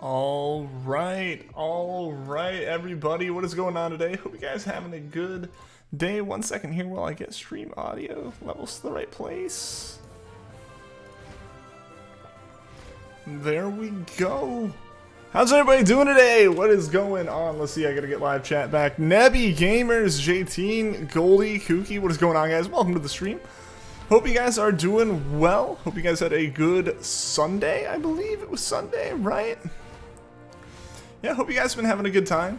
All right, everybody. What is going on today? Hope you guys having a good day. 1 second here while I get stream audio levels to the right place. There we go. How's everybody doing today? What is going on? Let's see, I gotta get live chat back. Nebby, Gamers, JT, Goldie, Kooky, what is going on, guys? Welcome to the stream. Hope you guys are doing well. Hope you guys had a good Sunday. I believe it was Sunday, right? Yeah, hope you guys have been having a good time.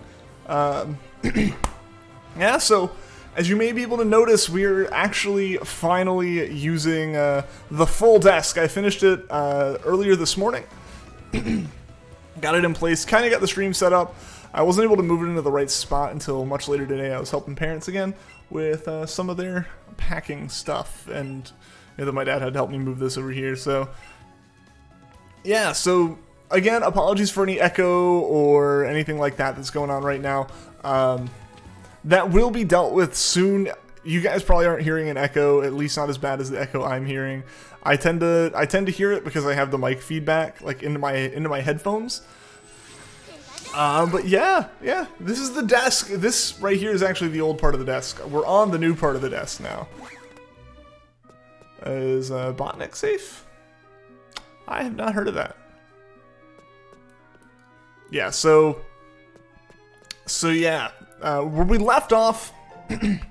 Yeah, so as you may be able to notice, we're actually finally using the full desk. I finished it earlier this morning. Got it in place, kind of got the stream set up. I wasn't able to move it into the right spot until much later today. I was helping parents again with some of their packing stuff, and my dad had helped me move this over here. So yeah, so again, apologies for any echo or anything like that that's going on right now. That will be dealt with soon. You guys probably aren't hearing an echo, at least not as bad as the echo I'm hearing. I tend to hear it because I have the mic feedback like into my headphones. But yeah, this is the desk. This right here is actually the old part of the desk. We're on the new part of the desk now. Is Botnik safe? I have not heard of that. Yeah, so yeah, where we left off, the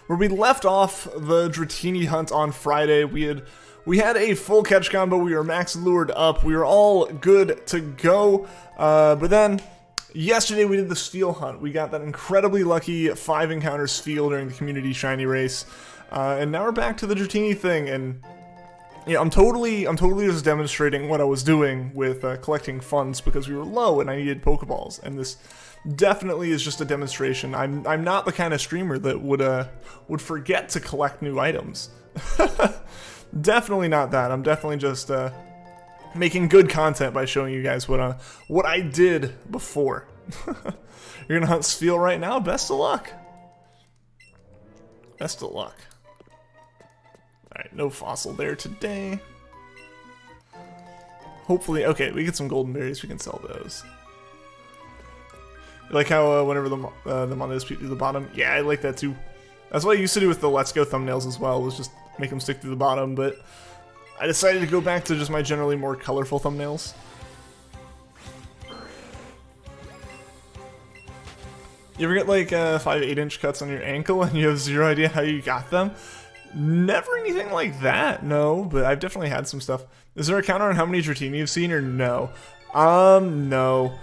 Dratini hunt on Friday, we had a full catch combo. We were max lured up. We were all good to go. But then yesterday we did the steal hunt. We got that incredibly lucky 5 encounter steal during the community shiny race, and now we're back to the Dratini thing. And yeah, I'm totally just demonstrating what I was doing with collecting funds because we were low and I needed Pokeballs, and this definitely is just a demonstration. I'm not the kind of streamer that would forget to collect new items. Definitely not that. I'm definitely just making good content by showing you guys what I did before. You're gonna hunt Steal right now? Best of luck. Best of luck. Alright, no fossil there today. Hopefully, okay, we get some golden berries, we can sell those. I like how whenever the Mondays peek through the bottom, yeah, I like that too. That's what I used to do with the Let's Go thumbnails as well, was just make them stick through the bottom, but I decided to go back to just my generally more colorful thumbnails. You ever get like 5 8-inch cuts on your ankle and you have zero idea how you got them? Never anything like that, no, but I've definitely had some stuff. Is there a counter on how many Dratini you've seen, or no? No.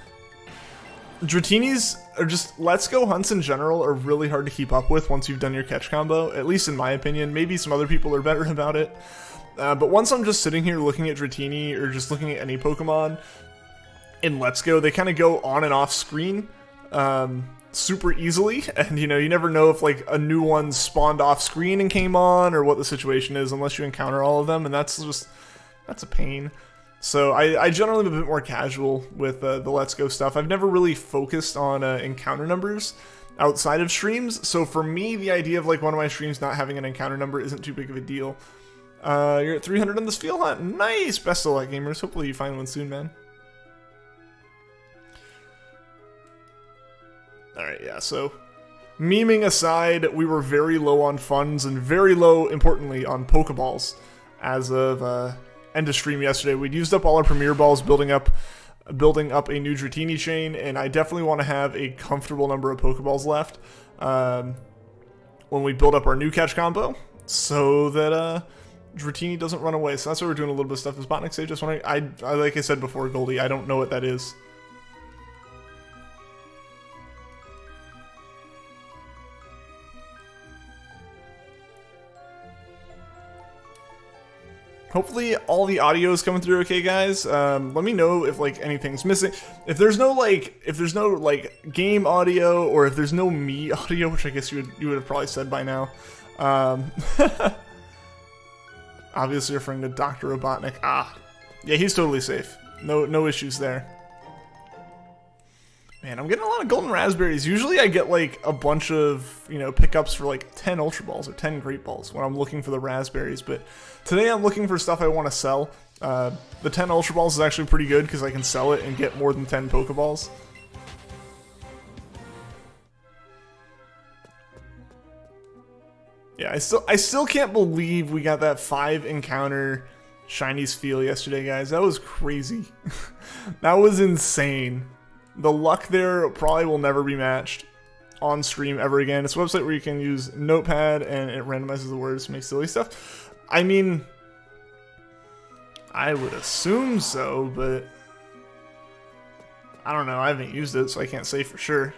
Dratinis are just, Let's Go hunts in general are really hard to keep up with once you've done your catch combo, at least in my opinion. Maybe some other people are better about it. But once I'm just sitting here looking at Dratini, or just looking at any Pokemon in Let's Go, they kind of go on and off screen super easily, and you never know if like a new one spawned off screen and came on, or what the situation is unless you encounter all of them, and that's a pain. So I generally am a bit more casual with the Let's Go stuff. I've never really focused on encounter numbers outside of streams, so for me the idea of like one of my streams not having an encounter number isn't too big of a deal. You're at 300 on the steal hunt. Nice! Best of luck, gamers. Hopefully you find one soon, man. Alright, yeah, so memeing aside, we were very low on funds and very low, importantly, on Pokeballs as of end of stream yesterday. We'd used up all our Premier Balls building up a new Dratini chain, and I definitely want to have a comfortable number of Pokeballs left when we build up our new catch combo, so that Dratini doesn't run away. So that's why we're doing a little bit of stuff. Is Botnik safe? Just wondering. I like I said before, Goldie, I don't know what that is. Hopefully all the audio is coming through okay, guys. Let me know if like anything's missing. If there's no game audio, or if there's no me audio, which I guess you would have probably said by now. Obviously referring to Dr. Robotnik. Ah, yeah, he's totally safe. No issues there. Man, I'm getting a lot of golden raspberries. Usually I get like a bunch of, you know, pickups for like 10 ultra balls or 10 great balls when I'm looking for the raspberries, but today I'm looking for stuff I want to sell. The 10 ultra balls is actually pretty good because I can sell it and get more than 10 pokeballs. Yeah, I still can't believe we got that 5 encounter shinies feel yesterday, guys. That was crazy. That was insane. The luck there probably will never be matched on stream ever again. It's a website where you can use Notepad and it randomizes the words to make silly stuff. I mean, I would assume so, but I don't know. I haven't used it, so I can't say for sure.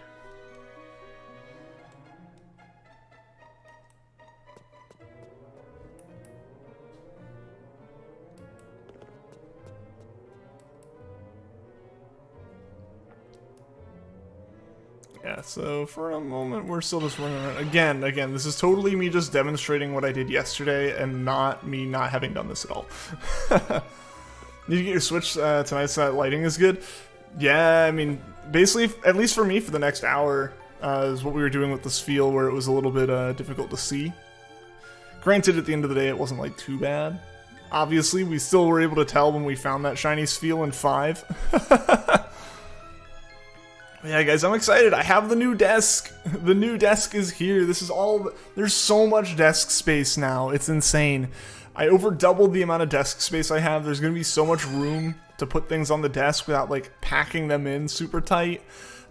Yeah, so for a moment, we're still just running around. Again, this is totally me just demonstrating what I did yesterday and not me not having done this at all. Need to get your Switch tonight so that lighting is good. Yeah, I mean, basically, at least for me, for the next hour, is what we were doing with this feel where it was a little bit difficult to see. Granted, at the end of the day, it wasn't, like, too bad. Obviously, we still were able to tell when we found that shiny feel in 5. Yeah, guys, I'm excited. I have the new desk. The new desk is here. This is all... There's so much desk space now. It's insane. I over doubled the amount of desk space I have. There's going to be so much room to put things on the desk without, like, packing them in super tight.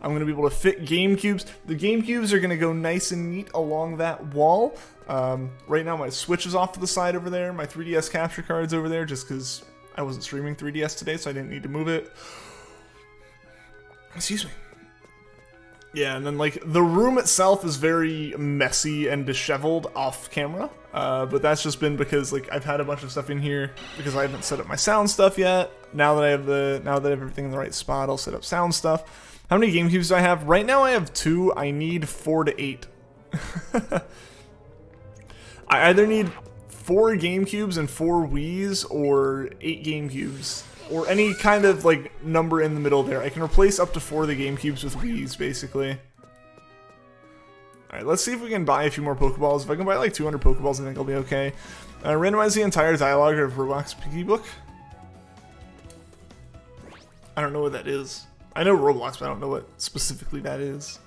I'm going to be able to fit Game Cubes. The Game Cubes are going to go nice and neat along that wall. Right now, my Switch is off to the side over there. My 3DS capture card's over there just because I wasn't streaming 3DS today, so I didn't need to move it. Excuse me. Yeah, and then, like, the room itself is very messy and disheveled off camera, but that's just been because, like, I've had a bunch of stuff in here because I haven't set up my sound stuff yet. Now that I have everything in the right spot, I'll set up sound stuff. How many Game Cubes do I have? Right now I have 2. I need 4 to 8. I either need 4 Game Cubes and 4 Wiis or 8 Game Cubes. Or any kind of, like, number in the middle there. I can replace up to 4 of the Game Cubes with Wiis, basically. Alright, let's see if we can buy a few more Pokeballs. If I can buy, like, 200 Pokeballs, I think I'll be okay. Randomize the entire dialogue of Roblox Piggy Book. I don't know what that is. I know Roblox, but I don't know what specifically that is.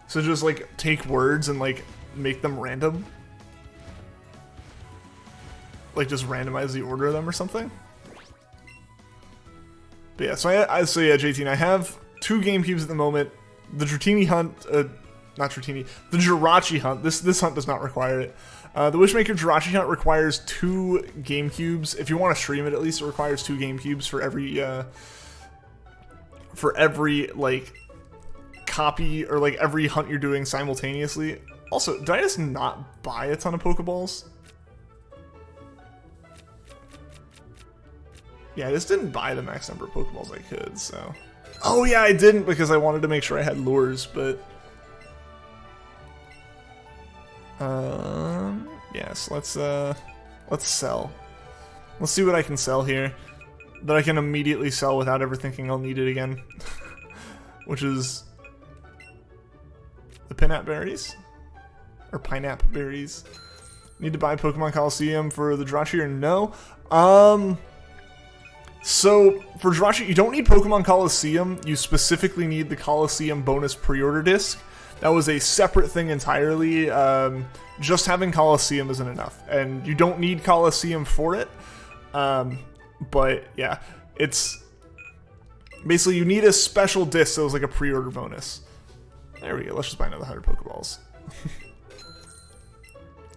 So just, like, take words and, like, make them random? Like, just randomize the order of them or something? But yeah, so yeah, JT, I have 2 Game Cubes at the moment. The Dratini hunt, not Dratini, the Jirachi hunt. This hunt does not require it. The Wishmaker Jirachi hunt requires 2 Game Cubes. If you want to stream it, at least it requires 2 Game Cubes for every like, copy, or, like, every hunt you're doing simultaneously. Also, did I just not buy a ton of Pokeballs? Yeah, I just didn't buy the max number of Pokeballs I could, so... Oh yeah, I didn't because I wanted to make sure I had lures, but... Yes, let's sell. Let's see what I can sell here. That I can immediately sell without ever thinking I'll need it again. Which is... the Pinap Berries? Or Pineapple Berries. Need to buy Pokemon Coliseum for the Jirachi or no? So, for Jirachi, you don't need Pokemon Coliseum, you specifically need the Coliseum bonus pre-order disc. That was a separate thing entirely. Just having Coliseum isn't enough, and you don't need Coliseum for it. But, yeah, it's... basically, you need a special disc that was like a pre-order bonus. There we go, let's just buy another 100 Pokeballs.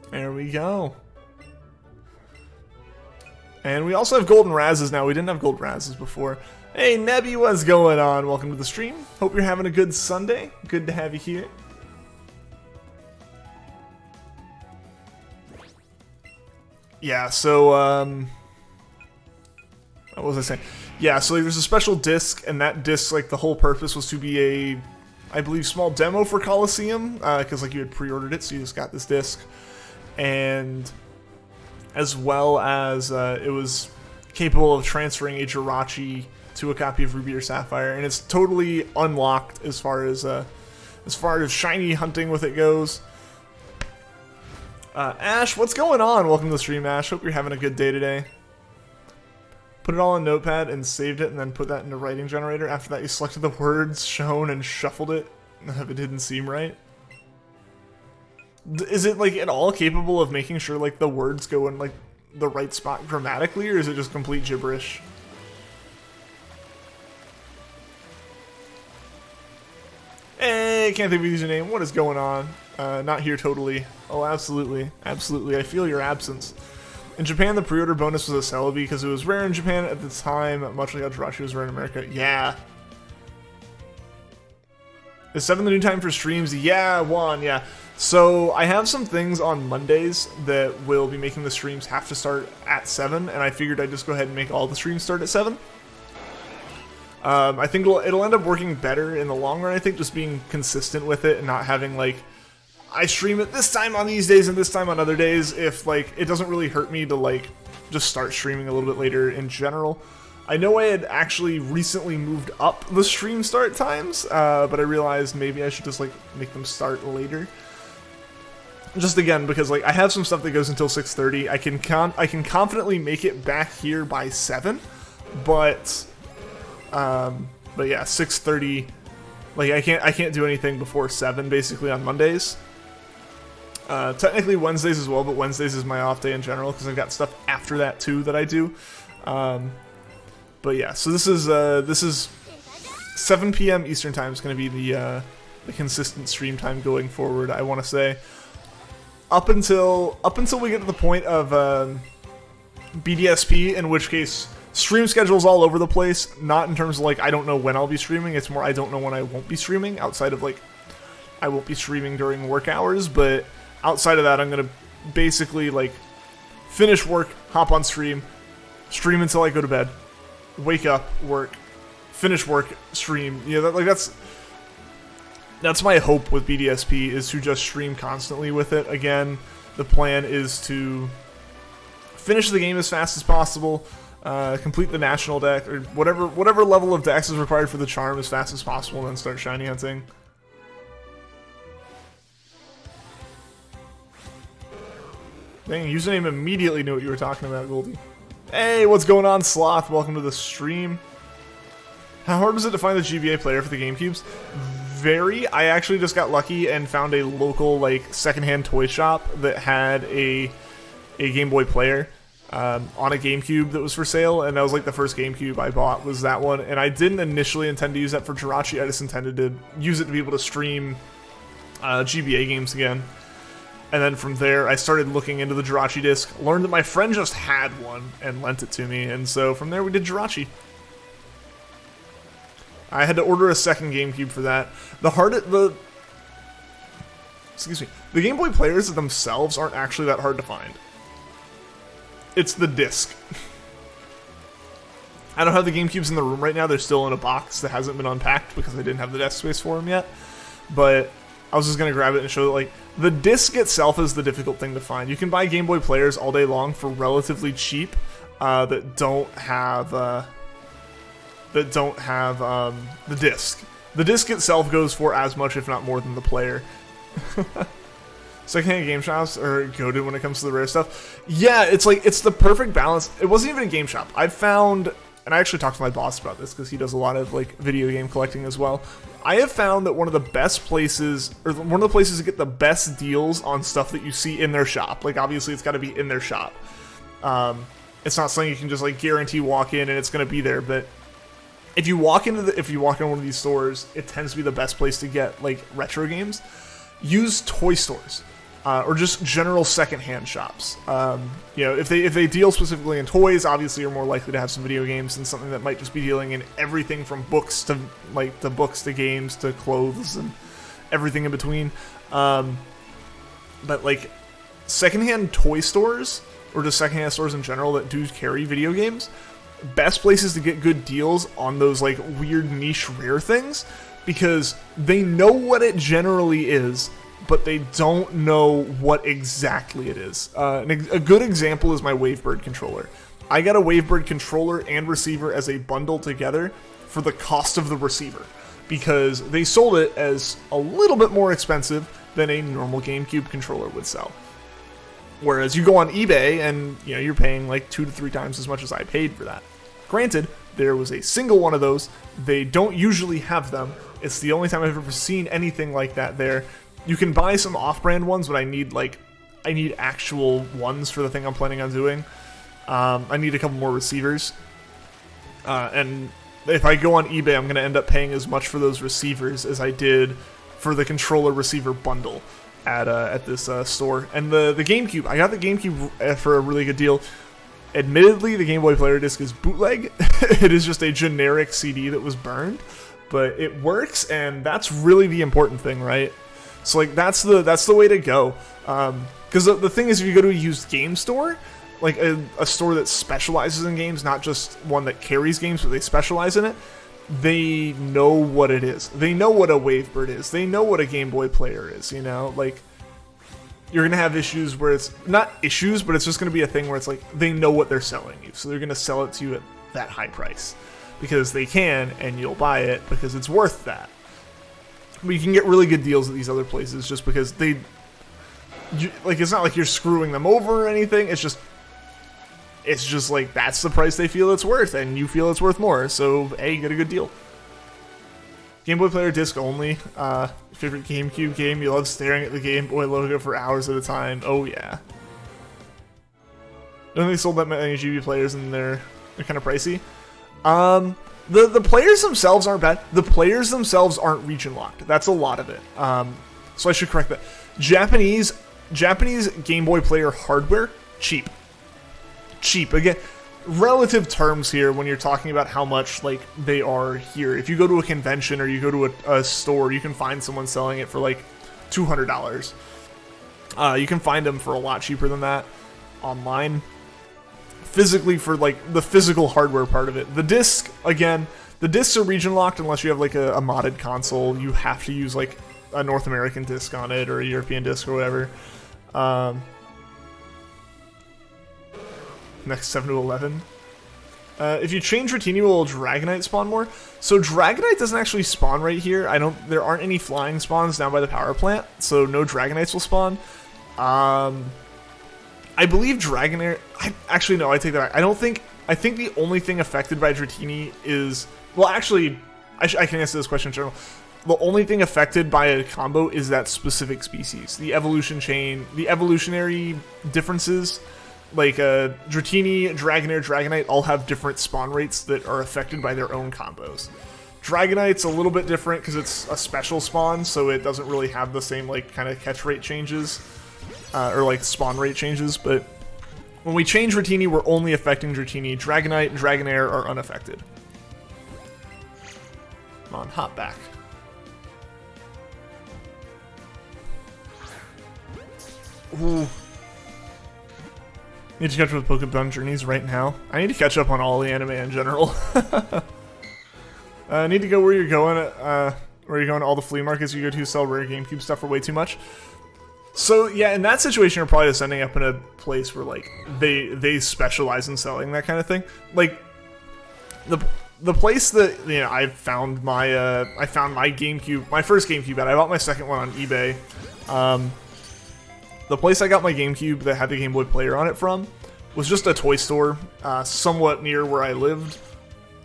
There we go. And we also have Golden Razzes now. We didn't have Golden Razzes before. Hey, Nebby, what's going on? Welcome to the stream. Hope you're having a good Sunday. Good to have you here. Yeah, so, what was I saying? Yeah, so there's a special disc, and that disc, like, the whole purpose was to be a, I believe, small demo for Coliseum, because, like, you had pre-ordered it, so you just got this disc. And... as well as it was capable of transferring a Jirachi to a copy of Ruby or Sapphire, and it's totally unlocked as far as shiny hunting with it goes. Ash, what's going on? Welcome to the stream, Ash. Hope you're having a good day today. Put it all in Notepad and saved it, and then put that into writing generator. After that, you selected the words shown and shuffled it if it didn't seem right. Is it like at all capable of making sure like the words go in like the right spot grammatically, or is it just complete gibberish? Hey, can't think of your username. What is going on? Not here totally. Oh, absolutely. Absolutely. I feel your absence. In Japan, the pre-order bonus was a Celebi because it was rare in Japan at the time, much like how Jirachi was rare in America. Yeah. Is 7 the new time for streams? Yeah, Juan, yeah. So, I have some things on Mondays that will be making the streams have to start at 7, and I figured I'd just go ahead and make all the streams start at 7. I think it'll end up working better in the long run, I think, just being consistent with it and not having, like, I stream it this time on these days and this time on other days, if, like, it doesn't really hurt me to, like, just start streaming a little bit later in general. I know I had actually recently moved up the stream start times, but I realized maybe I should just, like, make them start later. Just again, because, like, I have some stuff that goes until 6:30. I can confidently make it back here by 7, but yeah, 6:30, like, I can't do anything before 7, basically, on Mondays. Technically Wednesdays as well, but Wednesdays is my off day in general because I've got stuff after that too that I do. But yeah, so this is 7 p.m. Eastern time is going to be the consistent stream time going forward. I want to say up until we get to the point of BDSP, in which case stream schedule's all over the place. Not in terms of like I don't know when I'll be streaming. It's more I don't know when I won't be streaming. Outside of like I won't be streaming during work hours, but outside of that, I'm gonna basically like finish work, hop on stream until I go to bed, wake up, work, finish work, stream. You know, that's my hope with BDSP, is to just stream constantly with it. Again, the plan is to finish the game as fast as possible, complete the national deck or whatever level of decks is required for the charm as fast as possible, and then start shiny hunting. Dang, username immediately knew what you were talking about, Goldie. Hey, what's going on, Sloth? Welcome to the stream. How hard was it to find the GBA player for the GameCubes? Very. I actually just got lucky and found a local, like, secondhand toy shop that had a Game Boy player on a GameCube that was for sale, and that was, like, the first GameCube I bought was that one, and I didn't initially intend to use that for Jirachi. I just intended to use it to be able to stream GBA games again. And then from there, I started looking into the Jirachi disc, learned that my friend just had one, and lent it to me, and so from there we did Jirachi. I had to order a second GameCube for that. The Game Boy players themselves aren't actually that hard to find. It's the disc. I don't have the GameCubes in the room right now. They're still in a box that hasn't been unpacked because I didn't have the desk space for them yet. But I was just going to grab it and show that, like, the disc itself is the difficult thing to find. You can buy Game Boy players all day long for relatively cheap that don't have the disc. The disc itself goes for as much, if not more, than the player. Secondhand game shops are goated when it comes to the rare stuff. Yeah, it's like, it's the perfect balance. It wasn't even a game shop. I found, and I actually talked to my boss about this because he does a lot of like video game collecting as well. I have found that one of the best places, or one of the places to get the best deals on stuff that you see in their shop. Like, obviously, it's got to be in their shop. It's not something you can just like guarantee walk in and it's going to be there. But if you walk in one of these stores, it tends to be the best place to get like retro games. Use toy stores. Or just general secondhand shops. You know, if they deal specifically in toys, obviously you're more likely to have some video games than something that might just be dealing in everything from books to books to games to clothes and everything in between. But like secondhand toy stores or just secondhand stores in general that do carry video games, best places to get good deals on those like weird niche rare things, because they know what it generally is, but they don't know what exactly it is. A good example is my Wavebird controller. I got a Wavebird controller and receiver as a bundle together for the cost of the receiver, because they sold it as a little bit more expensive than a normal GameCube controller would sell. Whereas you go on eBay and you're paying like 2 to 3 times as much as I paid for that. Granted, there was a single one of those. They don't usually have them. It's the only time I've ever seen anything like that there. You can buy some off-brand ones, but I need actual ones for the thing I'm planning on doing. I need a couple more receivers. And if I go on eBay, I'm going to end up paying as much for those receivers as I did for the controller receiver bundle at this store. And the GameCube, I got the GameCube for a really good deal. Admittedly, the Game Boy Player disc is bootleg. It is just a generic CD that was burned, but it works, and that's really the important thing, right? So like that's the way to go. Because the thing is, if you go to a used game store, like a store that specializes in games, not just one that carries games, but they specialize in it, they know what it is. They know what a Wavebird is. They know what a Game Boy Player is, like you're gonna have issues where it's not issues, but it's just gonna be a thing where it's like they know what they're selling you, so they're gonna sell it to you at that high price because they can, and you'll buy it because it's worth that. But you can get really good deals at these other places just because it's not like you're screwing them over or anything. It's just like that's the price they feel it's worth, and you feel it's worth more. So hey, get a good deal. Game Boy Player disc only. Favorite GameCube game? You love staring at the Game Boy logo for hours at a time. Oh yeah. Don't think they sold that many GB players, and they're kind of pricey. The players themselves aren't bad. The players themselves aren't region locked. That's a lot of it. So I should correct that. Japanese Game Boy Player hardware, cheap. Again, relative terms here when you're talking about how much like they are here. If you go to a convention or you go to a store, you can find someone selling it for like $200. You can find them for a lot cheaper than that online. Physically, for like the physical hardware part of it. The disc, again, the discs are region locked unless you have like a modded console. You have to use like a North American disc on it or a European disc or whatever. Next 7 to 11. If you change Dratini, will Dragonite spawn more? So Dragonite doesn't actually spawn right here. There aren't any flying spawns down by the power plant, so no Dragonites will spawn. I believe Dragonair. Actually, no, I take that back. I think the only thing affected by Dratini is, well, actually, I can answer this question in general. The only thing affected by a combo is that specific species. The evolution chain, the evolutionary differences, like Dratini, Dragonair, Dragonite all have different spawn rates that are affected by their own combos. Dragonite's a little bit different because it's a special spawn, so it doesn't really have the same like kind of catch rate changes or like spawn rate changes. But when we change Dratini, we're only affecting Dratini. Dragonite and Dragonair are unaffected. Come on, hop back. Ooh. Need to catch up with Pokemon Journeys right now. I need to catch up on all the anime in general. I need to go where you're going. Where you're going to all the flea markets you go to sell rare GameCube stuff for way too much. So yeah, in that situation, you're probably just ending up in a place where like they specialize in selling that kind of thing. Like the place that I found my GameCube, my first GameCube at. I bought my second one on eBay. The place I got my GameCube that had the Game Boy Player on it from was just a toy store, somewhat near where I lived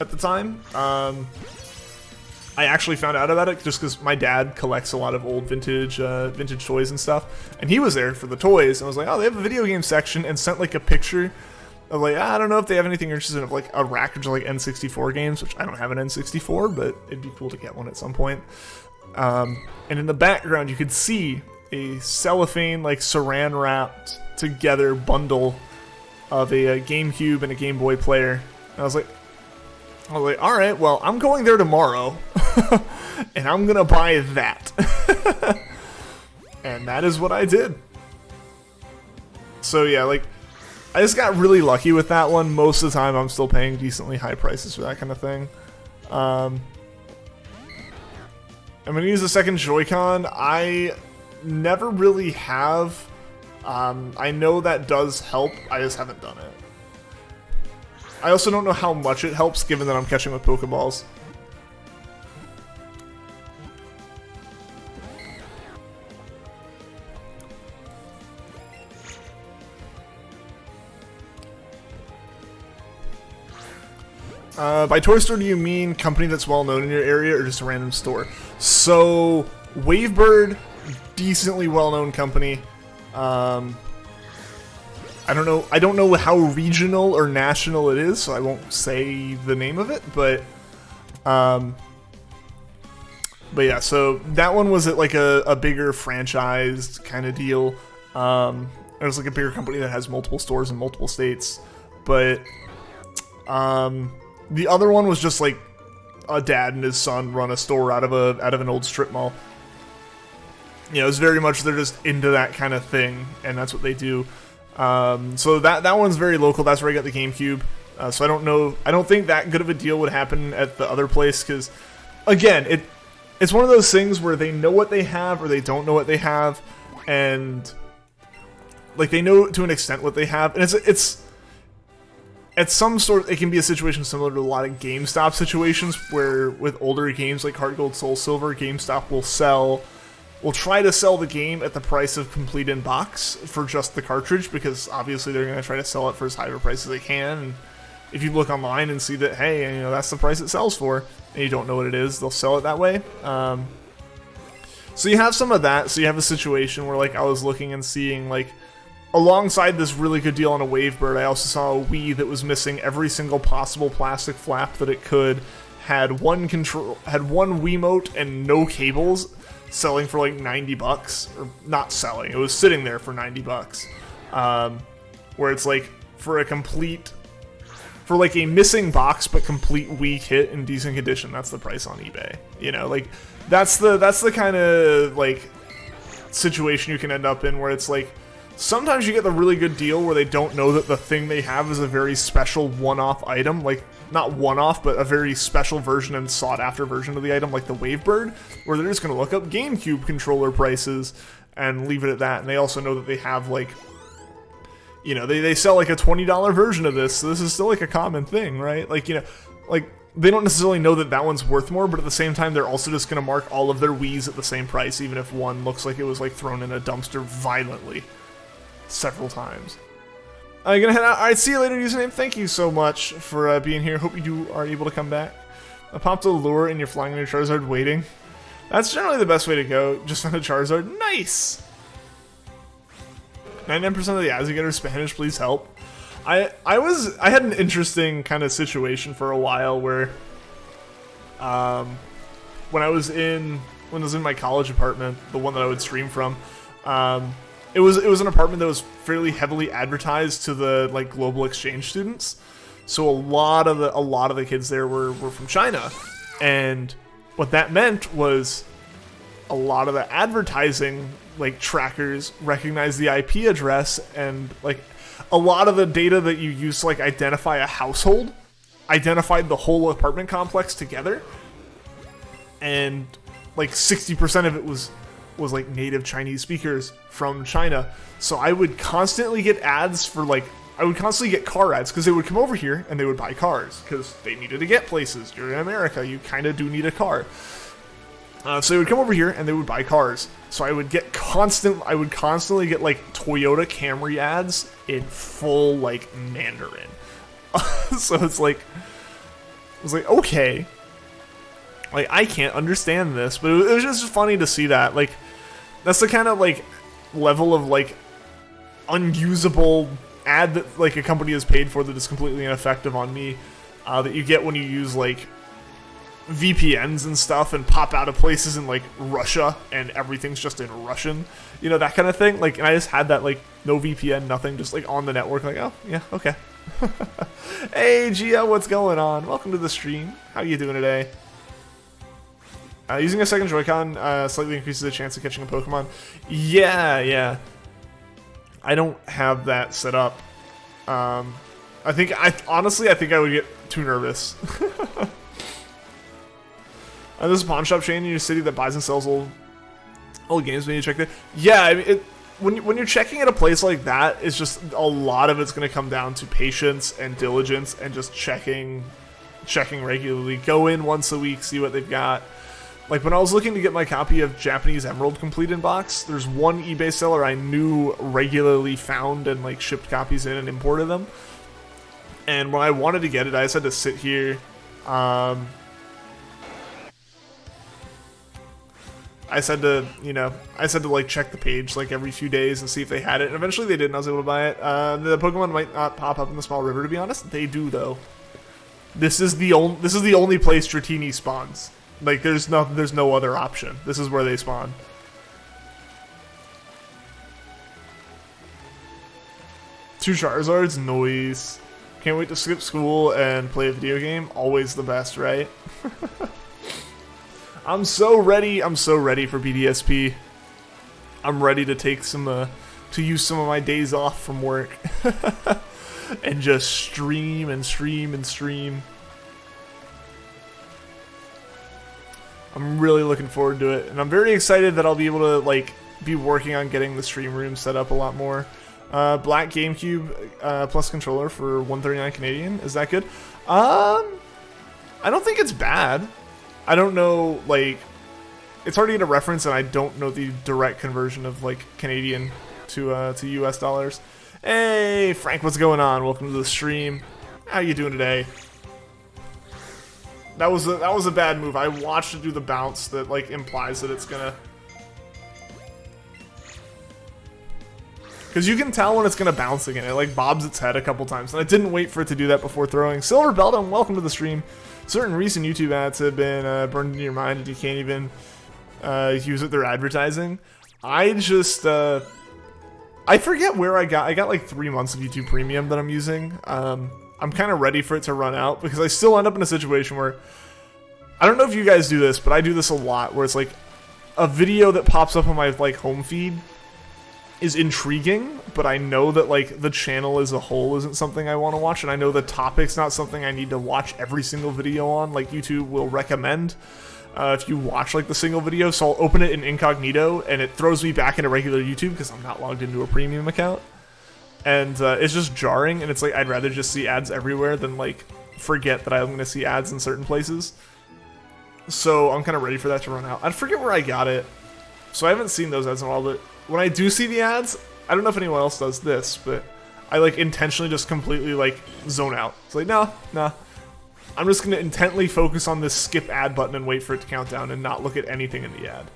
at the time. I actually found out about it just because my dad collects a lot of old vintage toys and stuff, and he was there for the toys, and I was like, oh, they have a video game section, and sent like a picture of like, I don't know if they have anything interesting of like a rack of like N64 games, which I don't have an N64, but it'd be cool to get one at some point. And in the background, you could see a cellophane, like saran wrapped together bundle of a GameCube and a Game Boy Player. And I was like, all right, well, I'm going there tomorrow, and I'm gonna buy that. And that is what I did. So yeah, like, I just got really lucky with that one. Most of the time, I'm still paying decently high prices for that kind of thing. I'm gonna use the second Joy-Con. I never really have. I know that does help. I just haven't done it. I also don't know how much it helps, given that I'm catching with Pokeballs. By toy store, do you mean company that's well known in your area or just a random store? So, Wavebird, decently well known company. I don't know how regional or national it is, so I won't say the name of it, but yeah, so that one was like a bigger franchised kind of deal. It was like a bigger company that has multiple stores in multiple states, but the other one was just like a dad and his son run a store out of an old strip mall. You know, it's very much they're just into that kind of thing, and that's what they do. So that one's very local. That's where I got the GameCube. So I don't know. I don't think that good of a deal would happen at the other place because, again, it's one of those things where they know what they have or they don't know what they have, and like they know to an extent what they have, and it's at some sort, it can be a situation similar to a lot of GameStop situations where with older games like Heart Gold, Soul Silver, GameStop will try to sell the game at the price of complete in box for just the cartridge, because obviously they're going to try to sell it for as high of a price as they can. And if you look online and see that, hey, you know, that's the price it sells for, and you don't know what it is, they'll sell it that way. So you have some of that. So you have a situation where, like, I was looking and seeing, like, alongside this really good deal on a Wavebird, I also saw a Wii that was missing every single possible plastic flap that it could, had one Wiimote and no cables, selling for like $90, or not selling, it was sitting there for $90. Where it's like for like a missing box but complete Wii kit in decent condition, that's the price on eBay. You know, like that's the kind of like situation you can end up in where it's like sometimes you get the really good deal where they don't know that the thing they have is a very special one-off item, like not one-off, but a very special version and sought-after version of the item, like the Wavebird, where they're just going to look up GameCube controller prices and leave it at that. And they also know that they have, like, you know, they sell, like, a $20 version of this, so this is still, like, a common thing, right? Like, you know, like, they don't necessarily know that that one's worth more, but at the same time, they're also just going to mark all of their Wiis at the same price, even if one looks like it was, like, thrown in a dumpster violently several times. I'm gonna head out. Alright, see you later, username. Thank you so much for being here. Hope you are able to come back. I popped a lure and you're flying on your Charizard waiting. That's generally the best way to go. Just on a Charizard. Nice! 99% of the ads you get are Spanish, please help. I had an interesting kind of situation for a while where when I was in my college apartment, the one that I would stream from, it was an apartment that was fairly heavily advertised to the like global exchange students. So a lot of the kids there were from China, and what that meant was a lot of the advertising like trackers recognized the IP address, and like a lot of the data that you use to like identify a household identified the whole apartment complex together, and like 60% of it was like native Chinese speakers from China. So I would constantly get ads for like, I would constantly get car ads because they would come over here and they would buy cars because they needed to get places. You're in America, you kind of do need a car. So they would come over here and they would buy cars. So I would constantly get like Toyota Camry ads in full like Mandarin. So it's like, okay, like I can't understand this, but it was just funny to see that. Like, that's the kind of like level of like unusable ad that like a company has paid for that is completely ineffective on me, that you get when you use like VPNs and stuff and pop out of places in like Russia and everything's just in Russian, you know, that kind of thing. Like, and I just had that like no VPN, nothing, just like on the network, like, oh yeah, okay. Hey Gia, what's going on? Welcome to the stream. How you doing today? Using a second Joy-Con slightly increases the chance of catching a Pokemon. Yeah. I don't have that set up. Honestly, I think I would get too nervous. There's a pawn shop chain in your city that buys and sells old games. Maybe you check that. Yeah, I mean, when you're checking at a place like that, it's just a lot of it's going to come down to patience and diligence and just checking regularly. Go in once a week, see what they've got. Like when I was looking to get my copy of Japanese Emerald complete in box, there's one eBay seller I knew regularly found and like shipped copies in and imported them. And when I wanted to get it, I just had to sit here. I said to like check the page like every few days and see if they had it. And eventually they did, and I was able to buy it. The Pokemon might not pop up in the small river, to be honest. They do though. This is the only place Dratini spawns. Like there's no other option. This is where they spawn. Two Charizards, noise. Can't wait to skip school and play a video game. Always the best, right? I'm so ready for BDSP. I'm ready to take to use some of my days off from work and just stream and stream and stream. I'm really looking forward to it, and I'm very excited that I'll be able to like be working on getting the stream room set up a lot more. Black GameCube plus controller for 139 Canadian. Is that good? I don't think it's bad. I don't know, like, it's hard to get a reference, and I don't know the direct conversion of like Canadian to US dollars. Hey, Frank, what's going on? Welcome to the stream. How you doing today? That was a bad move. I watched it do the bounce that like implies that it's gonna. Because you can tell when it's gonna bounce again. It like bobs its head a couple times, and I didn't wait for it to do that before throwing. Silver Beldum, welcome to the stream. Certain recent YouTube ads have been burned into your mind, and you can't even use it. They're advertising. I just I forget where I got like 3 months of YouTube Premium that I'm using. I'm kind of ready for it to run out because I still end up in a situation where I don't know if you guys do this, but I do this a lot where it's like a video that pops up on my like home feed is intriguing, but I know that like the channel as a whole isn't something I want to watch, and I know the topic's not something I need to watch every single video on like YouTube will recommend if you watch like the single video. So I'll open it in incognito and it throws me back into regular YouTube because I'm not logged into a premium account. And it's just jarring, and it's like I'd rather just see ads everywhere than like forget that I'm going to see ads in certain places. So I'm kind of ready for that to run out. I forget where I got it, so I haven't seen those ads in a while, but when I do see the ads, I don't know if anyone else does this, but I like intentionally just completely like zone out. It's like, nah. I'm just going to intently focus on this skip ad button and wait for it to count down and not look at anything in the ad.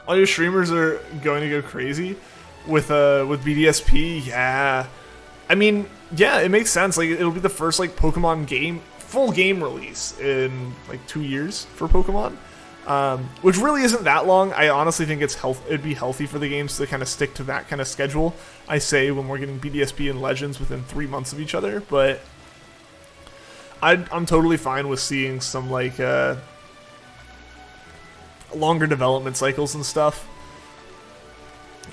All your streamers are going to go crazy with BDSP, yeah. I mean, yeah, it makes sense. Like, it'll be the first like Pokemon game, full game release in like 2 years for Pokemon, which really isn't that long. I honestly think it'd be healthy for the games to kind of stick to that kind of schedule. I say when we're getting BDSP and Legends within 3 months of each other, but I'm totally fine with seeing some like longer development cycles and stuff.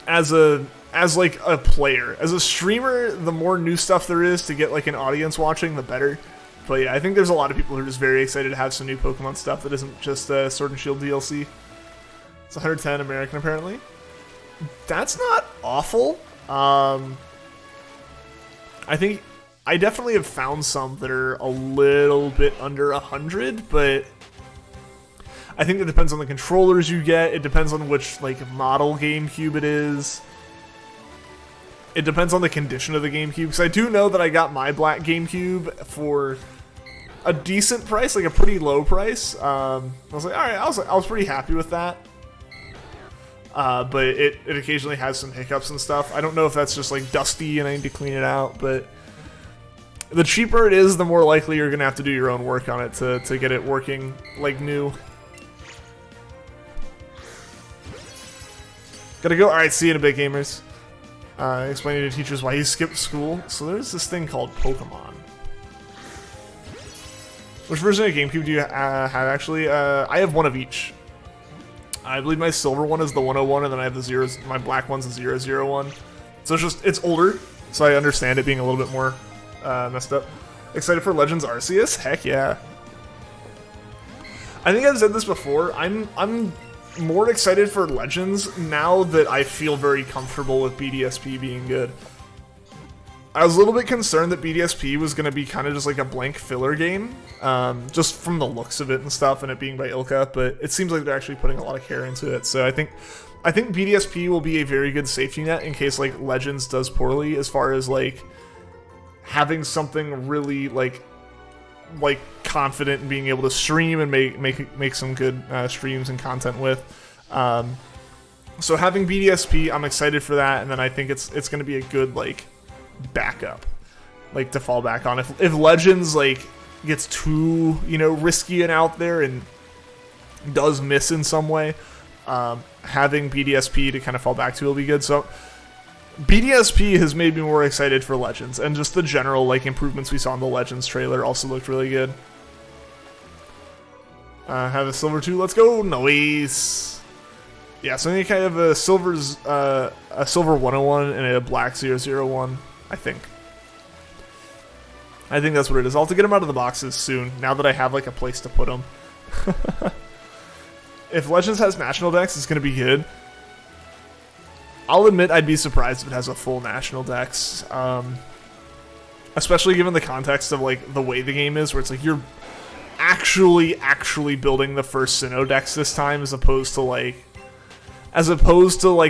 As like a player, as a streamer, the more new stuff there is to get like an audience watching, the better. But yeah, I think there's a lot of people who are just very excited to have some new Pokemon stuff that isn't just Sword and Shield DLC. It's 110 American apparently. That's not awful. I think I definitely have found some that are a little bit under 100, but I think it depends on the controllers you get. It depends on which like model GameCube it is. It depends on the condition of the GameCube, because I do know that I got my black GameCube for a decent price, like a pretty low price. I was like, all right, I was pretty happy with that. But it occasionally has some hiccups and stuff. I don't know if that's just like dusty and I need to clean it out, but the cheaper it is, the more likely you're gonna have to do your own work on it to get it working like new. Gotta go. All right, see you in a bit, gamers. Explaining to teachers why he skipped school. So there's this thing called Pokemon. Which version of GameCube do you have, actually? I have one of each. I believe my silver one is the 101, and then I have the zeros. My black one's the 001. So it's older, so I understand it being a little bit more messed up. Excited for Legends Arceus? Heck yeah. I think I've said this before. I'm more excited for Legends now that I feel very comfortable with BDSP being good. I was a little bit concerned that BDSP was going to be kind of just like a blank filler game, just from the looks of it and stuff, and it being by Ilka, but it seems like they're actually putting a lot of care into it, so I think BDSP will be a very good safety net in case, like, Legends does poorly, as far as, like, having something really, like confident in being able to stream and make some good streams and content with. So having BDSP, I'm excited for that, and then I think it's going to be a good, like, backup, like, to fall back on. If Legends, like, gets too, you know, risky and out there and does miss in some way, having BDSP to kind of fall back to will be good. So BDSP has made me more excited for Legends, and just the general, like, improvements we saw in the Legends trailer also looked really good. Have a silver 2, let's go, nice. Yeah, so I think I have a silver 101 and a black 001, I think. I think that's what it is. I'll have to get them out of the boxes soon, now that I have, like, a place to put them. If Legends has national decks, it's going to be good. I'll admit I'd be surprised if it has a full national dex. Especially given the context of, like, the way the game is, where it's like you're actually building the first Sinnoh decks this time, as opposed to like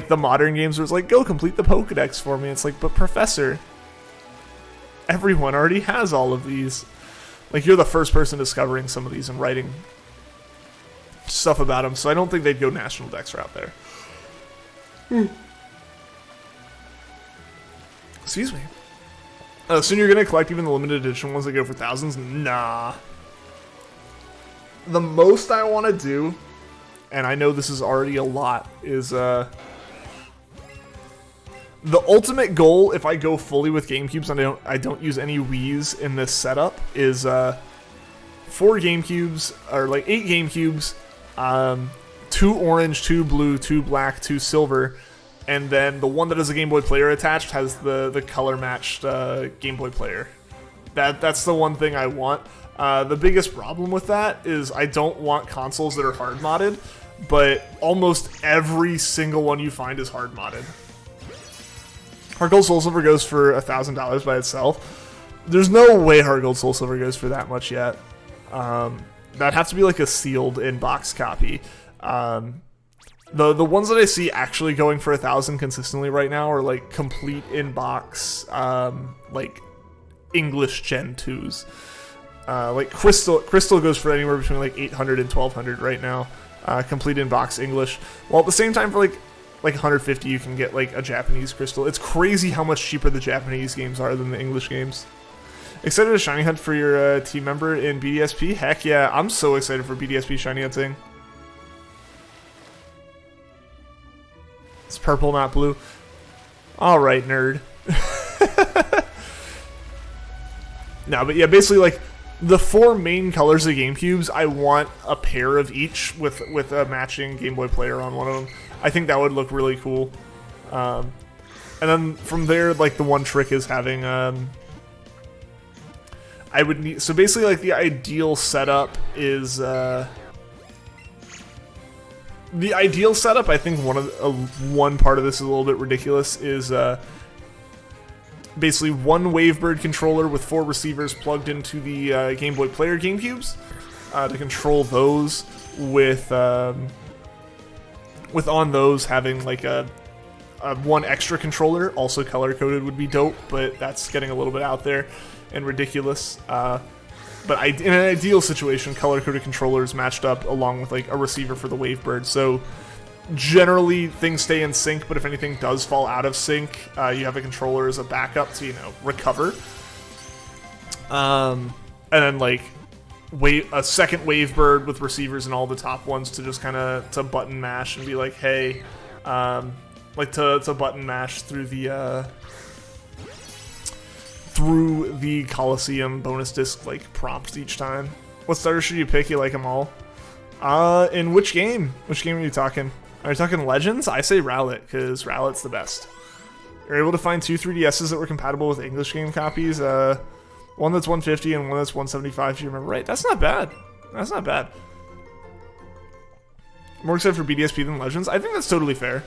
the modern games where it's like, go complete the Pokedex for me. It's like, but Professor, everyone already has all of these. Like, you're the first person discovering some of these and writing stuff about them, so I don't think they'd go national decks route there. Excuse me. Soon you're gonna collect even the limited edition ones that go for thousands? Nah. The most I want to do, and I know this is already a lot, is the ultimate goal, if I go fully with GameCubes and I don't use any Wiis in this setup, is 4 GameCubes, or like 8 GameCubes, 2 orange, 2 blue, 2 black, 2 silver, and then the one that has a Game Boy Player attached has the color matched Game Boy Player. That's the one thing I want. The biggest problem with that is I don't want consoles that are hard modded, but almost every single one you find is hard modded. Heart Gold Soul Silver goes for $1,000 by itself. There's no way Heart Gold Soul Silver goes for that much yet. That'd have to be like a sealed in-box copy. The ones that I see actually going for 1,000 consistently right now are like complete in-box, like English Gen 2s. Like Crystal goes for anywhere between like 800 and 1,200 right now, complete in-box English. While at the same time, for like 150, you can get like a Japanese Crystal. It's crazy how much cheaper the Japanese games are than the English games. Excited to shiny hunt for your team member in BDSP? Heck yeah, I'm so excited for BDSP shiny hunting. It's purple, not blue. Alright, nerd. No, but yeah, basically, like, the 4 main colors of GameCubes, I want a pair of each with a matching Game Boy Player on one of them. I think that would look really cool. And then from there, like, the one trick is having, I would need, so basically, like, the ideal setup is, the ideal setup, I think one part of this is a little bit ridiculous, is, basically one Wavebird controller with 4 receivers plugged into the Game Boy Player GameCubes to control those, with on those having like a one extra controller, also color coded, would be dope, but that's getting a little bit out there and ridiculous. But in an ideal situation, color coded controllers matched up along with like a receiver for the Wavebird. So generally things stay in sync, but if anything does fall out of sync, you have a controller as a backup to, you know, recover. And then like a second Wavebird with receivers and all the top ones to just kind of to button mash and be like, hey, like to button mash through the Coliseum bonus disc like prompts each time. What starter should you pick? You like them all? In which game? Which game are you talking? Are you talking Legends? I say Rowlet, because Rowlet's the best. You're able to find 2 3DSs that were compatible with English game copies. One that's 150 and one that's 175, if you remember right. That's not bad. That's not bad. more excited for BDSP than Legends. I think that's totally fair.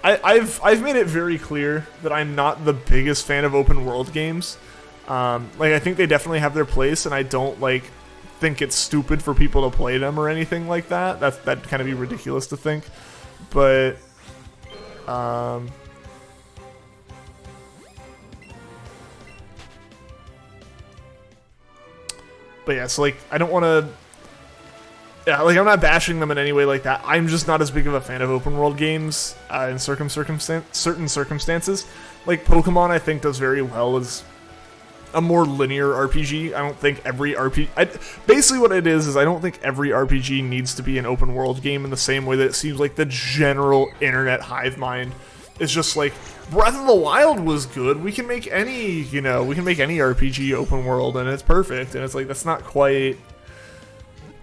I've made it very clear that I'm not the biggest fan of open world games. Like, I think they definitely have their place, and I don't like think it's stupid for people to play them or anything like that. That'd kind of be ridiculous to think. But yeah, so like I don't want to. Yeah, like I'm not bashing them in any way like that. I'm just not as big of a fan of open world games in certain circumstances. Like Pokemon, I think does very well as a more linear RPG. I don't think every RPG... basically what it is I don't think every RPG needs to be an open world game in the same way that it seems like the general internet hive mind is just like, Breath of the Wild was good. We can make any, we can make any RPG open world and it's perfect. And it's like, that's not quite...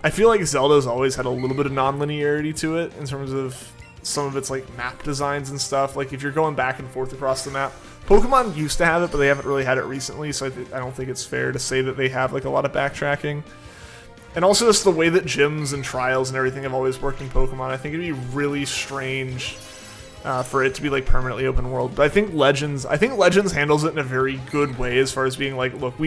I feel like Zelda's always had a little bit of non-linearity to it in terms of some of its like map designs and stuff. Like if you're going back and forth across the map, Pokemon used to have it, but they haven't really had it recently, so I don't think it's fair to say that they have like a lot of backtracking. And also just the way that gyms and trials and everything have always worked in Pokemon, I think it'd be really strange for it to be like permanently open world. But I think Legends handles it in a very good way as far as being like, look,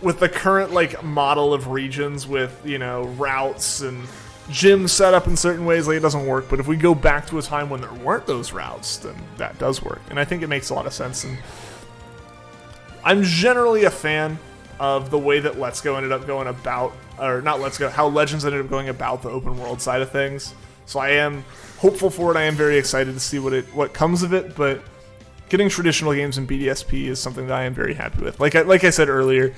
with the current like model of regions with, routes and gyms set up in certain ways, like it doesn't work. But if we go back to a time when there weren't those routes, then that does work. And I think it makes a lot of sense. And I'm generally a fan of the way that Let's Go ended up going about, or not Let's Go, how Legends ended up going about the open world side of things. So I am hopeful for it. I am very excited to see what comes of it. But getting traditional games in BDSP is something that I am very happy with. Like I said earlier,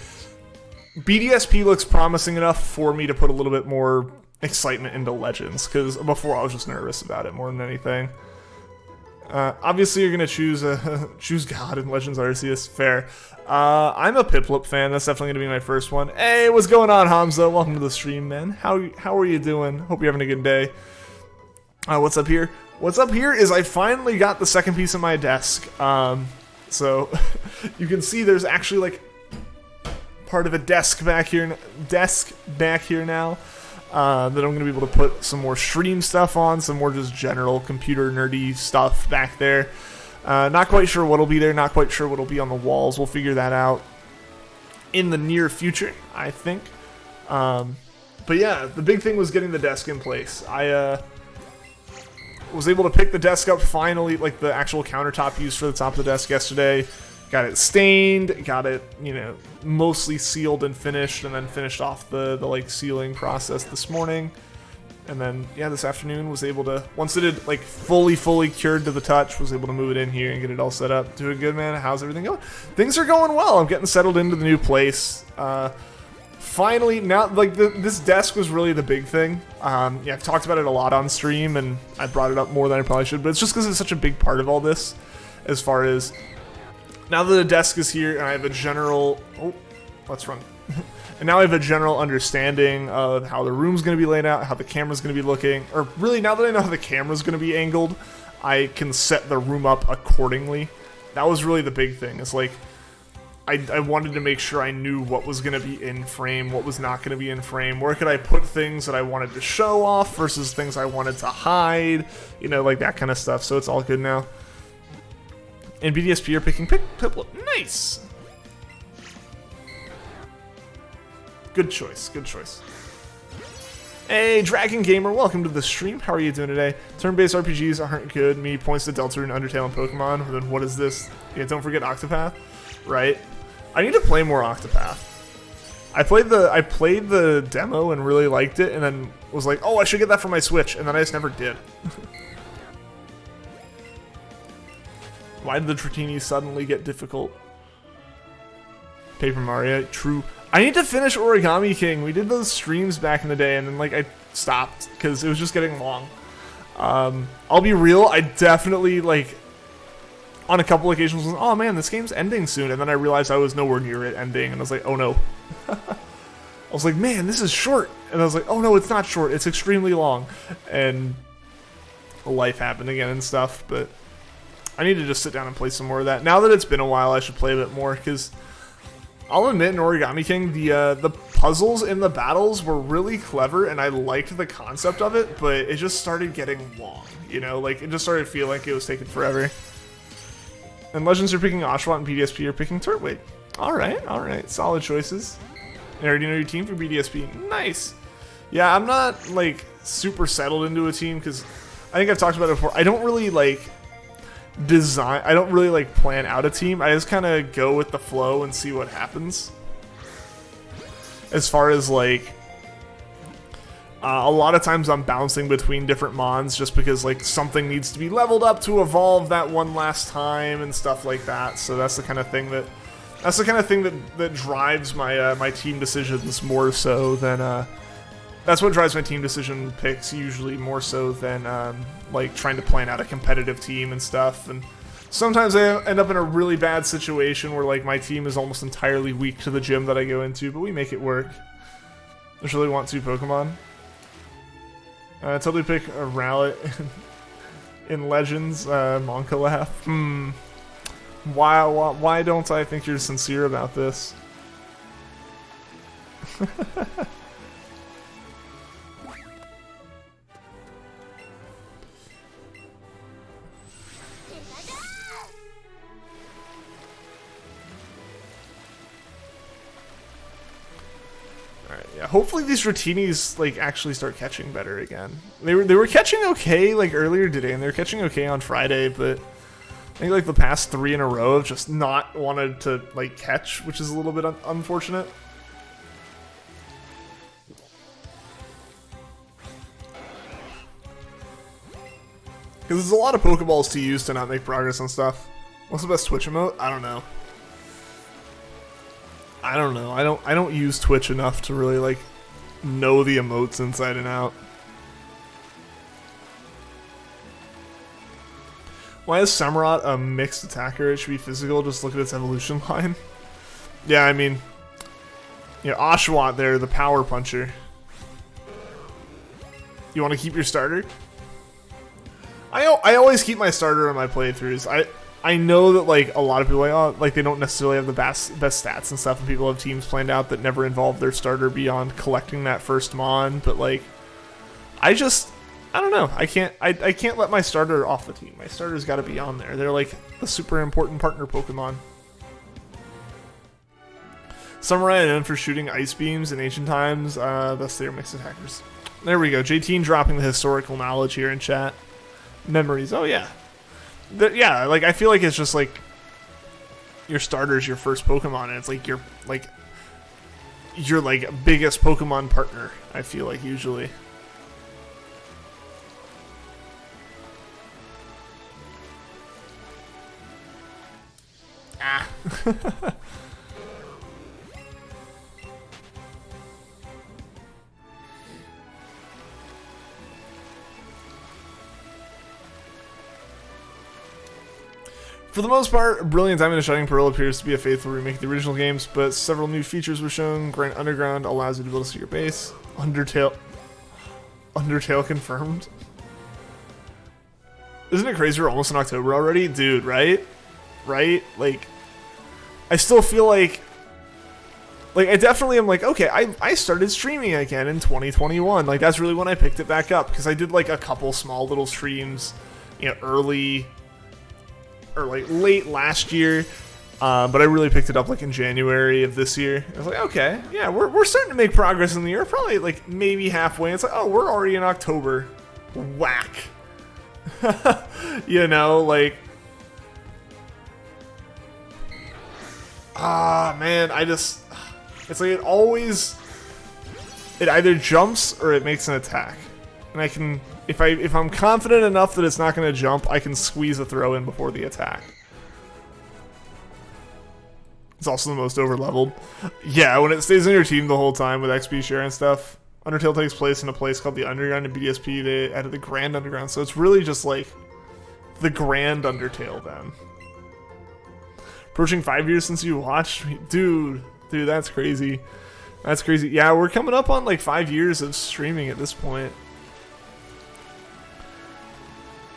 BDSP looks promising enough for me to put a little bit more excitement into Legends, because before I was just nervous about it more than anything. Obviously, you're gonna choose God in Legends Arceus. Fair. I'm a Piplup fan. That's definitely gonna be my first one. Hey, what's going on, Hamza? Welcome to the stream, man. How are you doing? Hope you're having a good day. What's up here? What's up here is I finally got the second piece of my desk. So you can see there's actually like part of a desk back here now that I'm going to be able to put some more stream stuff on, some more just general computer nerdy stuff back there. Not quite sure what'll be there, not quite sure what'll be on the walls. We'll figure that out in the near future, I think. But yeah, the big thing was getting the desk in place. I was able to pick the desk up finally, like the actual countertop used for the top of the desk yesterday. Got it stained, got it, mostly sealed and finished, and then finished off the like sealing process this morning. And then, yeah, this afternoon was able to, once it had like fully cured to the touch, was able to move it in here and get it all set up. Doing good, man. How's everything going? Things are going well. I'm getting settled into the new place. Finally, now, like, this desk was really the big thing. Yeah, I've talked about it a lot on stream, and I brought it up more than I probably should, but it's just because it's such a big part of all this, as far as... Now that the desk is here and I have a general... Oh, let's run. And now I have a general understanding of how the room's going to be laid out, how the camera's going to be looking. Or really, now that I know how the camera's going to be angled, I can set the room up accordingly. That was really the big thing. It's like, I wanted to make sure I knew what was going to be in frame, what was not going to be in frame. Where could I put things that I wanted to show off versus things I wanted to hide. Like that kind of stuff. So it's all good now. And BDSP, you're picking Piplup. Nice! Good choice, good choice. Hey, Dragon Gamer, welcome to the stream. How are you doing today? Turn-based RPGs aren't good. Me points to Deltarune, Undertale, and Pokemon. Then what is this? Yeah, don't forget Octopath. Right? I need to play more Octopath. I played the demo and really liked it, and then was like, oh, I should get that for my Switch, and then I just never did. Why did the Dratini suddenly get difficult? Paper Mario, true. I need to finish Origami King. We did those streams back in the day, and then like I stopped because it was just getting long. I'll be real, I definitely like on a couple occasions was, oh man, this game's ending soon, and then I realized I was nowhere near it ending, and I was like, oh no. I was like, man, this is short, and I was like, oh no, it's not short, it's extremely long, and life happened again and stuff, but I need to just sit down and play some more of that. Now that it's been a while, I should play a bit more, because I'll admit, in Origami King, the puzzles in the battles were really clever, and I liked the concept of it, but it just started getting long, you know? Like, it just started feeling like it was taking forever. And Legends are picking Oshawott, and BDSP are picking Turtwig. Alright, solid choices. You already know your team for BDSP. Nice! Yeah, I'm not, like, super settled into a team, because I think I've talked about it before. I don't really, like, I don't really, like, plan out a team. I just kind of go with the flow and see what happens. As far as, like, a lot of times I'm bouncing between different mons just because, like, something needs to be leveled up to evolve that one last time and stuff like that. So that's the kind of thing that that drives my my team decisions more so than that's what drives my team decision picks usually more so than like trying to plan out a competitive team and stuff. And sometimes I end up in a really bad situation where like my team is almost entirely weak to the gym that I go into, but we make it work. I just really want 2 Pokemon. Totally pick a Rowlet in Legends. Monka laugh. Why don't I think you're sincere about this? Yeah, hopefully these Dratinis like actually start catching better again. They were catching okay like earlier today, and they were catching okay on Friday, but I think like the past 3 in a row have just not wanted to like catch, which is a little bit unfortunate. Because there's a lot of Pokeballs to use to not make progress on stuff. What's the best Twitch emote? I don't know. I don't use Twitch enough to really like know the emotes inside and out. Why is Samurott a mixed attacker? It should be physical, just look at its evolution line. Yeah, I mean, yeah, Oshawott there, the power puncher. You want to keep your starter? I always keep my starter on my playthroughs. I know that like a lot of people like they don't necessarily have the best stats and stuff, and people have teams planned out that never involve their starter beyond collecting that first mon. But like, I don't know. I can't let my starter off the team. My starter's got to be on there. They're like the super important partner Pokemon. Samurai known for shooting ice beams in ancient times. Thus they are mixed attackers. There we go. JT dropping the historical knowledge here in chat. Memories. Oh yeah. Yeah, like I feel like it's just like your starter's your first Pokemon, and it's like your biggest Pokemon partner. I feel like usually. Ah. For the most part, Brilliant Diamond and Shining Pearl appears to be a faithful remake of the original games, but several new features were shown. Grand Underground allows you to build a secret base. Undertale confirmed. Isn't it crazy we're almost in October already? Dude, right? Right? Like, I still feel like I definitely am like, okay, I started streaming again in 2021. Like, that's really when I picked it back up, because I did like a couple small little streams, you know, early or like late last year, but I really picked it up like in January of this year. I was like, okay, yeah, we're starting to make progress in the year. Probably like maybe halfway. It's like, oh, we're already in October. Whack. You know, like, man, it's like it either jumps or it makes an attack, and I can. If I'm confident enough that it's not going to jump, I can squeeze a throw in before the attack. It's also the most over-leveled. Yeah, when it stays on your team the whole time with XP share and stuff. Undertale takes place in a place called the Underground in BDSP. They added the Grand Underground, so it's really just like the Grand Undertale then. Approaching 5 years since you watched me. Dude, that's crazy. That's crazy. Yeah, we're coming up on like 5 years of streaming at this point.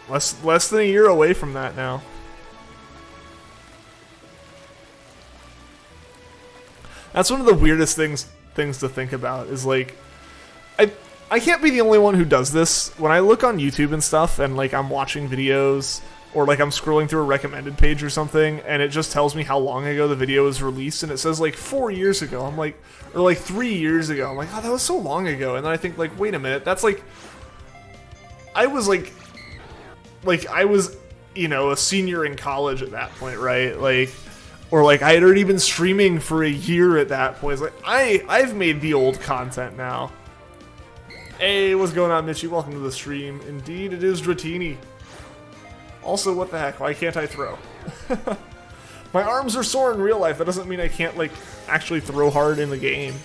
Less than a year away from that now. That's one of the weirdest things to think about is like, I can't be the only one who does this. When I look on YouTube and stuff and like I'm watching videos or like I'm scrolling through a recommended page or something and it just tells me how long ago the video was released and it says like 4 years ago. I'm like, or like 3 years ago. I'm like, oh, that was so long ago. And then I think like, wait a minute, that's like, I was I was, you know, a senior in college at that point, right? Like, or like I had already been streaming for a year at that point. It's like, I've made the old content now. Hey, what's going on, Mitchie? Welcome to the stream. Indeed, it is Dratini. Also, what the heck? Why can't I throw? My arms are sore in real life. That doesn't mean I can't, like, actually throw hard in the game.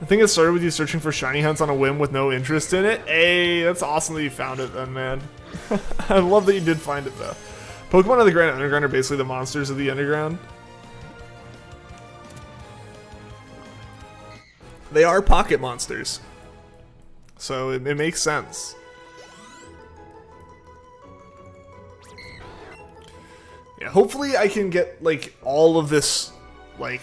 I think it started with you searching for shiny hunts on a whim with no interest in it. Hey, that's awesome that you found it then, man. I love that you did find it, though. Pokemon of the Grand Underground are basically the monsters of the Underground. They are pocket monsters. So it makes sense. Yeah, hopefully I can get, like, all of this, like,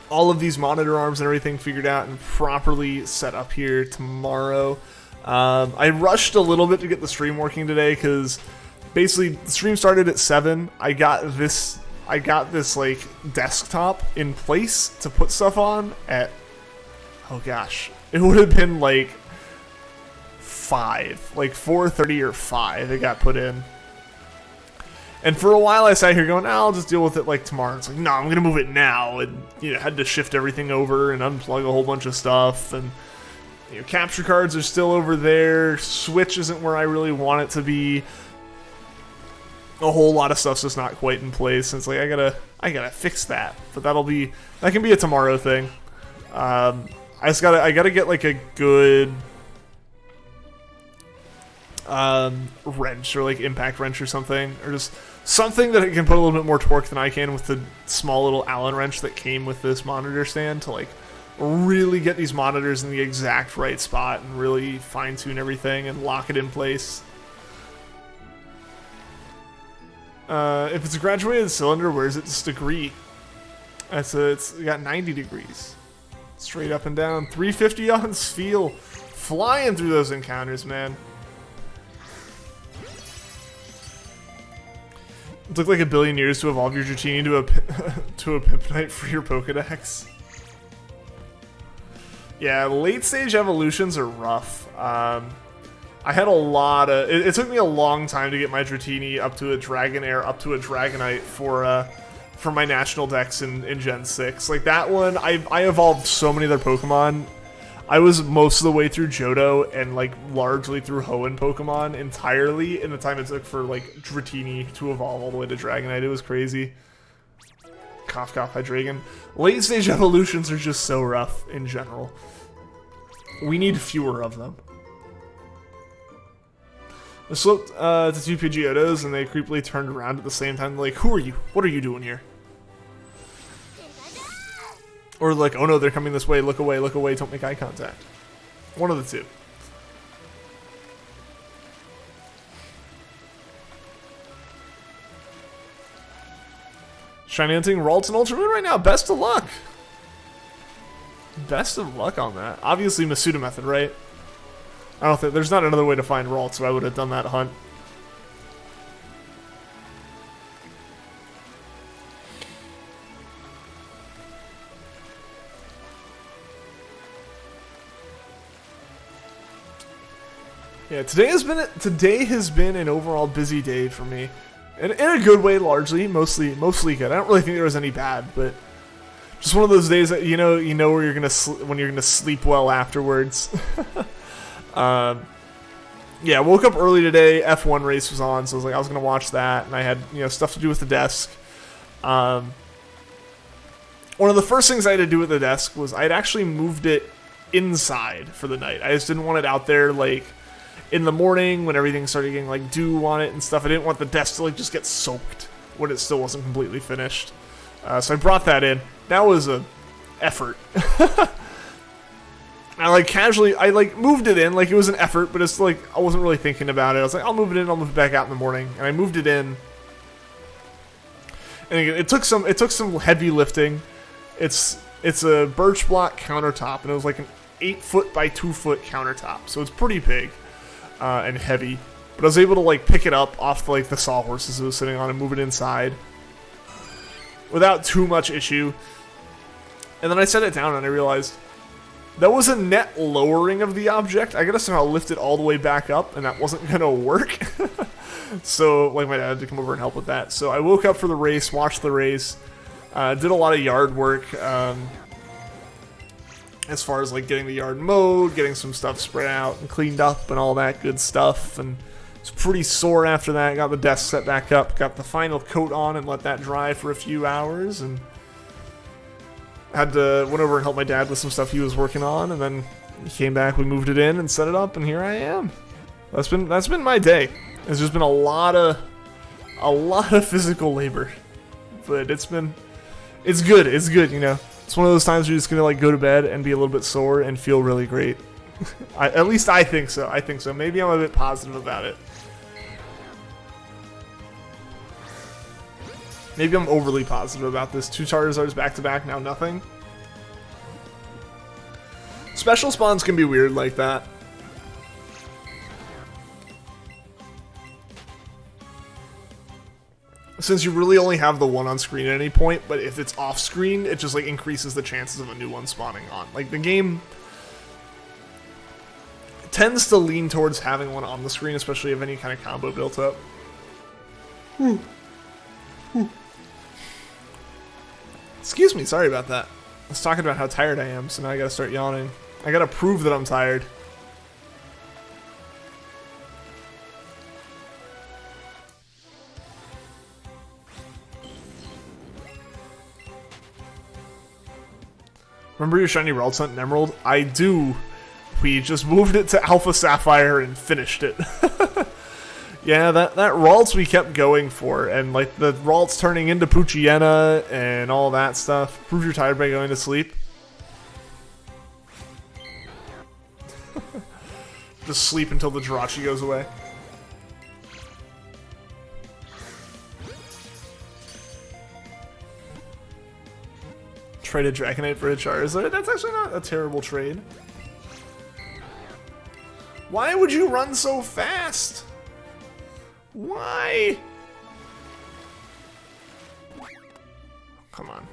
all of these monitor arms and everything figured out and properly set up here tomorrow. I rushed a little bit to get the stream working today because basically the stream started at 7. I got this like desktop in place to put stuff on at, oh gosh, it would have been like 5, like 4:30 or 5 it got put in. And for a while I sat here going, I'll just deal with it like tomorrow. It's like, no, I'm gonna move it now, and you know, had to shift everything over and unplug a whole bunch of stuff, and you know, capture cards are still over there. Switch isn't where I really want it to be. A whole lot of stuff's just not quite in place. And it's like I gotta fix that, but that can be a tomorrow thing. I gotta get like a good wrench or like impact wrench or something, or just something that it can put a little bit more torque than I can with the small little Allen wrench that came with this monitor stand to like really get these monitors in the exact right spot and really fine tune everything and lock it in place. If it's a graduated cylinder, where's its degree? It's got 90 degrees. Straight up and down. 350 on Spheal. Flying through those encounters, man. It took like a billion years to evolve your Dratini to a Pimpnite for your Pokedex. Yeah, late stage evolutions are rough. I had a lot of... It took me a long time to get my Dratini up to a Dragonair, up to a Dragonite for my national dex in Gen 6. Like that one, I evolved so many other Pokemon. I was most of the way through Johto and like largely through Hoenn Pokemon entirely in the time it took for like Dratini to evolve all the way to Dragonite. It was crazy. Cough cough Hydreigon. Late stage evolutions are just so rough in general. We need fewer of them. I slipped to 2 Pidgeotos and they creepily turned around at the same time. Like, who are you? What are you doing here? Or like, oh no, they're coming this way, look away, don't make eye contact. One of the two. Shiny hunting Ralts and Ultra Moon right now, best of luck! Best of luck on that. Obviously Masuda method, right? I don't think, there's not another way to find Ralts, so I would have done that hunt. Yeah, today has been an overall busy day for me, in a good way, largely, mostly good. I don't really think there was any bad, but just one of those days that you know where you're gonna sleep well afterwards. Yeah, woke up early today. F1 race was on, so I was gonna watch that, and I had stuff to do with the desk. One of the first things I had to do with the desk was I'd actually moved it inside for the night. I just didn't want it out there like in the morning when everything started getting like dew on it and stuff. I didn't want the desk to like just get soaked when it still wasn't completely finished. So I brought that in. That was a effort. I moved it in like it was an effort, but it's like I wasn't really thinking about it. I was like, I'll move it in, I'll move it back out in the morning, and I moved it in. And again, it took some heavy lifting. It's a birch block countertop, and it was like an 8-foot by 2-foot countertop, so it's pretty big and heavy. But I was able to like pick it up off like the sawhorses it was sitting on and move it inside without too much issue. And then I set it down and I realized that was a net lowering of the object. I gotta somehow lift it all the way back up, and that wasn't gonna work. So like my dad had to come over and help with that. So I woke up for the race, watched the race, did a lot of yard work. As far as like getting the yard mowed, getting some stuff spread out and cleaned up and all that good stuff, and it's pretty sore after that. Got the desk set back up, got the final coat on and let that dry for a few hours, and went over and helped my dad with some stuff he was working on, and then he came back, we moved it in and set it up, and here I am. That's been my day. It's just been a lot of physical labor, but it's good, you know. It's one of those times where you're just gonna like go to bed and be a little bit sore and feel really great. At least I think so. Maybe I'm a bit positive about it. Maybe I'm overly positive about this. 2 Charizards back to back, now nothing. Special spawns can be weird like that. Since you really only have the one on screen at any point, but if it's off screen, it just like increases the chances of a new one spawning on. Like the game tends to lean towards having one on the screen, especially if any kind of combo built up. Excuse me, sorry about that. I was talking about how tired I am, so now I gotta start yawning. I gotta prove that I'm tired. Remember your shiny Ralts and Emerald? I do. We just moved it to Alpha Sapphire and finished it. Yeah, that Ralts we kept going for, and like the Ralts turning into Poochyena and all that stuff. Prove you're tired by going to sleep. Just sleep until the Jirachi goes away. Trade a Dragonite for a Charizard? That's actually not a terrible trade. Why would you run so fast? Why? Come on.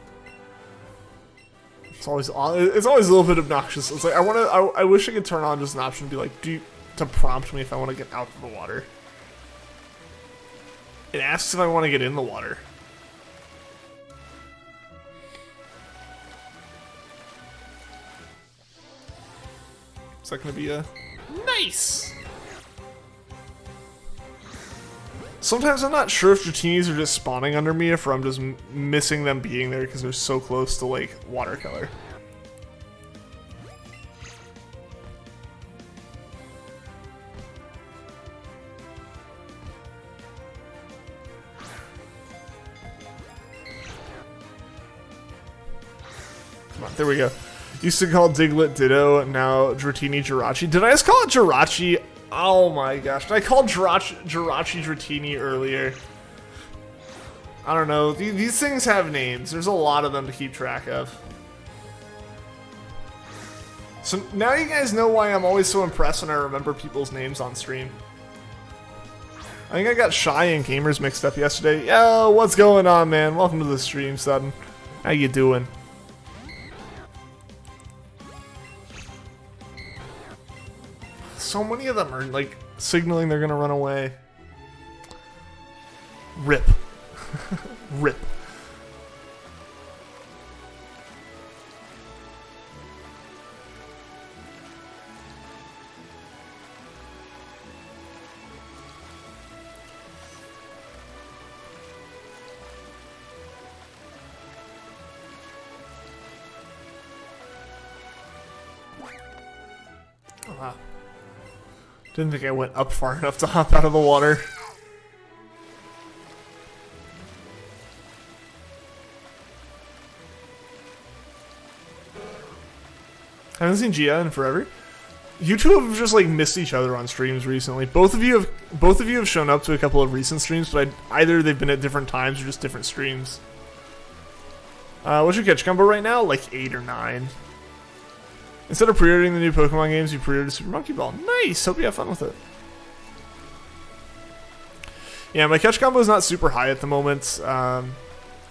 It's always a little bit obnoxious. It's like I wish I could turn on just an option to be like, to prompt me if I want to get out of the water. It asks if I want to get in the water. Is that going to be a nice? Sometimes I'm not sure if Dratinis are just spawning under me, or if I'm just missing them being there because they're so close to like watercolor. Come on, there we go. Used to call Diglett Ditto, now Dratini Jirachi. Did I just call it Jirachi? Oh my gosh, did I call Jirachi Dratini earlier? I don't know, these things have names. There's a lot of them to keep track of. So now you guys know why I'm always so impressed when I remember people's names on stream. I think I got Shy and Gamers mixed up yesterday. Yo, what's going on, man? Welcome to the stream, son. How you doing? So many of them are like signaling they're gonna run away. Rip. Rip. Oh, wow. Didn't think I went up far enough to hop out of the water. I haven't seen Gia in forever. You two have just like missed each other on streams recently. Both of you have shown up to a couple of recent streams, but either they've been at different times or just different streams. What's your catch combo right now? Like 8 or 9. Instead of pre-ordering the new Pokemon games, you pre-ordered Super Monkey Ball. Nice! Hope you have fun with it. Yeah, my catch combo is not super high at the moment.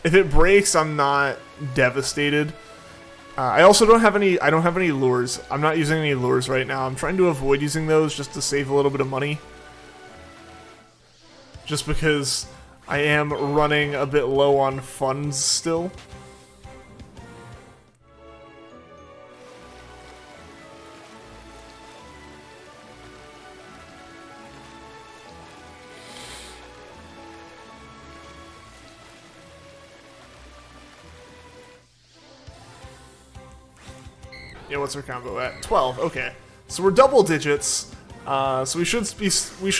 If it breaks, I'm not devastated. I also don't have any. I don't have any lures. I'm not using any lures right now. I'm trying to avoid using those just to save a little bit of money. Just because I am running a bit low on funds still. Yeah, what's our combo at? 12. Okay, so we're double digits. So we should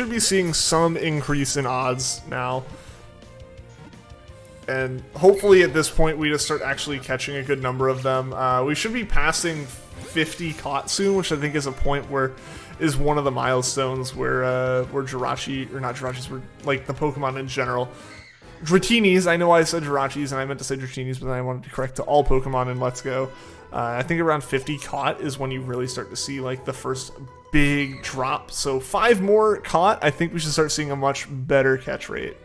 be seeing some increase in odds now, and hopefully at this point we just start actually catching a good number of them. We should be passing 50 caught soon, which I think is a point where is one of the milestones where Jirachi, or not Jirachis, where like the Pokemon in general. Dratinis, I know I said Jirachis and I meant to say Dratinis, but then I wanted to correct to all Pokemon in Let's Go. I think around 50 caught is when you really start to see like the first big drop. So 5 more caught, I think we should start seeing a much better catch rate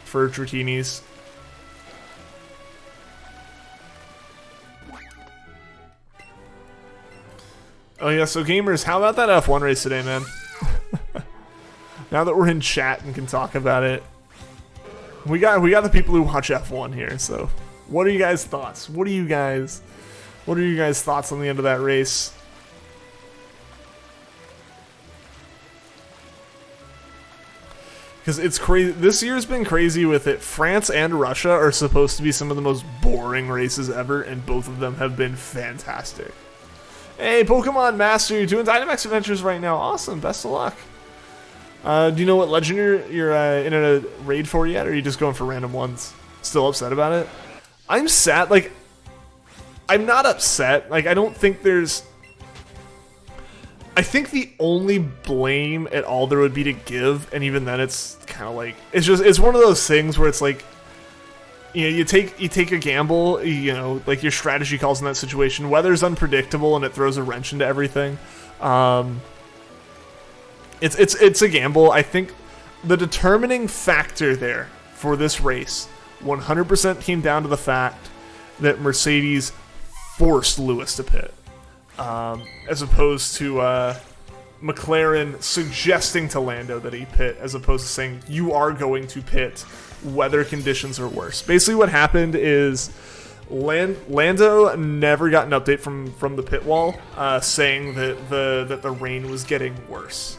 for Dratinis. Oh yeah, so gamers, how about that F1 race today, man? Now that we're in chat and can talk about it. We got the people who watch F1 here, so what are you guys' thoughts? What are you guys' thoughts on the end of that race? Because it's crazy. This year's been crazy with it. France and Russia are supposed to be some of the most boring races ever, and both of them have been fantastic. Hey, Pokemon Master, you're doing Dynamax Adventures right now. Awesome, best of luck. Do you know what legend you're in a raid for yet, or are you just going for random ones? Still upset about it? I'm sad. Like, I'm not upset. Like, I don't think there's... I think the only blame at all there would be to give, and even then it's kind of like... It's one of those things where it's like, you know, you take a gamble, you know, like your strategy calls in that situation. Weather's unpredictable and it throws a wrench into everything. It's a gamble. I think the determining factor there for this race 100% came down to the fact that Mercedes forced Lewis to pit, as opposed to McLaren suggesting to Lando that he pit, as opposed to saying you are going to pit, weather conditions are worse. Basically what happened is Lando never got an update from the pit wall saying that the rain was getting worse.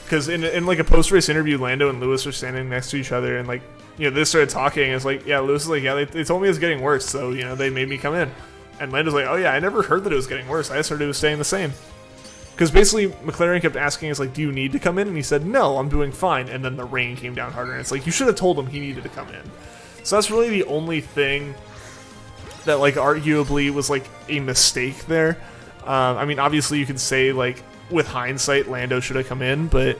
Because in like a post-race interview, Lando and Lewis are standing next to each other, and like, you know, they started talking. It's like, yeah, Lewis is like, yeah, they told me it was getting worse, so, you know, they made me come in. And Lando's like, oh yeah, I never heard that it was getting worse. I just heard it was staying the same. Because basically, McLaren kept asking us, like, do you need to come in? And he said, no, I'm doing fine. And then the rain came down harder, and it's like, you should have told him he needed to come in. So that's really the only thing that, like, arguably was, like, a mistake there. I mean, obviously you could say, like, with hindsight, Lando should have come in, but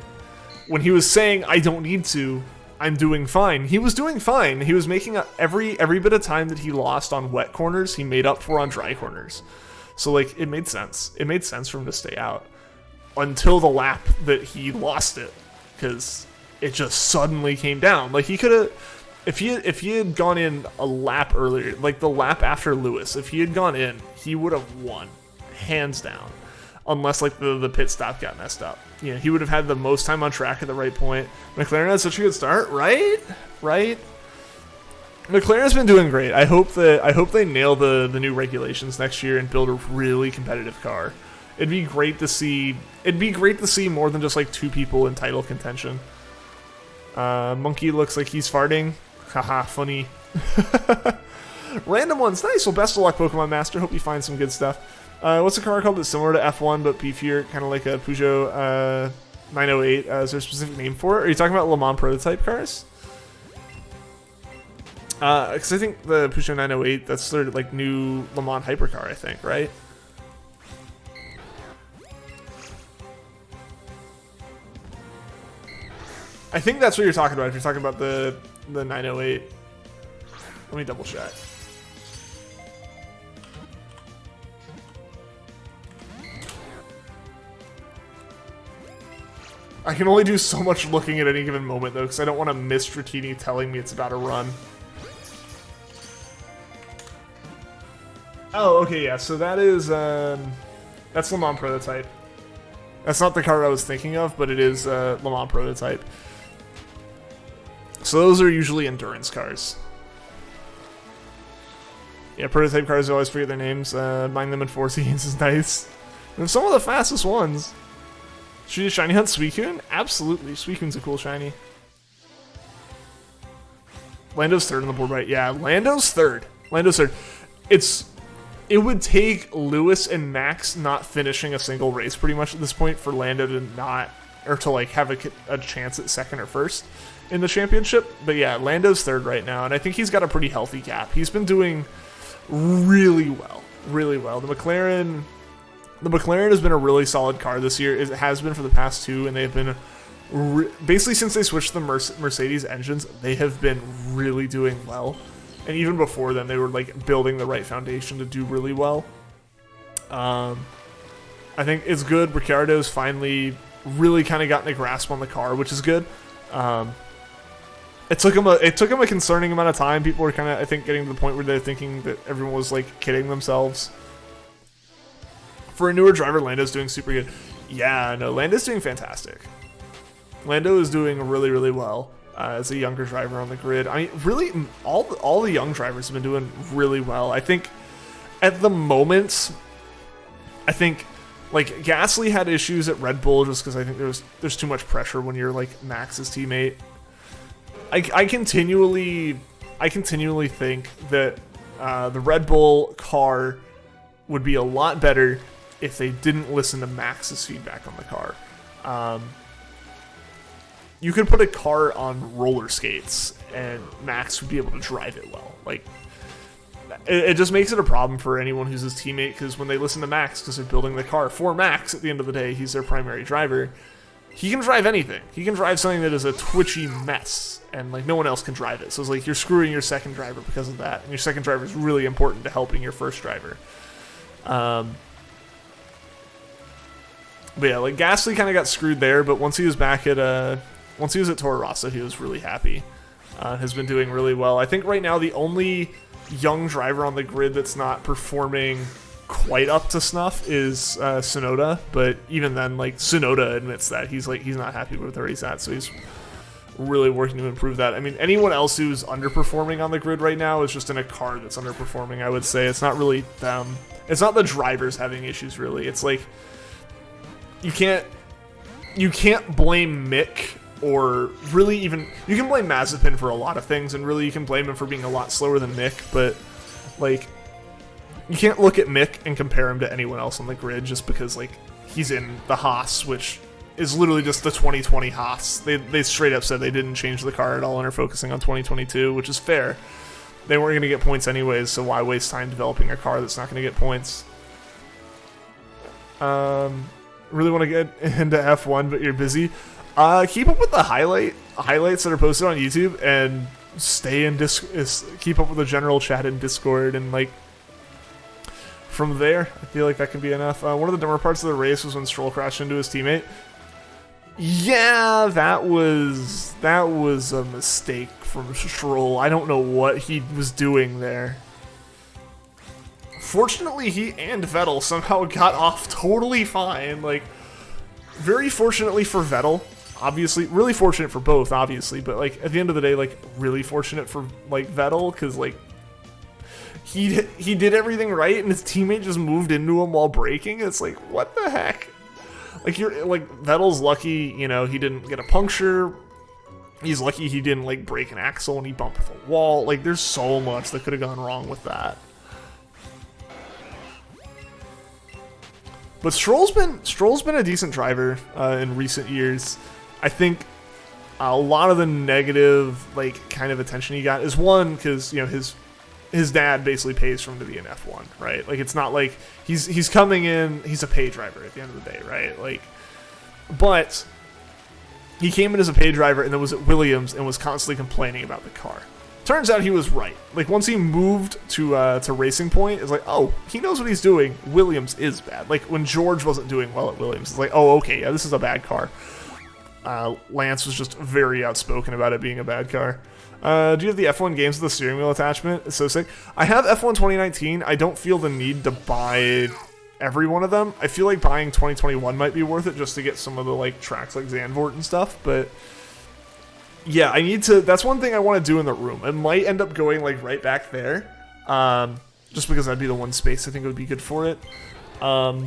when he was saying, I don't need to, I'm doing fine, he was doing fine. He was making up every bit of time that he lost on wet corners, he made up for on dry corners. So, like, it made sense. It made sense for him to stay out until the lap that he lost it, because it just suddenly came down. Like, he could have, if he had gone in a lap earlier, like the lap after Lewis, if he had gone in, he would have won, hands down. Unless, like, the pit stop got messed up. You know, he would have had the most time on track at the right point. McLaren had such a good start, right? Right? McLaren's been doing great. I hope they nail the new regulations next year and build a really competitive car. It'd be great to see more than just, like, 2 people in title contention. Monkey looks like he's farting. Haha, funny. Random ones. Nice. Well, best of luck, Pokemon Master. Hope you find some good stuff. What's a car called that's similar to F1 but beefier, kind of like a Peugeot 908? Is there a specific name for it? Are you talking about Le Mans prototype cars? Because I think the Peugeot 908, that's their, like, new Le Mans hypercar, I think, right? I think that's what you're talking about, if you're talking about the 908. Let me double check. I can only do so much looking at any given moment, though, because I don't want to miss Dratini telling me it's about to run. Oh, okay, yeah, so that is, that's Le Mans Prototype. That's not the car I was thinking of, but it is Le Mans Prototype. So those are usually endurance cars. Yeah, prototype cars, I always forget their names. Buying them in Forza games is nice. And some of the fastest ones. Should you shiny hunt Suicune? Absolutely, Suicune's a cool shiny. Lando's third on the board, right? Yeah, Lando's third. Lando's third. It would take Lewis and Max not finishing a single race pretty much at this point for Lando to not, or to like have a chance at second or first in the championship. But yeah, Lando's third right now, and I think he's got a pretty healthy gap. He's been doing really well, really well. The McLaren has been a really solid car this year. It has been for the past two, and they've been basically since they switched the Mercedes engines, they have been really doing well. And even before then, they were like building the right foundation to do really well. I think it's good. Ricciardo's finally really kind of gotten a grasp on the car, which is good. It took him a concerning amount of time. People were kind of, I think, getting to the point where they're thinking that everyone was like kidding themselves. For a newer driver, Lando's doing super good. Yeah, no, Lando's doing fantastic. Lando is doing really, really well. As a younger driver on the grid. I mean, really, all the young drivers have been doing really well. I think, at the moment, like, Gasly had issues at Red Bull just because I think there's too much pressure when you're, like, Max's teammate. I continually think that the Red Bull car would be a lot better if they didn't listen to Max's feedback on the car. You could put a car on roller skates and Max would be able to drive it well. Like, it just makes it a problem for anyone who's his teammate, because when they listen to Max, because they're building the car for Max, at the end of the day, he's their primary driver. He can drive anything. He can drive something that is a twitchy mess, and like no one else can drive it. So it's like you're screwing your second driver because of that, and your second driver is really important to helping your first driver. But yeah, like Gasly kind of got screwed there, but once he was back at once he was at Toro Rosso, he was really happy. Has been doing really well. I think right now the only young driver on the grid that's not performing quite up to snuff is Tsunoda. But even then, like Tsunoda admits that he's not happy with where he's at, so he's really working to improve that. I mean, anyone else who's underperforming on the grid right now is just in a car that's underperforming. I would say it's not really them. It's not the drivers having issues really. It's like you can't blame Mick. Or really even, you can blame Mazepin for a lot of things, and really you can blame him for being a lot slower than Mick, but like, you can't look at Mick and compare him to anyone else on the grid just because like he's in the Haas, which is literally just the 2020 Haas. They straight up said they didn't change the car at all and are focusing on 2022, which is fair. They weren't going to get points anyways, so why waste time developing a car that's not going to get points? Really want to get into F1, but you're busy. Keep up with the highlights that are posted on YouTube, and stay in keep up with the general chat in Discord, and like from there, I feel like that can be enough. One of the dumber parts of the race was when Stroll crashed into his teammate. Yeah, that was a mistake from Stroll. I don't know what he was doing there. Fortunately, he and Vettel somehow got off totally fine. Like, very fortunately for Vettel. Obviously, really fortunate for both, obviously, but like at the end of the day, like really fortunate for like Vettel, because like he did everything right and his teammate just moved into him while braking. It's like, what the heck? Like, you're like, Vettel's lucky, you know, he didn't get a puncture. He's lucky he didn't like break an axle and he bumped the wall. Like, there's so much that could have gone wrong with that. But Stroll's been a decent driver in recent years. I think a lot of the negative, like, kind of attention he got is one, because, you know, his dad basically pays for him to be an F1, right? Like, it's not like he's coming in, he's a pay driver at the end of the day, right? Like, but he came in as a pay driver and then was at Williams and was constantly complaining about the car. Turns out he was right. Like, once he moved to Racing Point, it's like, oh, he knows what he's doing. Williams is bad. Like, when George wasn't doing well at Williams, it's like, oh, okay, yeah, this is a bad car. Lance was just very outspoken about it being a bad car. Do you have the F1 games with the steering wheel attachment? It's so sick. I have F1 2019. I don't feel the need to buy every one of them. I feel like buying 2021 might be worth it just to get some of the like tracks like Zandvoort and stuff, but yeah, I need to. That's one thing I want to do in the room. It might end up going like right back there, just because that'd be the one space I think would be good for it. I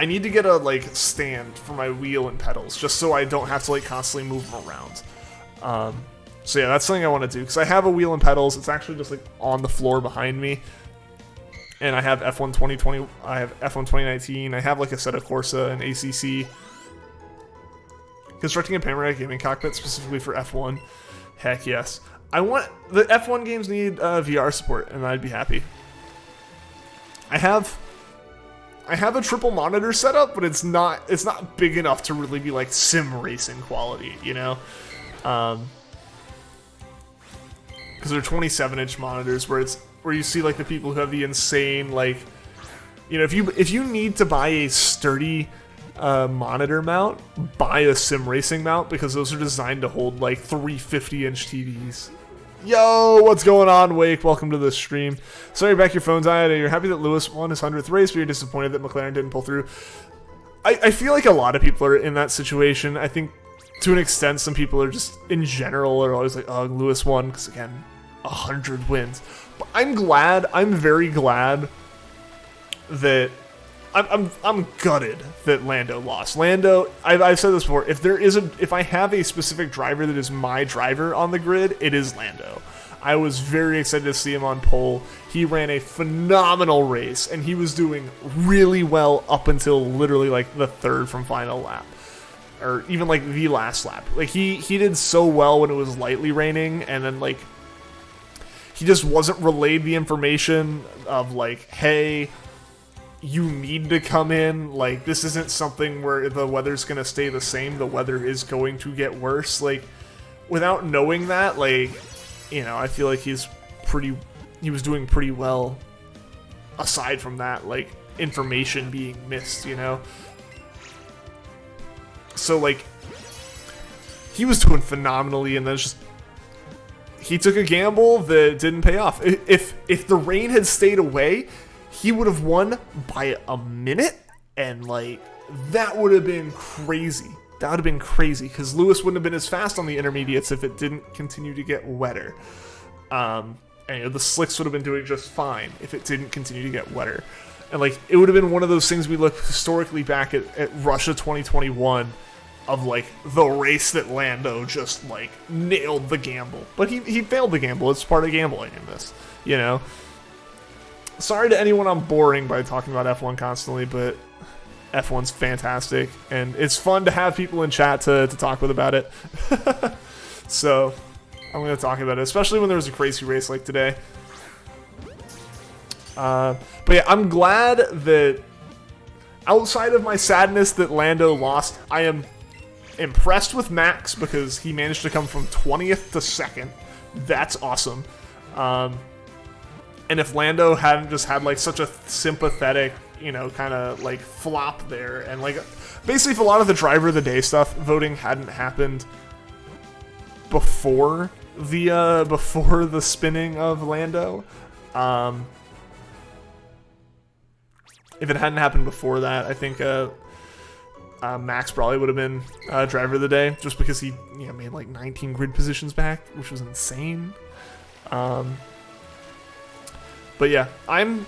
need to get a like stand for my wheel and pedals, just so I don't have to like constantly move them around. So yeah, that's something I want to do because I have a wheel and pedals. It's actually just like on the floor behind me, and I have F1 2020. I have F1 2019. I have like a set of Corsa and ACC. Constructing a panoramic gaming cockpit specifically for F1. Heck yes. I want the F1 games need VR support, and I'd be happy. I have a triple monitor setup, but it's not big enough to really be like sim racing quality, you know. Because they're 27-inch monitors, where you see like the people who have the insane like, you know, if you need to buy a sturdy monitor mount, buy a sim racing mount, because those are designed to hold like 350-inch TVs. Yo, what's going on, Wake? Welcome to the stream. Sorry, back your phone's eye. You're happy that Lewis won his 100th race, but you're disappointed that McLaren didn't pull through. I feel like a lot of people are in that situation. I think to an extent, some people are just, in general, are always like, oh, Lewis won, because again, 100 wins. But I'm very glad that I'm gutted that Lando lost. Lando, I've said this before, if I have a specific driver that is my driver on the grid, it is Lando. I was very excited to see him on pole. He ran a phenomenal race, and he was doing really well up until literally like the third from final lap. Or even like the last lap. Like he did so well when it was lightly raining, and then like he just wasn't relayed the information of like, hey, you need to come in, like, this isn't something where the weather's gonna stay the same, the weather is going to get worse. Like, without knowing that, like, you know, I feel like he was doing pretty well, aside from that, like, information being missed, you know? So, like, he was doing phenomenally, and then it's just, he took a gamble that didn't pay off. If the rain had stayed away, he would have won by a minute, and like that would have been crazy. That would have been crazy because Lewis wouldn't have been as fast on the intermediates if it didn't continue to get wetter. And you know, the slicks would have been doing just fine if it didn't continue to get wetter. And like it would have been one of those things we look historically back at Russia 2021 of like the race that Lando just like nailed the gamble, but he failed the gamble. It's part of gambling in this, you know. Sorry to anyone I'm boring by talking about F1 constantly, but F1's fantastic, and it's fun to have people in chat to talk with about it. So, I'm going to talk about it, especially when there was a crazy race like today. But yeah, I'm glad that outside of my sadness that Lando lost, I am impressed with Max because he managed to come from 20th to 2nd. That's awesome. And if Lando hadn't just had like such a sympathetic, you know, kind of like flop there, and like basically if a lot of the driver of the day stuff voting hadn't happened before the spinning of Lando, if it hadn't happened before that, I think Max probably would have been driver of the day, just because he, you know, made like 19 grid positions back, which was insane. But yeah, I'm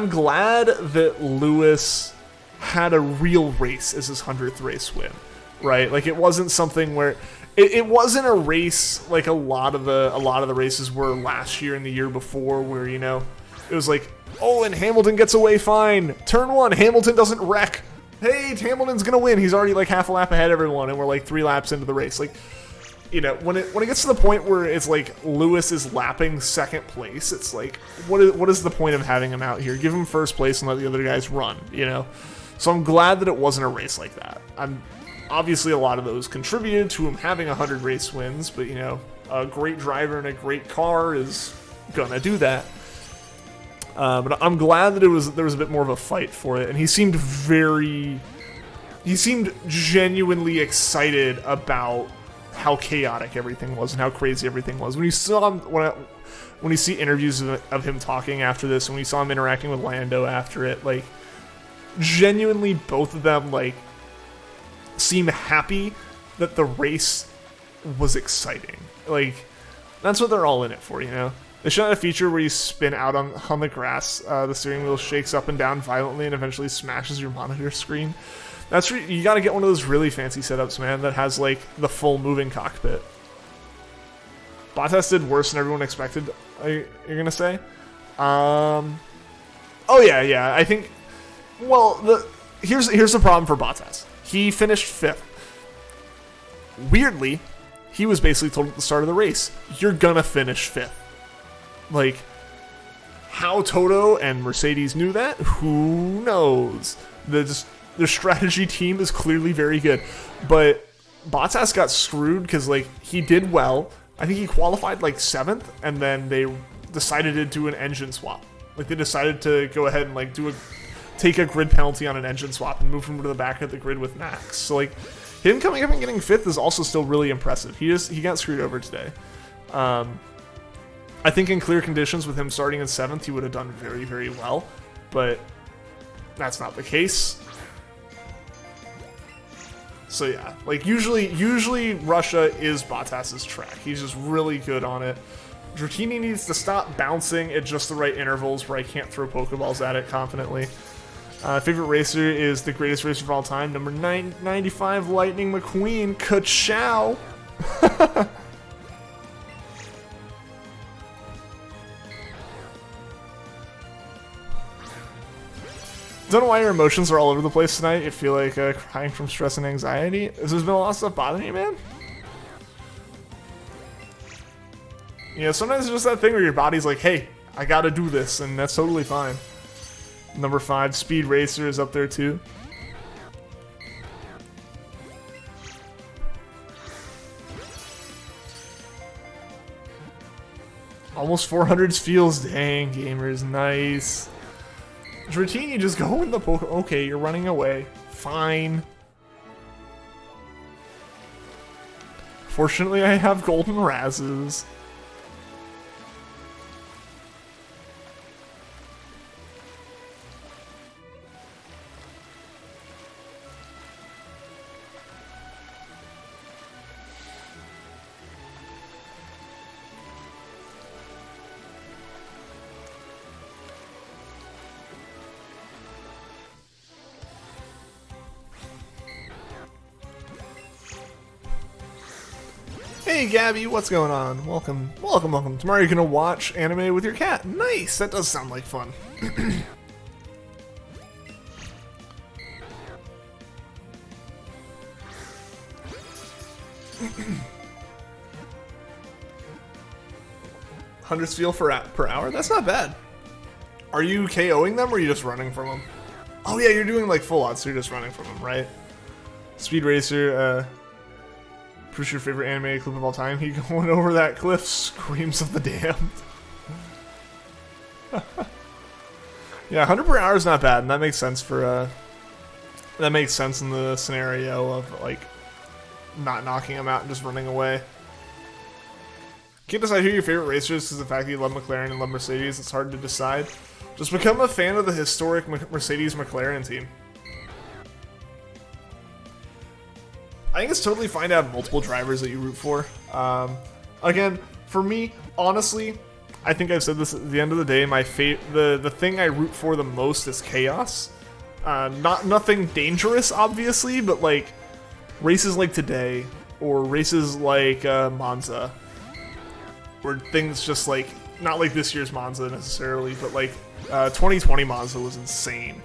glad that Lewis had a real race as his 100th race win, right? Like it wasn't something where it wasn't a race like a lot of the races were last year and the year before, where, you know, it was like, oh, and Hamilton gets away fine. Turn 1, Hamilton doesn't wreck. Hey, Hamilton's gonna win. He's already like half a lap ahead of everyone, and we're like 3 laps into the race. Like, you know, when it gets to the point where it's like Lewis is lapping 2nd place, it's like, what is the point of having him out here? Give him 1st place and let the other guys run, you know? So I'm glad that it wasn't a race like that. Obviously, a lot of those contributed to him having 100 race wins, but, you know, a great driver and a great car is gonna do that. But I'm glad that there was a bit more of a fight for it, and he seemed genuinely excited about how chaotic everything was and how crazy everything was. When you saw him, when you see interviews of him talking after this, and when you saw him interacting with Lando after it, like, genuinely both of them, like, seem happy that the race was exciting. Like, that's what they're all in it for, you know? They should have a feature where you spin out on the grass, the steering wheel shakes up and down violently and eventually smashes your monitor screen. You gotta get one of those really fancy setups, man, that has, like, the full moving cockpit. Bottas did worse than everyone expected, you're gonna say? Oh yeah, I think... Well, here's the problem for Bottas. He finished 5th. Weirdly, he was basically told at the start of the race, you're gonna finish 5th. Like, how Toto and Mercedes knew that? Who knows? Their strategy team is clearly very good. But Bottas got screwed because, like, he did well. I think he qualified, like, 7th, and then they decided to do an engine swap. Like, they decided to go ahead and, like, take a grid penalty on an engine swap and move him to the back of the grid with Max. So, like, him coming up and getting 5th is also still really impressive. He got screwed over today. I think in clear conditions with him starting in 7th, he would have done very, very well. But that's not the case. So yeah, like usually Russia is Bottas's track. He's just really good on it. Dratini needs to stop bouncing at just the right intervals where I can't throw Pokeballs at it confidently. Favorite racer is the greatest racer of all time, number 995 Lightning McQueen, ka-chow! Don't know why your emotions are all over the place tonight. You feel like crying from stress and anxiety. Has there been a lot of stuff bothering you, man? You know, sometimes it's just that thing where your body's like, hey, I gotta do this, and that's totally fine. Number 5, Speed Racer is up there too. Almost 400s feels, dang, gamers, nice. Dratini, just go in the poke. Okay, you're running away. Fine. Fortunately, I have golden Razzes. Hey Gabby, what's going on? Welcome. Tomorrow you're gonna watch anime with your cat. Nice! That does sound like fun. Hundreds feel per hour? That's not bad. Are you KOing them or are you just running from them? Oh yeah, you're doing like full odds, so you're just running from them, right? Speed Racer, who's your favorite anime clip of all time? He going over that cliff, screams of the damned. Yeah, 100 per hour is not bad, and that makes sense for that makes sense in the scenario of like not knocking him out and just running away. Can't decide who your favorite racer is because the fact that you love McLaren and love Mercedes, it's hard to decide. Just become a fan of the historic Mercedes McLaren team. I think it's totally fine to have multiple drivers that you root for. Again, for me, honestly, I think I've said this at the end of the day, the thing I root for the most is chaos. Nothing dangerous, obviously, but like races like today, or races like Monza, where things just like, not like this year's Monza necessarily, but like 2020 Monza was insane.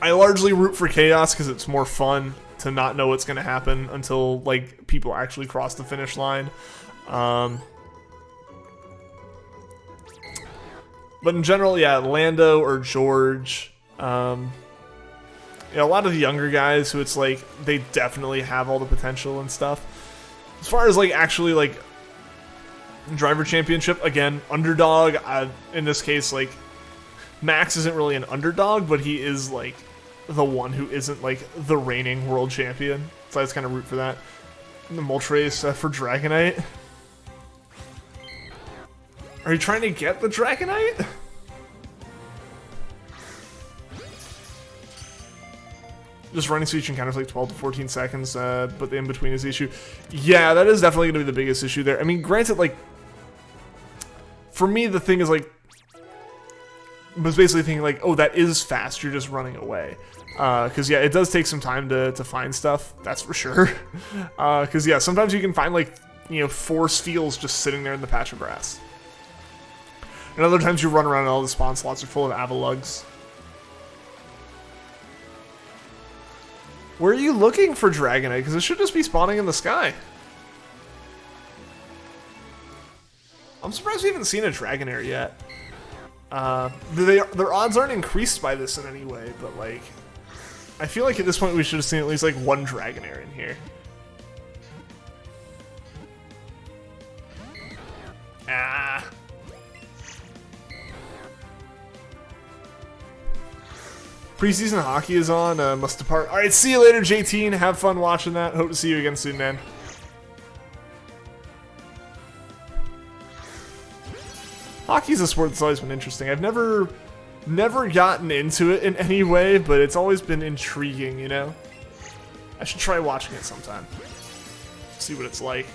I largely root for chaos because it's more fun to not know what's going to happen until like people actually cross the finish line. But in general, yeah, Lando or George. You know, a lot of the younger guys who it's like they definitely have all the potential and stuff. As far as like actually like driver championship, again, underdog. In this case, like Max isn't really an underdog, but he is like the one who isn't like the reigning world champion. So I just kind of root for that. The Moltres for Dragonite. Are you trying to get the Dragonite? Just running speech encounters like 12 to 14 seconds, but the in-between is the issue. Yeah, that is definitely going to be the biggest issue there. I mean, granted, like, for me, the thing is, like, I was basically thinking, like, oh, that is fast, you're just running away. Because, yeah, it does take some time to find stuff, that's for sure. Because, yeah, sometimes you can find, like, you know, 4 Steels just sitting there in the patch of grass. And other times you run around and all the spawn slots are full of Avalugs. Where are you looking for Dragonite? Because it should just be spawning in the sky. I'm surprised we haven't seen a Dragonair yet. Their odds aren't increased by this in any way, but like, I feel like at this point we should have seen at least like one Dragonair in here. Ah. Preseason hockey is on, must depart. Alright, see you later, JT, and have fun watching that. Hope to see you again soon, man. Hockey's a sport that's always been interesting. I've never gotten into it in any way, but it's always been intriguing, you know? I should try watching it sometime. See what it's like.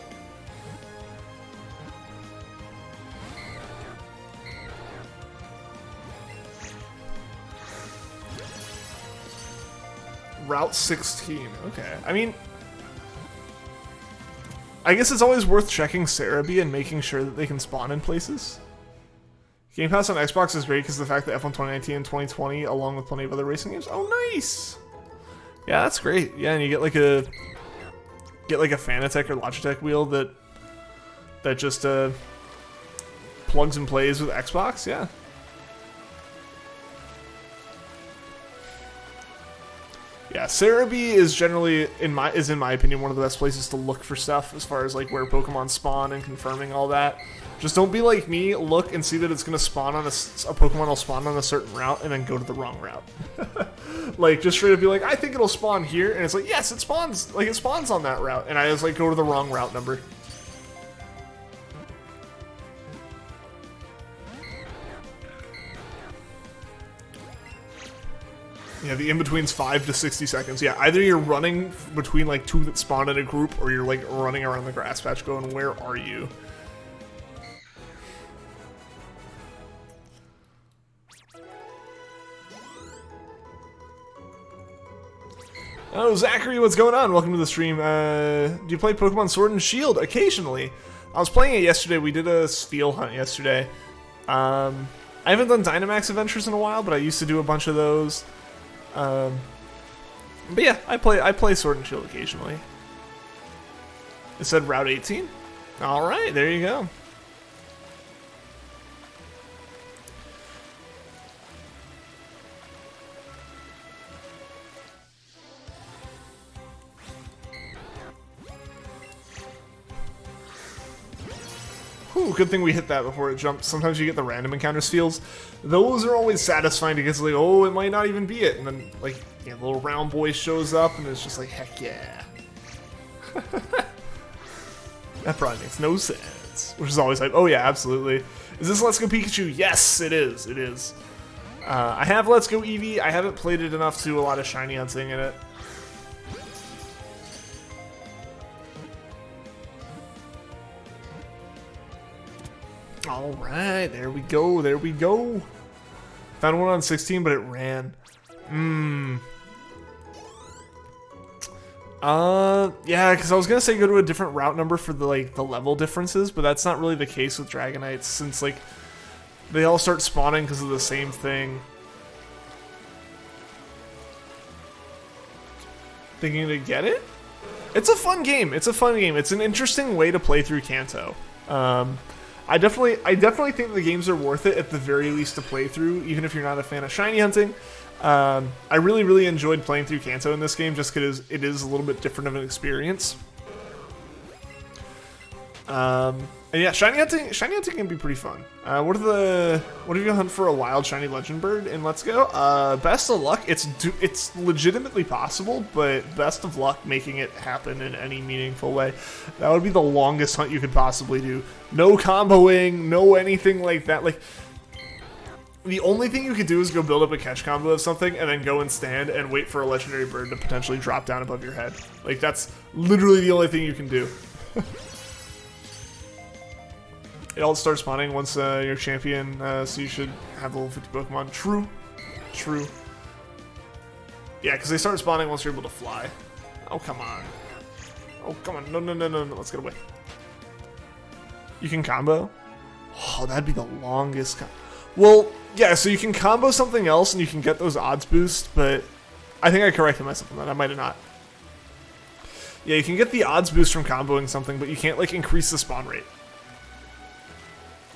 Route 16. Okay. I mean, I guess it's always worth checking Cerebi and making sure that they can spawn in places. Game Pass on Xbox is great because of the fact that F1 2019 and 2020, along with plenty of other racing games. Oh, nice! Yeah, that's great. Yeah, and you get like a Fanatec or Logitech wheel that just plugs and plays with Xbox. Yeah. Yeah, Cerebi is generally, in my opinion, one of the best places to look for stuff as far as like where Pokemon spawn and confirming all that. Just don't be like me, look and see that it's gonna spawn on a Pokemon will spawn on a certain route and then go to the wrong route. Like, just straight up be like, I think it'll spawn here, and it's like, yes, it spawns on that route, and I just like go to the wrong route number. Yeah, the in-between's 5 to 60 seconds. Yeah, either you're running between like 2 that spawn in a group, or you're like running around the grass patch going, where are you? Oh, Zachary, what's going on? Welcome to the stream. Do you play Pokemon Sword and Shield? Occasionally. I was playing it yesterday. We did a Steel hunt yesterday. I haven't done Dynamax Adventures in a while, but I used to do a bunch of those. But yeah, I play Sword and Shield occasionally. It said Route 18? Alright, there you go. Ooh, good thing we hit that before it jumped. Sometimes you get the random encounter steals. Those are always satisfying because like, oh, it might not even be it. And then like, yeah, little round boy shows up and it's just like, heck yeah. That probably makes no sense. Which is always like, oh yeah, absolutely. Is this Let's Go Pikachu? Yes, it is. It is. I have Let's Go Eevee. I haven't played it enough to do a lot of shiny hunting in it. Alright, there we go, there we go. Found one on 16, but it ran. Yeah, because I was gonna say go to a different route number for the level differences, but that's not really the case with Dragonites, since like they all start spawning because of the same thing. Thinking to get it? It's a fun game. It's a fun game. It's an interesting way to play through Kanto. I definitely think the games are worth it at the very least to play through, even if you're not a fan of shiny hunting. I really, really enjoyed playing through Kanto in this game just because it is a little bit different of an experience. And yeah, shiny hunting can be pretty fun. What if you hunt for a wild shiny legend bird in Let's Go? Best of luck. It's legitimately possible, but best of luck making it happen in any meaningful way. That would be the longest hunt you could possibly do. No comboing, no anything like that. Like, the only thing you could do is go build up a catch combo of something and then go and stand and wait for a legendary bird to potentially drop down above your head. Like, that's literally the only thing you can do. It all starts spawning once you're champion, so you should have level 50 Pokemon. True. True. Yeah, because they start spawning once you're able to fly. Oh, come on. Oh, come on. No, no, no, no, no. Let's get away. You can combo? Oh, that'd be the longest Well, yeah, so you can combo something else and you can get those odds boosts, but I think I corrected myself on that. I might have not. Yeah, you can get the odds boost from comboing something, but you can't, like, increase the spawn rate.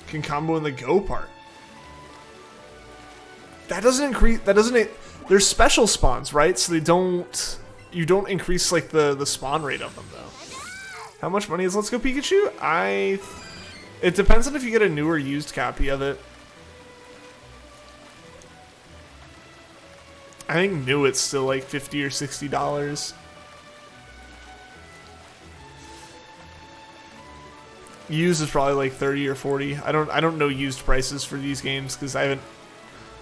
Can combo in the go part. That doesn't increase. That doesn't. There's special spawns, right? So they don't. You don't increase like the spawn rate of them though. How much money is Let's Go Pikachu? It depends on if you get a new or used copy of it. I think new it's still like $50 or $60. Used is probably like 30 or 40. I don't know used prices for these games because I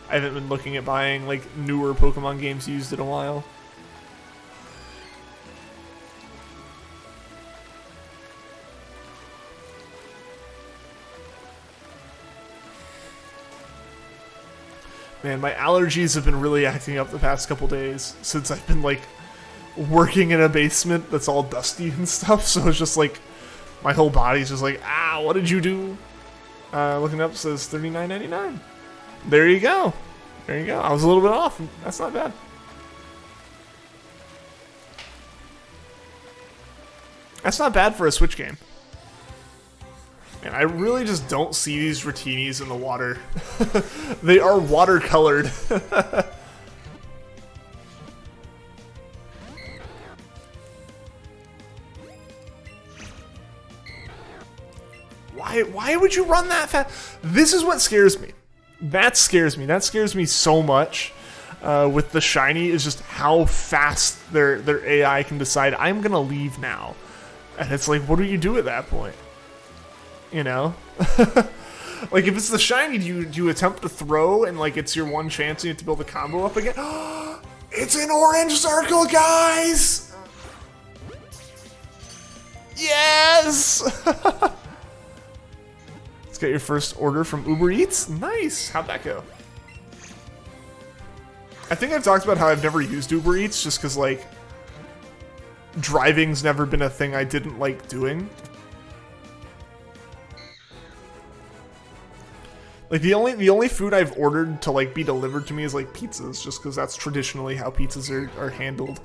haven't been looking at buying like newer Pokemon games used in a while. Man, my allergies have been really acting up the past couple days since I've been like working in a basement that's all dusty and stuff, so it's just like my whole body's just like, ah, what did you do? Looking up says $39.99. There you go. There you go. I was a little bit off. That's not bad. That's not bad for a Switch game. And I really just don't see these Dratinis in the water. They are watercolored. Why would you run that fast? This is what scares me. That scares me. That scares me so much. With the shiny is just how fast their AI can decide I'm gonna leave now, and it's like, what do you do at that point? You know, like if it's the shiny, do you attempt to throw and like it's your one chance and you have to build a combo up again? It's an orange circle, guys. Yes. Got your first order from Uber Eats? Nice! How'd that go? I think I've talked about how I've never used Uber Eats just because, like, driving's never been a thing I didn't like doing. Like, the only food I've ordered to, like, be delivered to me is, like, pizzas, just because that's traditionally how pizzas are handled.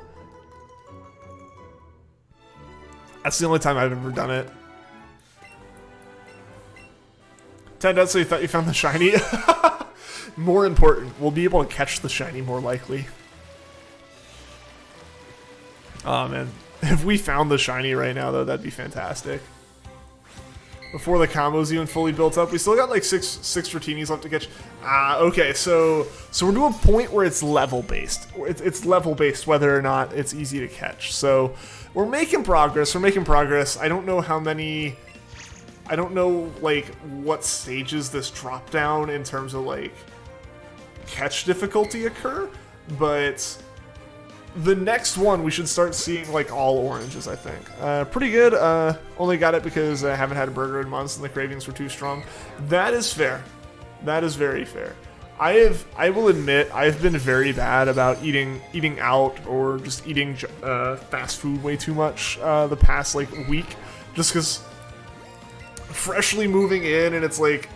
That's the only time I've ever done it. Ted, so you thought you found the shiny? More important, we'll be able to catch the shiny more likely. Oh man, if we found the shiny right now though, that'd be fantastic. Before the combo's even fully built up, we still got like six Dratinis left to catch. Okay, so we're to a point where it's level based. It's level based whether or not it's easy to catch. So we're making progress. We're making progress. I don't know how many. I don't know, like, what stages this drop down in terms of, like, catch difficulty occur, but the next one we should start seeing, like, all oranges, I think. Pretty good. Only got it because I haven't had a burger in months and the cravings were too strong. That is fair. That is very fair. I will admit, I've been very bad about eating out or just eating fast food way too much the past, like, week, just because freshly moving in and it's like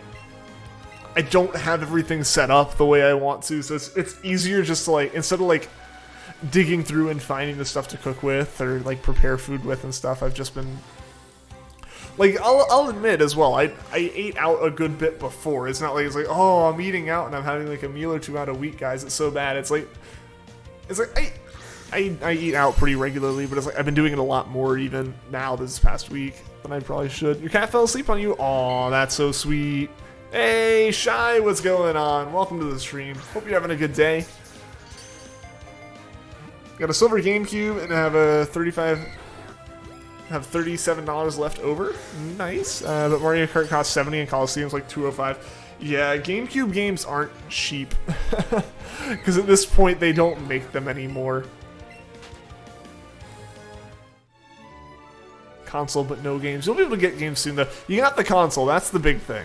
I don't have everything set up the way I want to, so it's easier just to like, instead of like digging through and finding the stuff to cook with or like prepare food with and stuff, I've just been Like, I'll admit as well, I ate out a good bit before. It's not like it's like, oh, I'm eating out and I'm having like a meal or two out a week, guys. It's so bad. It's like I eat out pretty regularly, but it's like I've been doing it a lot more even now this past week than I probably should. Your cat fell asleep on you? Aw, that's so sweet. Hey, Shy, what's going on? Welcome to the stream. Hope you're having a good day. Got a silver GameCube and I have a $37 left over. Nice. But Mario Kart costs 70 and Coliseum's like 205. Yeah, GameCube games aren't cheap. Because at this point, they don't make them anymore. Console, but no games. You'll be able to get games soon, though. You got the console. That's the big thing.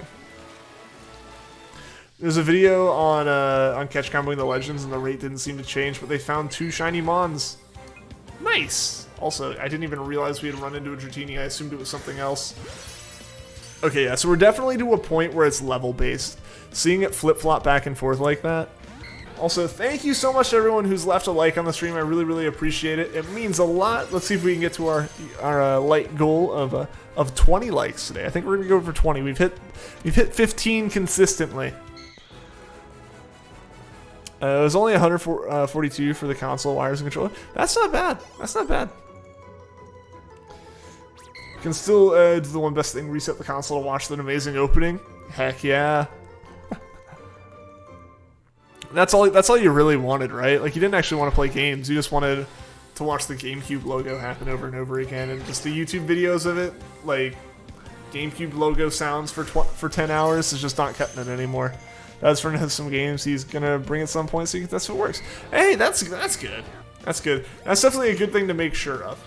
There's a video on Catch Comboing the Legends, and the rate didn't seem to change, but they found 2 shiny Mons. Nice! Also, I didn't even realize we had run into a Dratini. I assumed it was something else. Okay, yeah, so we're definitely to a point where it's level-based. Seeing it flip-flop back and forth like that. Also, thank you so much to everyone who's left a like on the stream. I really, really appreciate it. It means a lot. Let's see if we can get to our like goal of 20 likes today. I think we're gonna go for 20. We've hit 15 consistently. It was only 142 for the console wires and controller. That's not bad. That's not bad. Can still do the one best thing: reset the console to watch that amazing opening. Heck yeah. That's all you really wanted, right? Like, you didn't actually want to play games. You just wanted to watch the GameCube logo happen over and over again, and just the YouTube videos of it, like GameCube logo sounds for 10 hours is just not cutting it anymore. That's for some games he's gonna bring at some point, so that's what works. Hey, that's good. That's good. That's definitely a good thing to make sure of.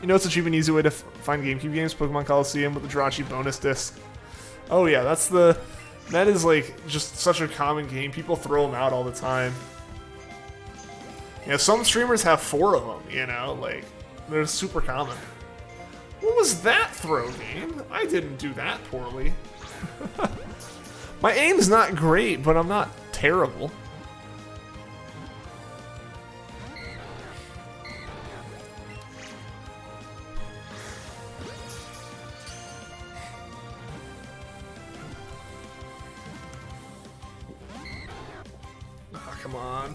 You know, it's a cheap and easy way to find GameCube games. Pokemon Coliseum with the Dratini bonus disc. Oh yeah, that is like just such a common game. People throw them out all the time. You know, some streamers have 4 of them. You know, like they're super common. What was that throw game? I didn't do that poorly. My aim's not great, but I'm not terrible. Oh, come on.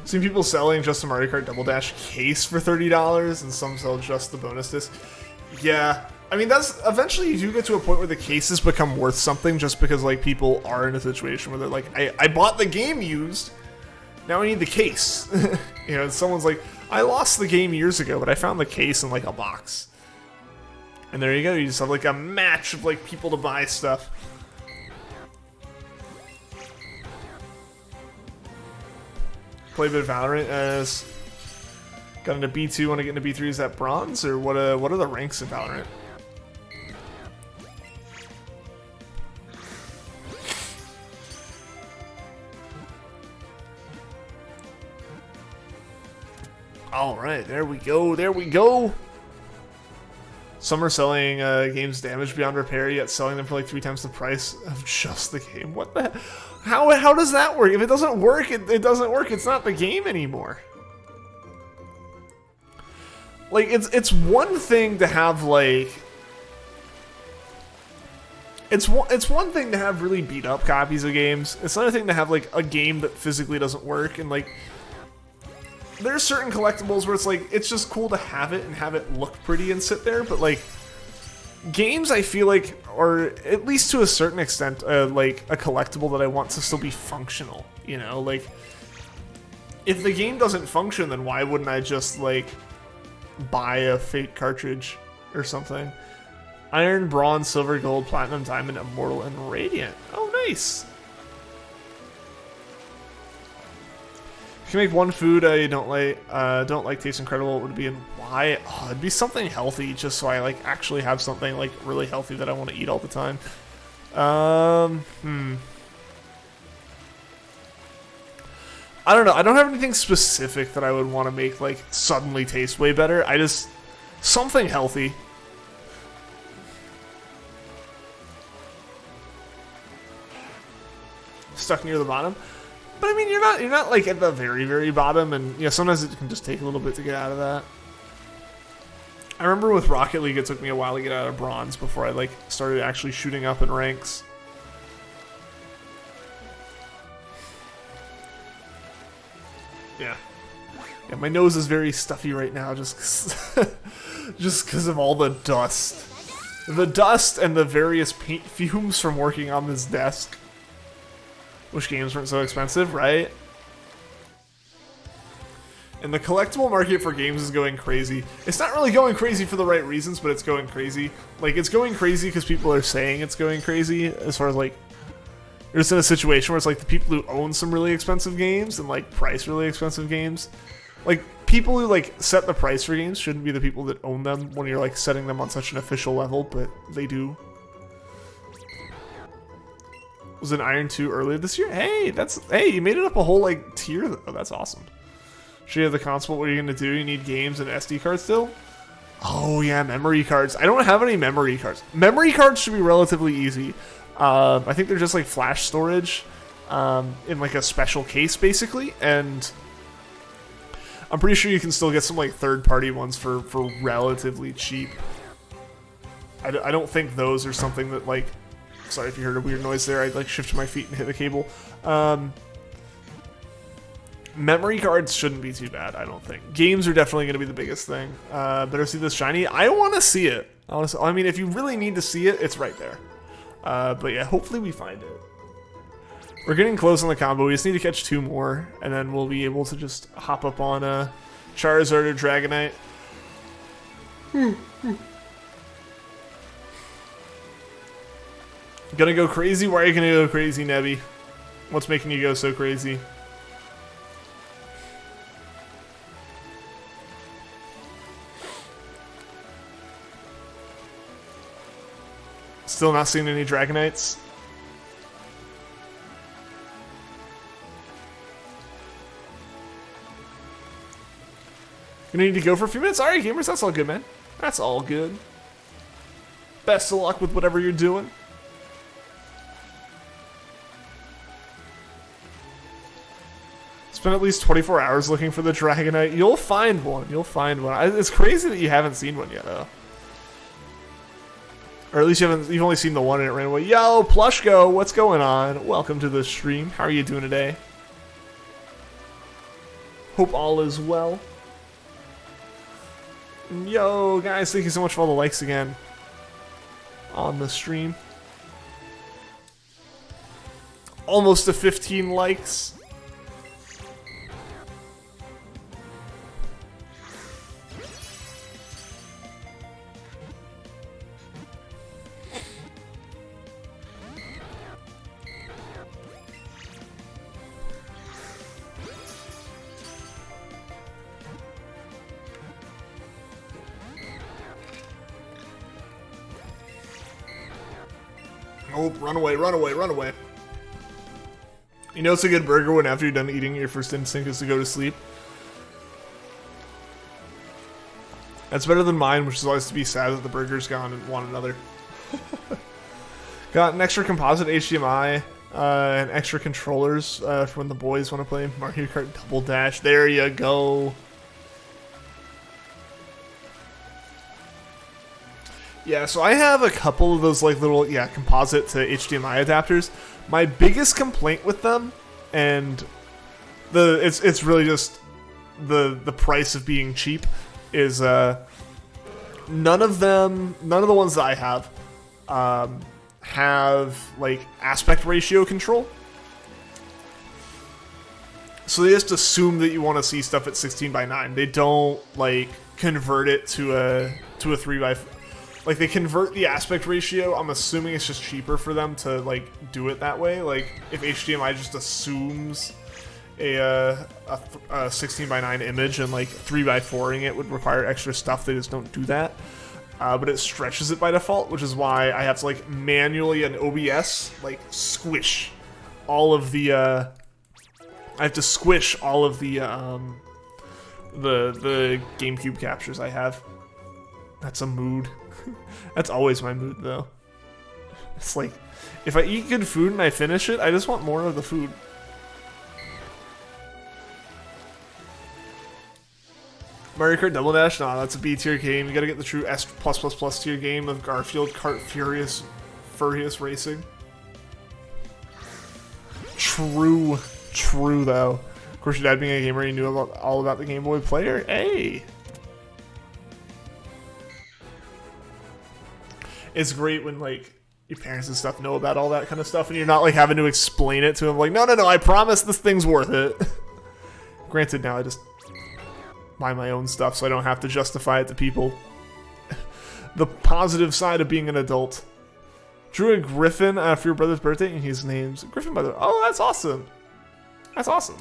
Seen people selling just the Mario Kart Double Dash case for $30, and some sell just the bonus disc. Yeah, I mean, that's eventually you do get to a point where the cases become worth something, just because like people are in a situation where they're like, I bought the game used, now I need the case. You know, someone's like, I lost the game years ago, but I found the case in like a box. And there you go, you just have like a match of like people to buy stuff. Play a bit of Valorant as got into B2, want to get into B3. Is that bronze, or what are the ranks in Valorant? All right, there we go. There we go. Some are selling games damaged beyond repair, yet selling them for like 3 times the price of just the game. What the? How does that work? If it doesn't work, it doesn't work. It's not the game anymore. Like, it's one thing to have like it's one thing to have really beat up copies of games. It's another thing to have like a game that physically doesn't work. And like, there's certain collectibles where it's like it's just cool to have it and have it look pretty and sit there, but like games, I feel like, are at least to a certain extent like a collectible that I want to still be functional. You know, like if the game doesn't function, then why wouldn't I just like buy a fake cartridge or something? Iron, bronze, silver, gold, platinum, diamond, immortal, and radiant. Oh, nice. If you make one food you don't like tastes incredible, it would be, and why? Oh, it'd be something healthy, just so I like actually have something like really healthy that I want to eat all the time. I don't know. I don't have anything specific that I would want to make like suddenly taste way better. I just something healthy. stuck near the bottom. But I mean, you're not like at the very, very bottom, and sometimes it can just take a little bit to get out of that. I remember with Rocket League, it took me a while to get out of bronze before I like started actually shooting up in ranks. Yeah. Yeah, my nose is very stuffy right now just because of all the dust. The dust and the various paint fumes from working on this desk. Wish games weren't so expensive, right? And the collectible market for games is going crazy. It's not really going crazy for the right reasons, but it's going crazy. Like, it's going crazy because people are saying it's going crazy, as far as, like, you're just in a situation where it's, like, the people who own some really expensive games and, like, price really expensive games. Like, people who, like, set the price for games shouldn't be the people that own them when you're, like, setting them on such an official level, but they do. Was an Iron 2 earlier this year? Hey, you made it up a whole, like, tier, though. That's awesome. Should you have the console? What are you going to do? You need games and SD cards still? Oh, yeah, memory cards. I don't have any memory cards. Memory cards should be relatively easy. I think they're just, like, flash storage in, like, a special case, basically. And I'm pretty sure you can still get some, like, third-party ones for relatively cheap. I don't think those are something that, like... Sorry if you heard a weird noise there. I, like, shifted my feet and hit the cable. Memory cards shouldn't be too bad, I don't think. Games are definitely going to be the biggest thing. Better see this shiny. I want to see it. I mean, if you really need to see it, it's right there. But yeah, hopefully we find it. We're getting close on the combo. We just need to catch 2 more, and then we'll be able to just hop up on Charizard or Dragonite. Gonna go crazy? Why are you gonna go crazy, Nebby? What's making you go so crazy? Still not seeing any Dragonites? Gonna need to go for a few minutes? Alright, gamers, that's all good, man. That's all good. Best of luck with whatever you're doing. Spend at least 24 hours looking for the Dragonite. You'll find one. You'll find one. It's crazy that you haven't seen one yet, though. Or at least you've only seen the one and it ran away. Yo, Plushko, what's going on? Welcome to the stream. How are you doing today? Hope all is well. Yo, guys, thank you so much for all the likes again on the stream. Almost to 15 likes. Oh, run away, run away, run away. You know it's a good burger when after you're done eating, your first instinct is to go to sleep? That's better than mine, which is always to be sad that the burger's gone and want another. Got an extra composite HDMI and extra controllers for when the boys want to play Mario Kart Double Dash. There you go. Yeah, so I have a couple of those like little composite to HDMI adapters. My biggest complaint with them, and it's really just the price of being cheap, is none of the ones that I have like aspect ratio control. So they just assume that you want to see stuff at 16:9. They don't like convert it to a 3:4. Like, they convert the aspect ratio. I'm assuming it's just cheaper for them to, like, do it that way. Like, if HDMI just assumes a 16:9 image and, like, 3:4ing it would require extra stuff, they just don't do that. But it stretches it by default, which is why I have to, like, manually in OBS, like, squish all of the, I have to squish all of the GameCube captures I have. That's a mood. That's always my mood, though. It's like, if I eat good food and I finish it, I just want more of the food. Mario Kart Double Dash? Nah, that's a B tier game. You gotta get the true S++ tier game of Garfield Kart Furious Racing. True though. Of course, your dad being a gamer, he knew all about the Game Boy player. Hey! It's great when, like, your parents and stuff know about all that kind of stuff, and you're not, like, having to explain it to them. Like, no, I promise this thing's worth it. Granted, now I just buy my own stuff so I don't have to justify it to people. The positive side of being an adult. Drew a griffin for your brother's birthday, and his name's Griffin, by the way. Oh, that's awesome. That's awesome.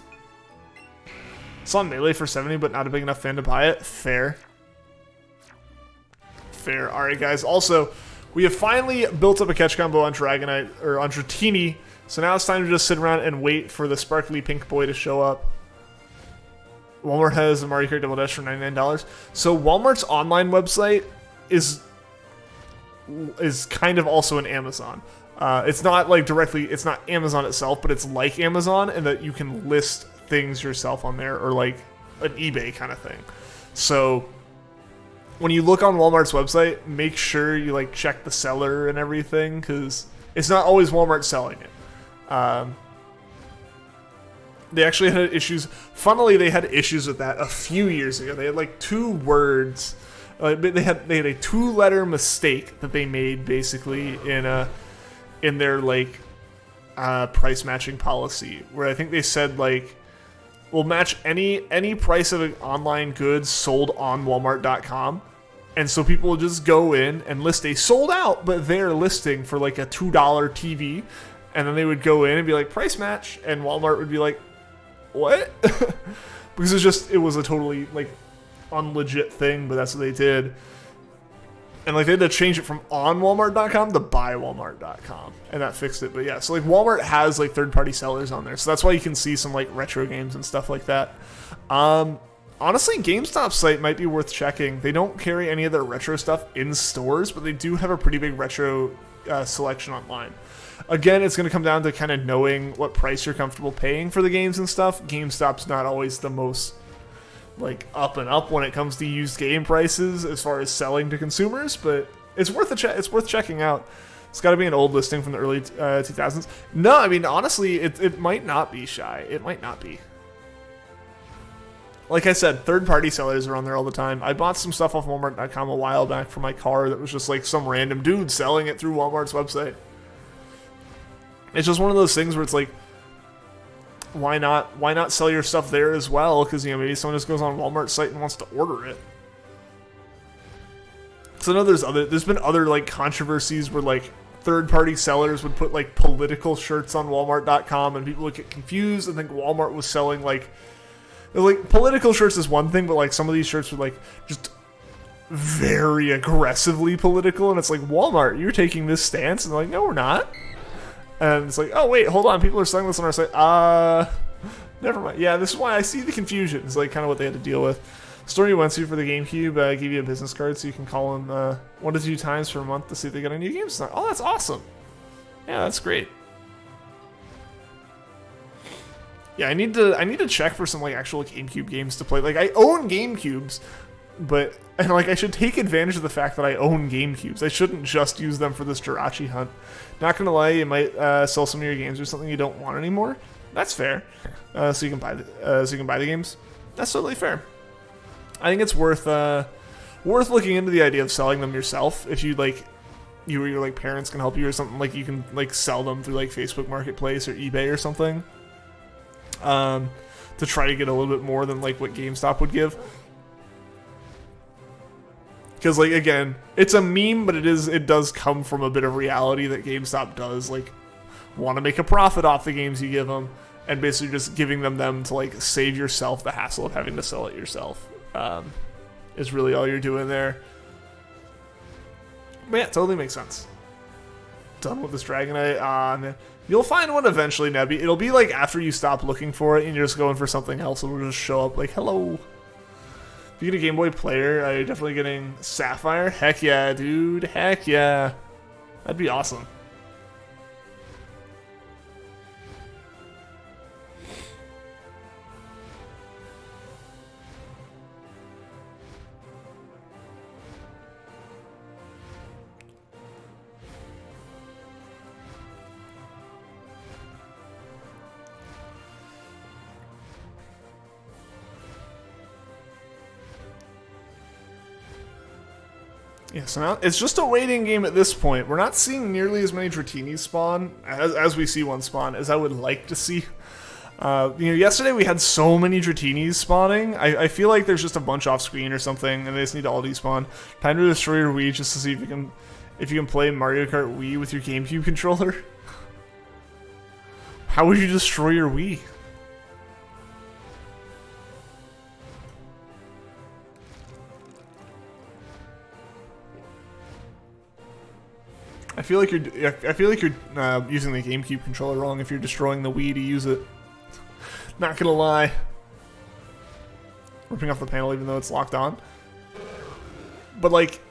It's on Melee for 70, but not a big enough fan to buy it. Fair. Alright, guys. Also, we have finally built up a catch combo on Dragonite, or on Dratini, so now it's time to just sit around and wait for the sparkly pink boy to show up. Walmart has a Mario Kart Double Dash for $99. So Walmart's online website is kind of also an Amazon. It's not like directly, it's not Amazon itself, but it's like Amazon in that you can list things yourself on there, or like an eBay kind of thing. So when you look on Walmart's website, make sure you like check the seller and everything, because it's not always Walmart selling it. They actually had issues. Funnily, they had issues with that a few years ago. They had like 2 words. They had a 2-letter mistake that they made basically in their like price matching policy, where I think they said like, we'll match any price of an online goods sold on Walmart.com. And so people will just go in and list a sold out, but they're listing for like a $2 TV. And then they would go in and be like, price match. And Walmart would be like, what? Because it was a totally like unlegit thing, but that's what they did. And like they had to change it from on Walmart.com to by Walmart.com, and that fixed it. But yeah, so like Walmart has like third-party sellers on there, so that's why you can see some like retro games and stuff like that. Honestly, GameStop's site might be worth checking. They don't carry any of their retro stuff in stores, but they do have a pretty big retro selection online. Again, it's going to come down to kind of knowing what price you're comfortable paying for the games and stuff. GameStop's not always the most like up and up when it comes to used game prices as far as selling to consumers, but it's worth it's worth checking out. It's got to be an old listing from the early 2000s. No, I mean honestly, it might not be Shy. It might not be. Like I said, third-party sellers are on there all the time. I bought some stuff off Walmart.com a while back for my car that was just like some random dude selling it through Walmart's website. It's just one of those things where it's like, why not sell your stuff there as well? Because, you know, maybe someone just goes on Walmart's site and wants to order it. So I know there's been other like controversies where like third-party sellers would put like political shirts on Walmart.com, and people would get confused and think Walmart was selling like political shirts is one thing, but like some of these shirts were like just very aggressively political, and it's like, Walmart, you're taking this stance, and they're like, no, we're not. And it's like, oh wait, hold on, people are selling this on our site. Never mind. Yeah, this is why I see the confusion. It's like kind of what they had to deal with. Store you went to for the GameCube, gave you a business card so you can call them 1 to 2 times per month to see if they got any new games. Oh, that's awesome. Yeah, that's great. Yeah, I need to check for some like actual GameCube games to play. Like I own GameCubes, but like I should take advantage of the fact that I own GameCubes. I shouldn't just use them for this Jirachi hunt. Not gonna lie, you might sell some of your games or something you don't want anymore. That's fair. So you can buy the games. That's totally fair. I think it's worth looking into the idea of selling them yourself. If you like, you or your like parents can help you or something, like you can like sell them through like Facebook Marketplace or eBay or something. To try to get a little bit more than like what GameStop would give. Because like again, it's a meme, but it does come from a bit of reality that GameStop does like want to make a profit off the games you give them, and basically just giving them to like save yourself the hassle of having to sell it yourself. Is really all you're doing there. But yeah, totally makes sense. Done with this Dragonite. Man. You'll find one eventually, Nebby. It'll be like after you stop looking for it and you're just going for something else, it'll just show up like, hello. If you get a Game Boy player, are you definitely getting Sapphire? Heck yeah, dude. Heck yeah. That'd be awesome. Yeah, so now it's just a waiting game at this point. We're not seeing nearly as many Dratinis spawn, as we see one spawn, as I would like to see. Yesterday we had so many Dratinis spawning. I feel like there's just a bunch off screen or something, and they just need to all despawn. Time to destroy your Wii just to see if you can play Mario Kart Wii with your GameCube controller. How would you destroy your Wii? I feel like you're using the GameCube controller wrong if you're destroying the Wii to use it. Not gonna lie. Ripping off the panel even though it's locked on. But like,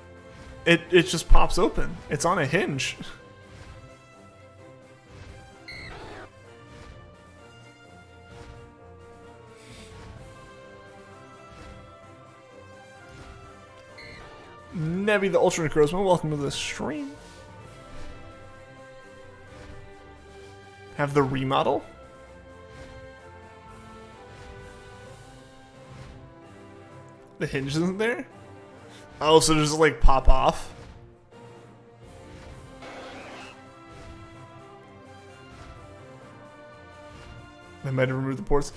it just pops open. It's on a hinge. Nebby the Ultra Necrozma, welcome to the stream. Have the remodel? The hinge isn't there? Oh, so just like pop off? They might have removed the ports.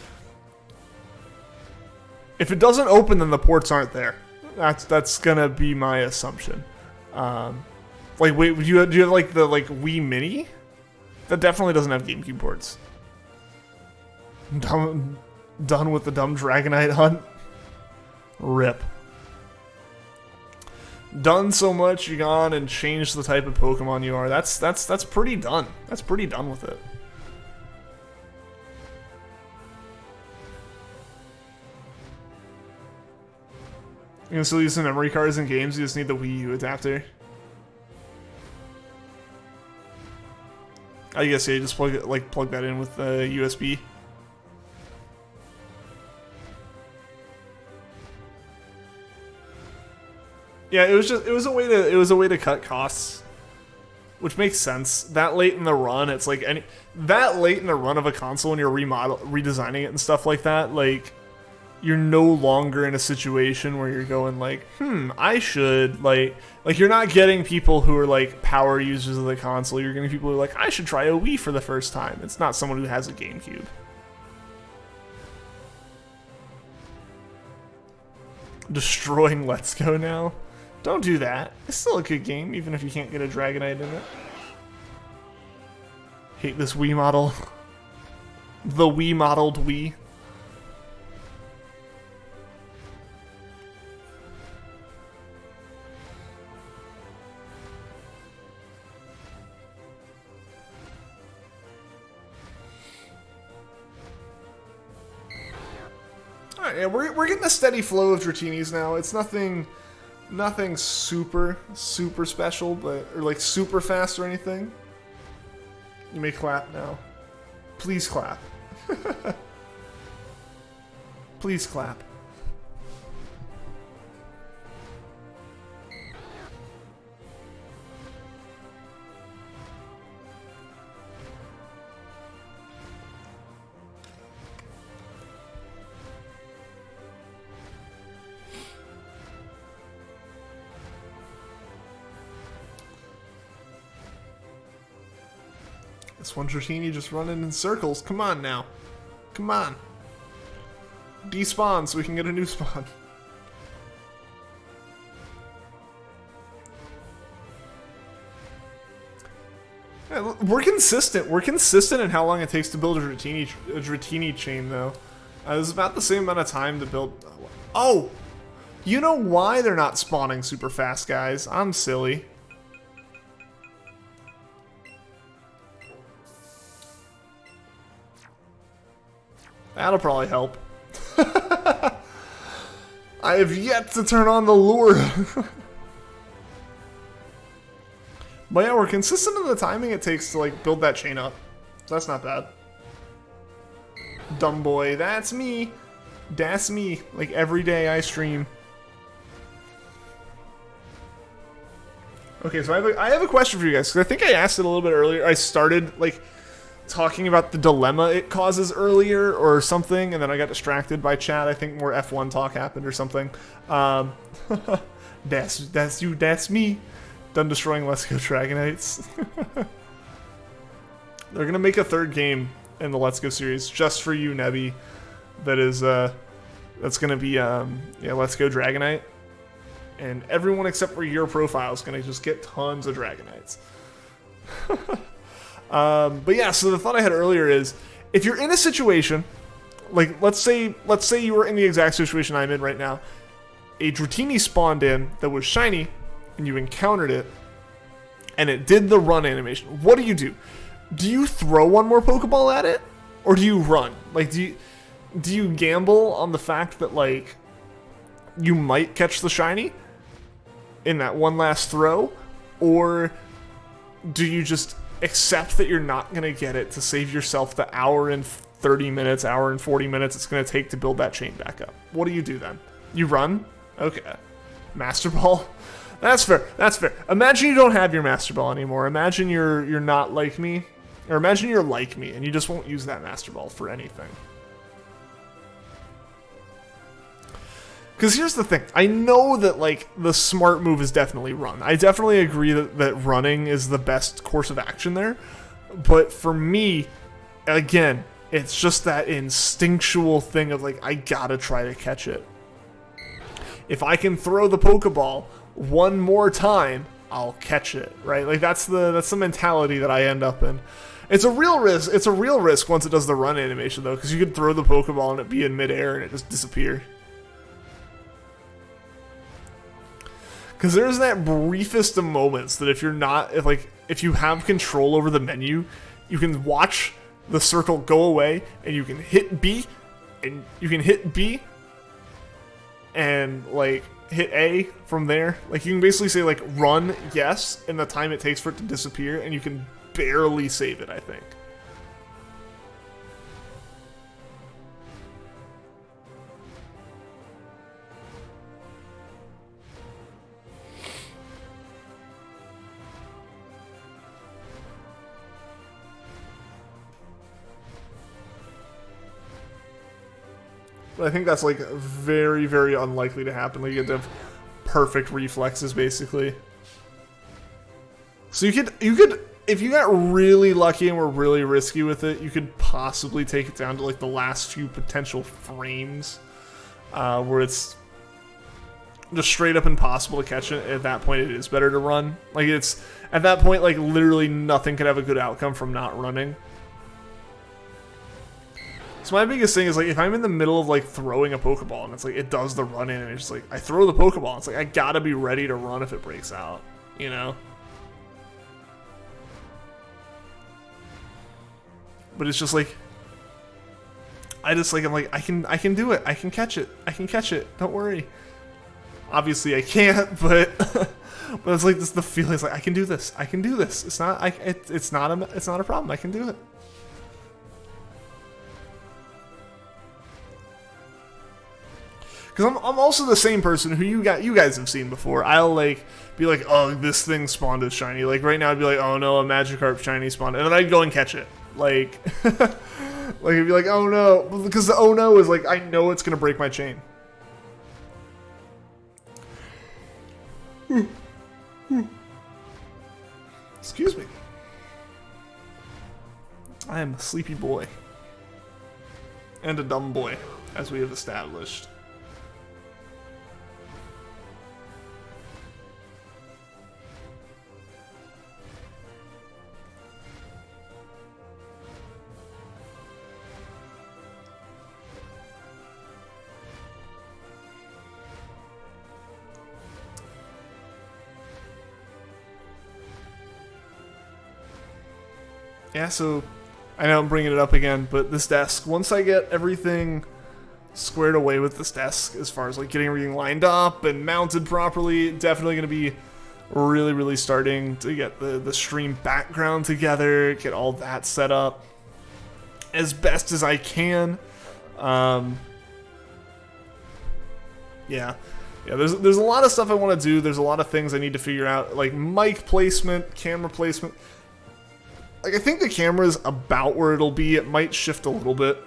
If it doesn't open, then the ports aren't there. That's gonna be my assumption. Like, wait, do you have like the Wii Mini? That definitely doesn't have GameCube ports. Done with the dumb Dragonite hunt. Rip. Done so much, you gone and changed the type of Pokemon you are. That's pretty done. That's pretty done with it. You can still use some memory cards in games, you just need the Wii U adapter. I guess, yeah, just plug that in with the USB. Yeah, it was a way to cut costs, which makes sense. That late in the run, it's like that late in the run of a console and you're redesigning it and stuff like that, like you're no longer in a situation where you're going like, I should like you're not getting people who are like power users of the console. You're getting people who are like, I should try a Wii for the first time. It's not someone who has a GameCube. Destroying Let's Go now. Don't do that. It's still a good game, even if you can't get a Dragonite in it. Hate this Wii model. The Wii modeled Wii. Alright, yeah, we're getting a steady flow of Dratinis now. It's nothing super special, but or like super fast or anything. You may clap now. Please clap. Please clap. This one Dratini just running in circles. Come on now. Come on. Despawn so we can get a new spawn. Yeah, we're consistent. We're consistent in how long it takes to build a Dratini chain, though. It's about the same amount of time to build... Oh! You know why they're not spawning super fast, guys. I'm silly. That'll probably help. I have yet to turn on the lure. But yeah, we're consistent in the timing it takes to like build that chain up. So that's not bad. Dumb boy, that's me. That's me. Like every day I stream. Okay, so I have a question for you guys, because I think I asked it a little bit earlier. I started like talking about the dilemma it causes earlier or something, and then I got distracted by chat. I think more F1 talk happened or something. That's you, that's me. Done destroying Let's Go Dragonites. They're gonna make a third game in the Let's Go series just for you, Nebby. That is, that's gonna be, yeah, Let's Go Dragonite. And everyone except for your profile is gonna just get tons of Dragonites. But yeah, so the thought I had earlier is, if you're in a situation, like, let's say you were in the exact situation I'm in right now. A Dratini spawned in that was shiny, and you encountered it, and it did the run animation. What do? Do you throw one more Pokeball at it, or do you run? Like, do you gamble on the fact that, like, you might catch the shiny in that one last throw, or do you just accept that you're not gonna get it to save yourself the hour and 30 minutes, hour and 40 minutes it's gonna take to build that chain back up? What do you do then? You run? Okay. Master Ball? That's fair. That's fair. Imagine you don't have your Master Ball anymore. Imagine you're not like me. Or imagine you're like me and you just won't use that Master Ball for anything. Because here's the thing. I know that, like, the smart move is definitely run. I definitely agree that running is the best course of action there. But for me, again, it's just that instinctual thing of, like, I gotta try to catch it. If I can throw the Pokeball one more time, I'll catch it, right? Like, that's the mentality that I end up in. It's a real risk. It's a real risk once it does the run animation, though, because you could throw the Pokeball and it be in midair and it just disappear. Because there's that briefest of moments that if you have control over the menu, you can watch the circle go away and you can hit B, and like hit A from there. Like, you can basically say, like, run, yes, and the time it takes for it to disappear, and you can barely save it, I think. But I think that's, like, very, very unlikely to happen. Like, you have to have perfect reflexes, basically. So you could, if you got really lucky and were really risky with it, you could possibly take it down to, like, the last few potential frames, where it's just straight up impossible to catch it. At that point, it is better to run. Like, it's, at that point, like, literally nothing could have a good outcome from not running. So my biggest thing is, like, if I'm in the middle of, like, throwing a Pokeball and it's like, it does the run in and it's just like, I throw the Pokeball and it's like, I gotta be ready to run if it breaks out, you know? But it's just like, I'm like, I can do it. I can catch it. Don't worry. Obviously I can't, but but it's like, this, the feeling is like, I can do this. It's not a problem. I can do it. Because I'm also the same person who you guys have seen before. I'll, like, be like, oh, this thing spawned as shiny. Like, right now I'd be like, oh no, a Magikarp shiny spawned. And then I'd go and catch it. Like, like, I'd be like, oh no. Because the oh no is like, I know it's going to break my chain. Excuse me. I am a sleepy boy. And a dumb boy, as we have established. Yeah, so I know I'm bringing it up again, but this desk, once I get everything squared away with this desk, as far as, like, getting everything lined up and mounted properly, definitely going to be really, really starting to get the stream background together, get all that set up as best as I can. Yeah, there's a lot of stuff I want to do. There's a lot of things I need to figure out, like mic placement, camera placement. Like, I think the camera's about where it'll be. It might shift a little bit.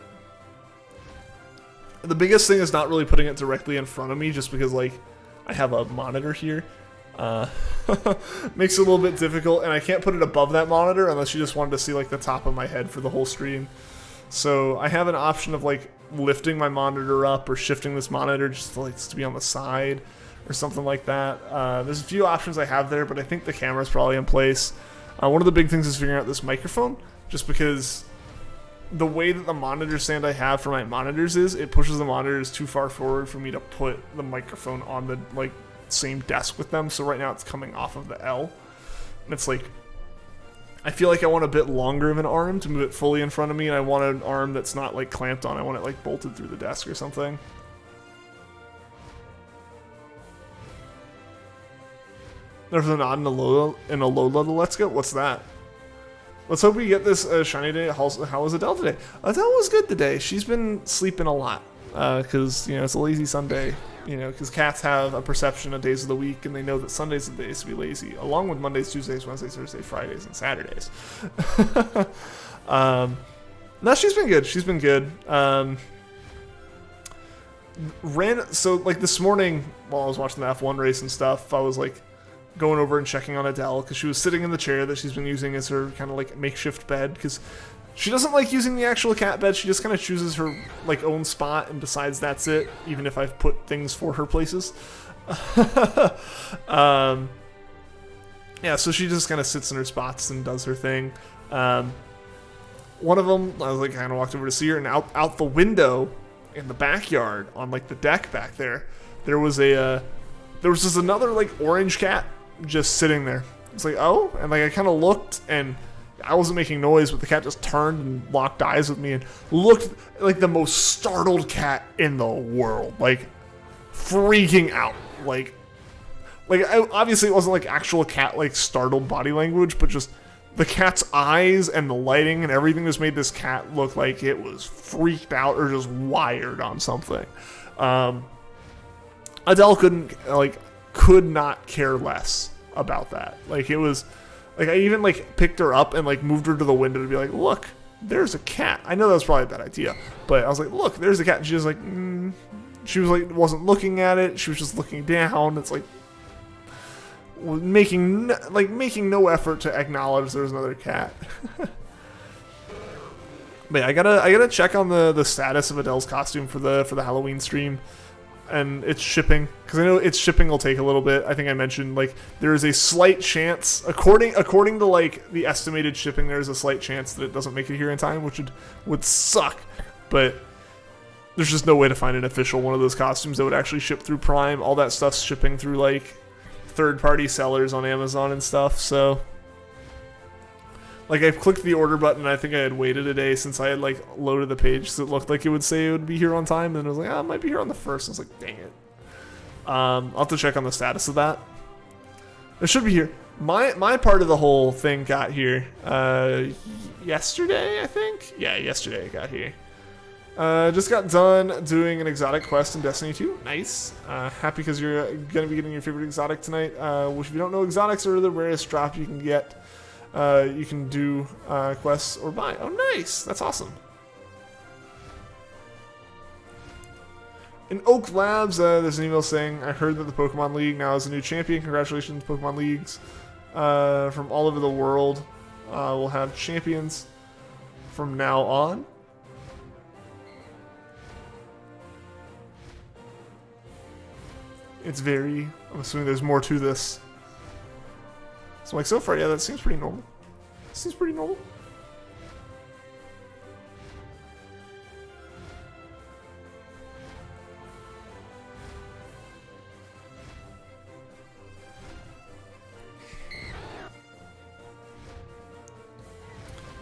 The biggest thing is not really putting it directly in front of me, just because, like, I have a monitor here. Makes it a little bit difficult, and I can't put it above that monitor unless you just wanted to see like the top of my head for the whole stream. So I have an option of like lifting my monitor up or shifting this monitor just to, like, to be on the side or something like that. There's a few options I have there, but I think the camera's probably in place. One of the big things is figuring out this microphone, just because the way that the monitor stand I have for my monitors is, it pushes the monitors too far forward for me to put the microphone on the like same desk with them. So right now it's coming off of the L, and it's like, I feel like I want a bit longer of an arm to move it fully in front of me, and I want an arm that's not like clamped on. I want it like bolted through the desk or something. There's a nod in a Lola to Let's Go. What's that? Let's hope we get this shiny day. How was Adele today? Adele was good today. She's been sleeping a lot because, you know, it's a lazy Sunday. You know, because cats have a perception of days of the week, and they know that Sundays are the days to be lazy, along with Mondays, Tuesdays, Wednesdays, Thursdays, Fridays, and Saturdays. No, she's been good. She's been good. So, like, this morning, while I was watching the F1 race and stuff, I was, like, going over and checking on Adele, because she was sitting in the chair that she's been using as her kind of, like, makeshift bed, because she doesn't like using the actual cat bed. She just kind of chooses her like own spot and decides that's it, even if I've put things for her places. Yeah, so she just kind of sits in her spots and does her thing. One of them, I was like, kind of walked over to see her, and out the window in the backyard on like the deck back there, there was just another like orange cat just sitting there. It's like, oh, and like I kind of looked, and I wasn't making noise, but the cat just turned and locked eyes with me and looked like the most startled cat in the world, like freaking out. Like obviously it wasn't like actual cat like startled body language, but just the cat's eyes and the lighting and everything just made this cat look like it was freaked out or just wired on something. Adele could not care less about that. Like, it was like, I even like picked her up and like moved her to the window to be like, look, there's a cat. I know that was probably a bad idea, but I was like, look, there's a cat. And she was like, she was like, wasn't looking at it. She was just looking down. It's like making no effort to acknowledge there's another cat. But yeah, I gotta check on the status of Adele's costume for the Halloween stream. And it's shipping, because I know its shipping will take a little bit. I think I mentioned, like, there is a slight chance, according to like the estimated shipping, there is a slight chance that it doesn't make it here in time, which would suck. But there's just no way to find an official one of those costumes that would actually ship through Prime. All that stuff's shipping through like third-party sellers on Amazon and stuff. So, like, I clicked the order button, and I think I had waited a day since I had, like, loaded the page, so it looked like it would say it would be here on time, and I was like, it might be here on the 1st. I was like, dang it. I'll have to check on the status of that. It should be here. My part of the whole thing got here yesterday, I think? Yeah, yesterday it got here. Just got done doing an exotic quest in Destiny 2. Nice. Happy because you're going to be getting your favorite exotic tonight, which, if you don't know, exotics are the rarest drop you can get. You can do quests or buy. Oh, nice. That's awesome. In Oak Labs, there's an email saying, I heard that the Pokemon League now has a new champion. Congratulations, Pokemon Leagues. From all over the world, we'll have champions from now on. I'm assuming there's more to this. So, like, so far, yeah, that seems pretty normal.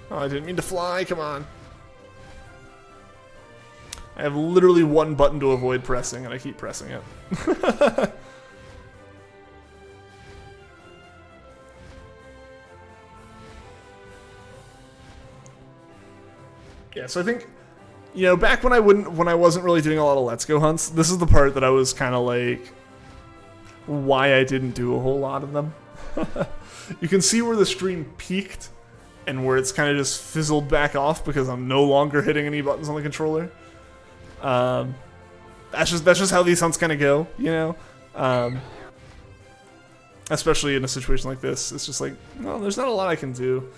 Oh, I didn't mean to fly, come on. I have literally one button to avoid pressing, and I keep pressing it. Yeah, so I think, you know, back when I wasn't really doing a lot of Let's Go hunts, this is the part that I was kind of like, why I didn't do a whole lot of them. You can see where the stream peaked and where it's kind of just fizzled back off because I'm no longer hitting any buttons on the controller. That's just how these hunts kind of go, you know. Especially in a situation like this, it's just like, well, there's not a lot I can do.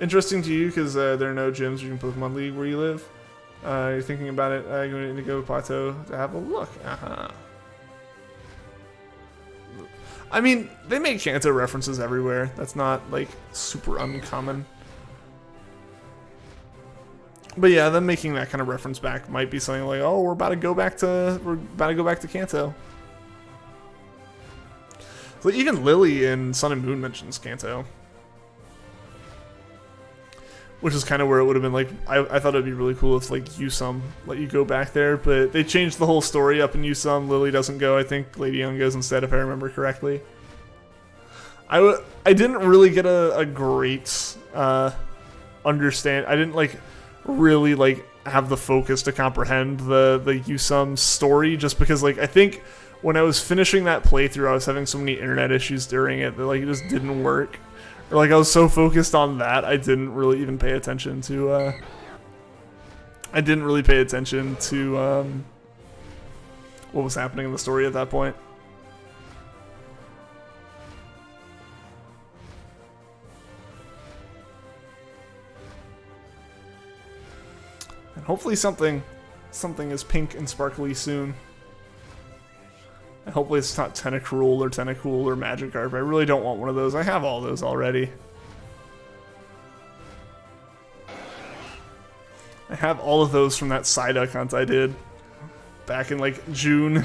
Interesting to you because there are no gyms or Pokemon League where you live. You're thinking about it, going to Indigo Plateau to have a look. I mean, they make Kanto references everywhere. That's not, like, super uncommon. But yeah, them making that kind of reference back might be something like, oh, we're about to go back to Kanto. So even Lily in Sun and Moon mentions Kanto. Which is kind of where it would have been like, I thought it would be really cool if like Yusum let you go back there, but they changed the whole story up in Yusum. Lily doesn't go, I think Lady Young goes instead if I remember correctly. I didn't really get a great understand, I didn't like really like have the focus to comprehend the Yusum story just because like I think when I was finishing that playthrough I was having so many internet issues during it that like it just didn't work. Or like I was so focused on that, I didn't really even pay attention to. What was happening in the story at that point. And hopefully something is pink and sparkly soon. And hopefully it's not Tentacruel or Tentacool or Magikarp. I really don't want one of those. I have all those already. I have all of those from that Psyduck hunt I did back in like June.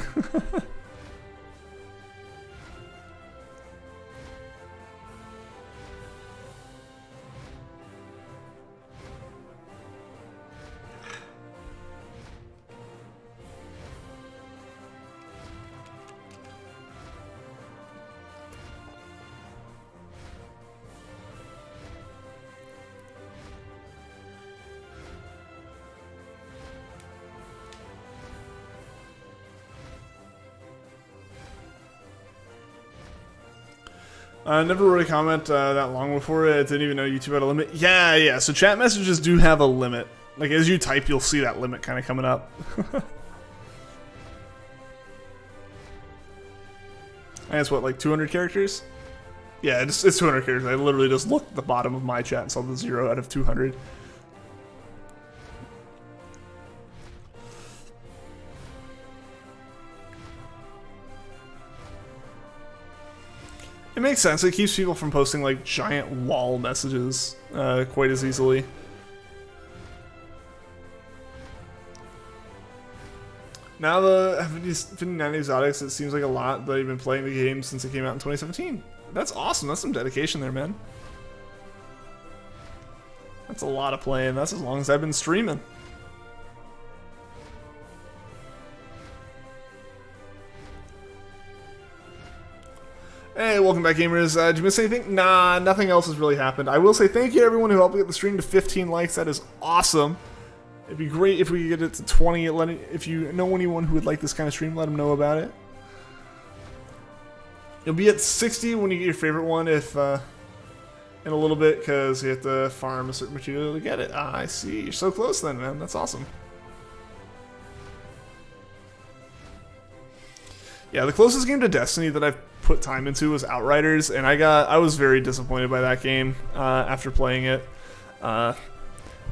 Never wrote a comment that long before it. Didn't even know YouTube had a limit. Yeah. So chat messages do have a limit. Like as you type, you'll see that limit kind of coming up. And it's what, like 200 characters? Yeah, it's 200 characters. I literally just looked at the bottom of my chat and saw the 0 out of 200. It makes sense. It keeps people from posting like giant wall messages quite as easily. Now the 59 exotics, it seems like a lot, but I've been playing the game since it came out in 2017. That's awesome. That's some dedication there, man. That's a lot of playing. That's as long as I've been streaming. Hey, welcome back, gamers. Did you miss anything? Nah, nothing else has really happened. I will say thank you to everyone who helped get the stream to 15 likes. That is awesome. It'd be great if we could get it to 20. If you know anyone who would like this kind of stream, let them know about it. You'll be at 60 when you get your favorite one if in a little bit, because you have to farm a certain material to get it. Ah, I see. You're so close then, man. That's awesome. Yeah, the closest game to Destiny that I've put time into was Outriders, and I was very disappointed by that game after playing it.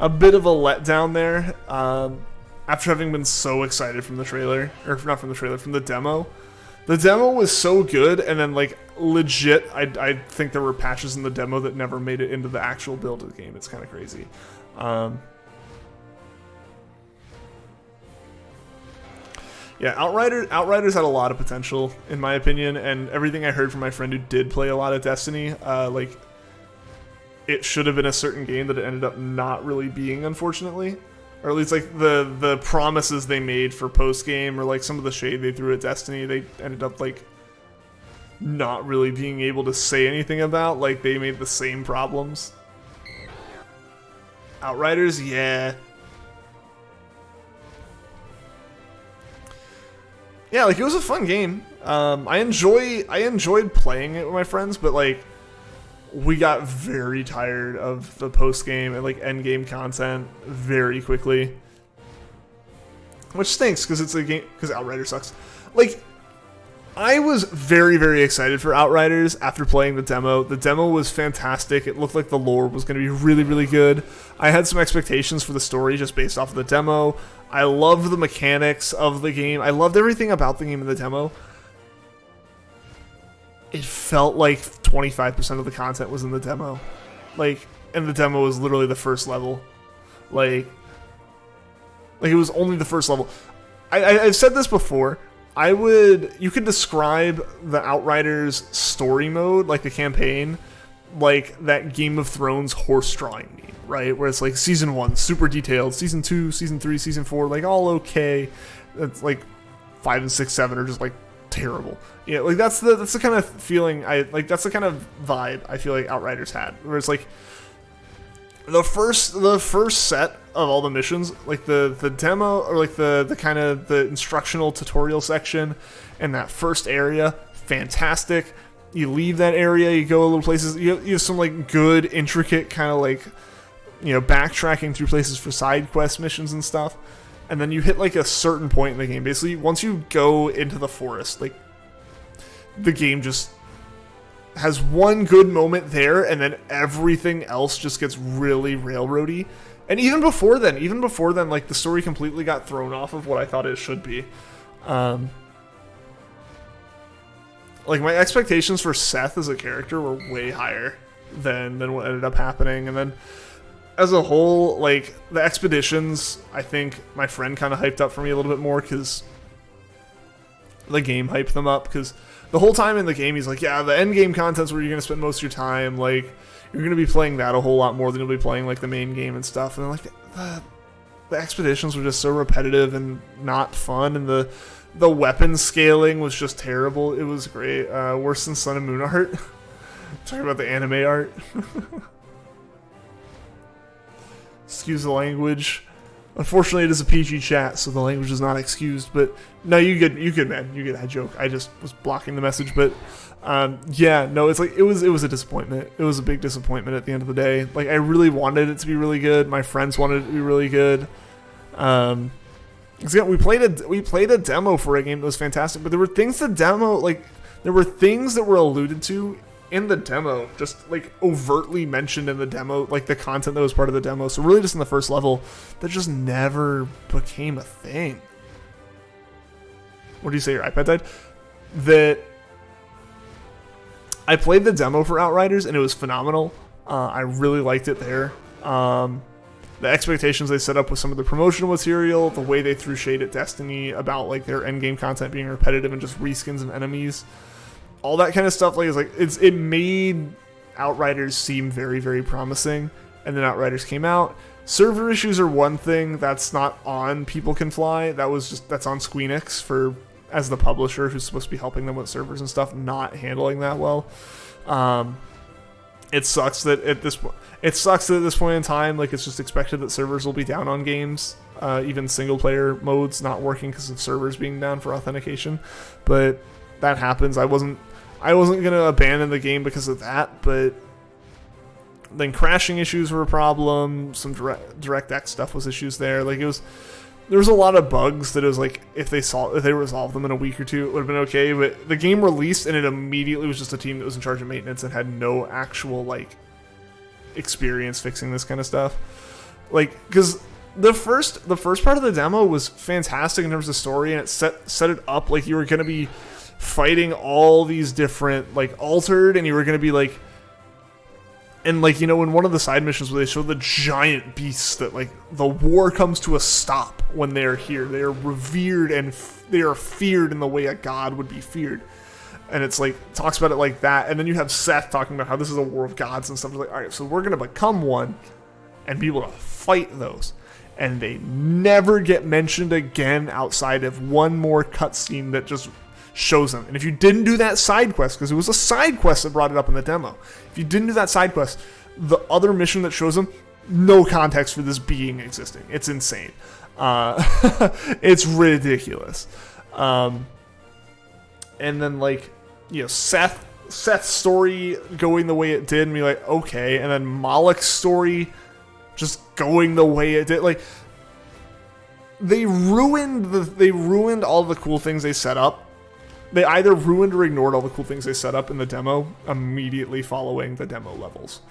A bit of a letdown there after having been so excited from the trailer, or not from the trailer, from the demo. The demo was so good, and then like legit, I think there were patches in the demo that never made it into the actual build of the game. It's kind of crazy. Yeah, Outriders had a lot of potential, in my opinion, and everything I heard from my friend who did play a lot of Destiny, like, it should have been a certain game that it ended up not really being, unfortunately. Or at least, like, the promises they made for post-game, or, like, some of the shade they threw at Destiny, they ended up, like, not really being able to say anything about. Like, they made the same problems. Outriders, yeah. Yeah, like, it was a fun game. I enjoyed playing it with my friends, but, like, we got very tired of the post-game and, like, end-game content very quickly. Which stinks, because it's a game, because Outrider sucks. Like, I was very, very excited for Outriders after playing the demo. The demo was fantastic. It looked like the lore was going to be really, really good. I had some expectations for the story just based off of the demo. I loved the mechanics of the game. I loved everything about the game in the demo. It felt like 25% of the content was in the demo. Like, and the demo was literally the first level. Like it was only the first level. I've said this before. You could describe the Outriders story mode, like the campaign, like that Game of Thrones horse drawing meme, right? Where it's like season 1, super detailed, season 2, season 3, season 4, like all okay. It's like 5 and 6, 7 are just like terrible. Yeah, like that's the kind of feeling that's the kind of vibe I feel like Outriders had. Where it's like the first set of all the missions, like the demo, or like the kind of the instructional tutorial section and that first area, fantastic. You leave that area, you go a little places, you have some like good intricate kind of like, you know, backtracking through places for side quest missions and stuff. And then you hit like a certain point in the game. Basically, once you go into the forest, like the game just has one good moment there, and then everything else just gets really railroady. And even before then, like the story completely got thrown off of what I thought it should be. Like my expectations for Seth as a character were way higher than what ended up happening. And then as a whole, like the expeditions, I think my friend kind of hyped up for me a little bit more because the game hyped them up. Because the whole time in the game, he's like, yeah, the end game content's where you're going to spend most of your time. Like, you're going to be playing that a whole lot more than you'll be playing, like, the main game and stuff. And then, like, the expeditions were just so repetitive and not fun. And the weapon scaling was just terrible. It was great. Worse than Sun and Moon art. Talking about the anime art. Excuse the language. Unfortunately, it is a PG chat, so the language is not excused. But no, you good, man. You get that joke. I just was blocking the message. But yeah, no, it's like it was a disappointment. It was a big disappointment at the end of the day. Like I really wanted it to be really good. My friends wanted it to be really good. We played a demo for a game that was fantastic, but there were things there were things that were alluded to in the demo, just like overtly mentioned in the demo, like the content that was part of the demo. So really just in the first level, that just never became a thing. What do you say, your iPad died? That I played the demo for Outriders and it was phenomenal. I really liked it there. The expectations they set up with some of the promotional material, the way they threw shade at Destiny about like their endgame content being repetitive and just reskins of enemies, all that kind of stuff, it made Outriders seem very, very promising. And then Outriders came out. Server issues are one thing that's not on People Can Fly. That's on Squeenix as the publisher who's supposed to be helping them with servers and stuff, not handling that well. It sucks that at this point in time, like it's just expected that servers will be down on games, even single player modes not working because of servers being down for authentication. But that happens. I wasn't gonna abandon the game because of that, but then crashing issues were a problem. Some DirectX stuff was issues there. Like there was a lot of bugs that it was like if they resolved them in a week or two, it would have been okay. But the game released and it immediately was just a team that was in charge of maintenance and had no actual like experience fixing this kind of stuff. Like because the first part of the demo was fantastic in terms of story, and it set it up like you were gonna be fighting all these different like altered, and you were gonna be like, and like, you know, in one of the side missions where they show the giant beasts that like the war comes to a stop when they're here, they are revered and they are feared in the way a god would be feared. And it's like talks about it like that, and then you have Seth talking about how this is a war of gods and stuff. It's like, all right, so we're gonna become one and be able to fight those, and they never get mentioned again outside of one more cutscene that just shows them. And if you didn't do that side quest, because it was a side quest that brought it up in the demo, if you didn't do that side quest, the other mission that shows them, no context for this being existing. It's insane. It's ridiculous. And then like, you know, Seth's story going the way it did, and be like, okay. And then Malek's story just going the way it did. Like they ruined all the cool things they set up they either ruined or ignored all the cool things they set up in the demo immediately following the demo levels.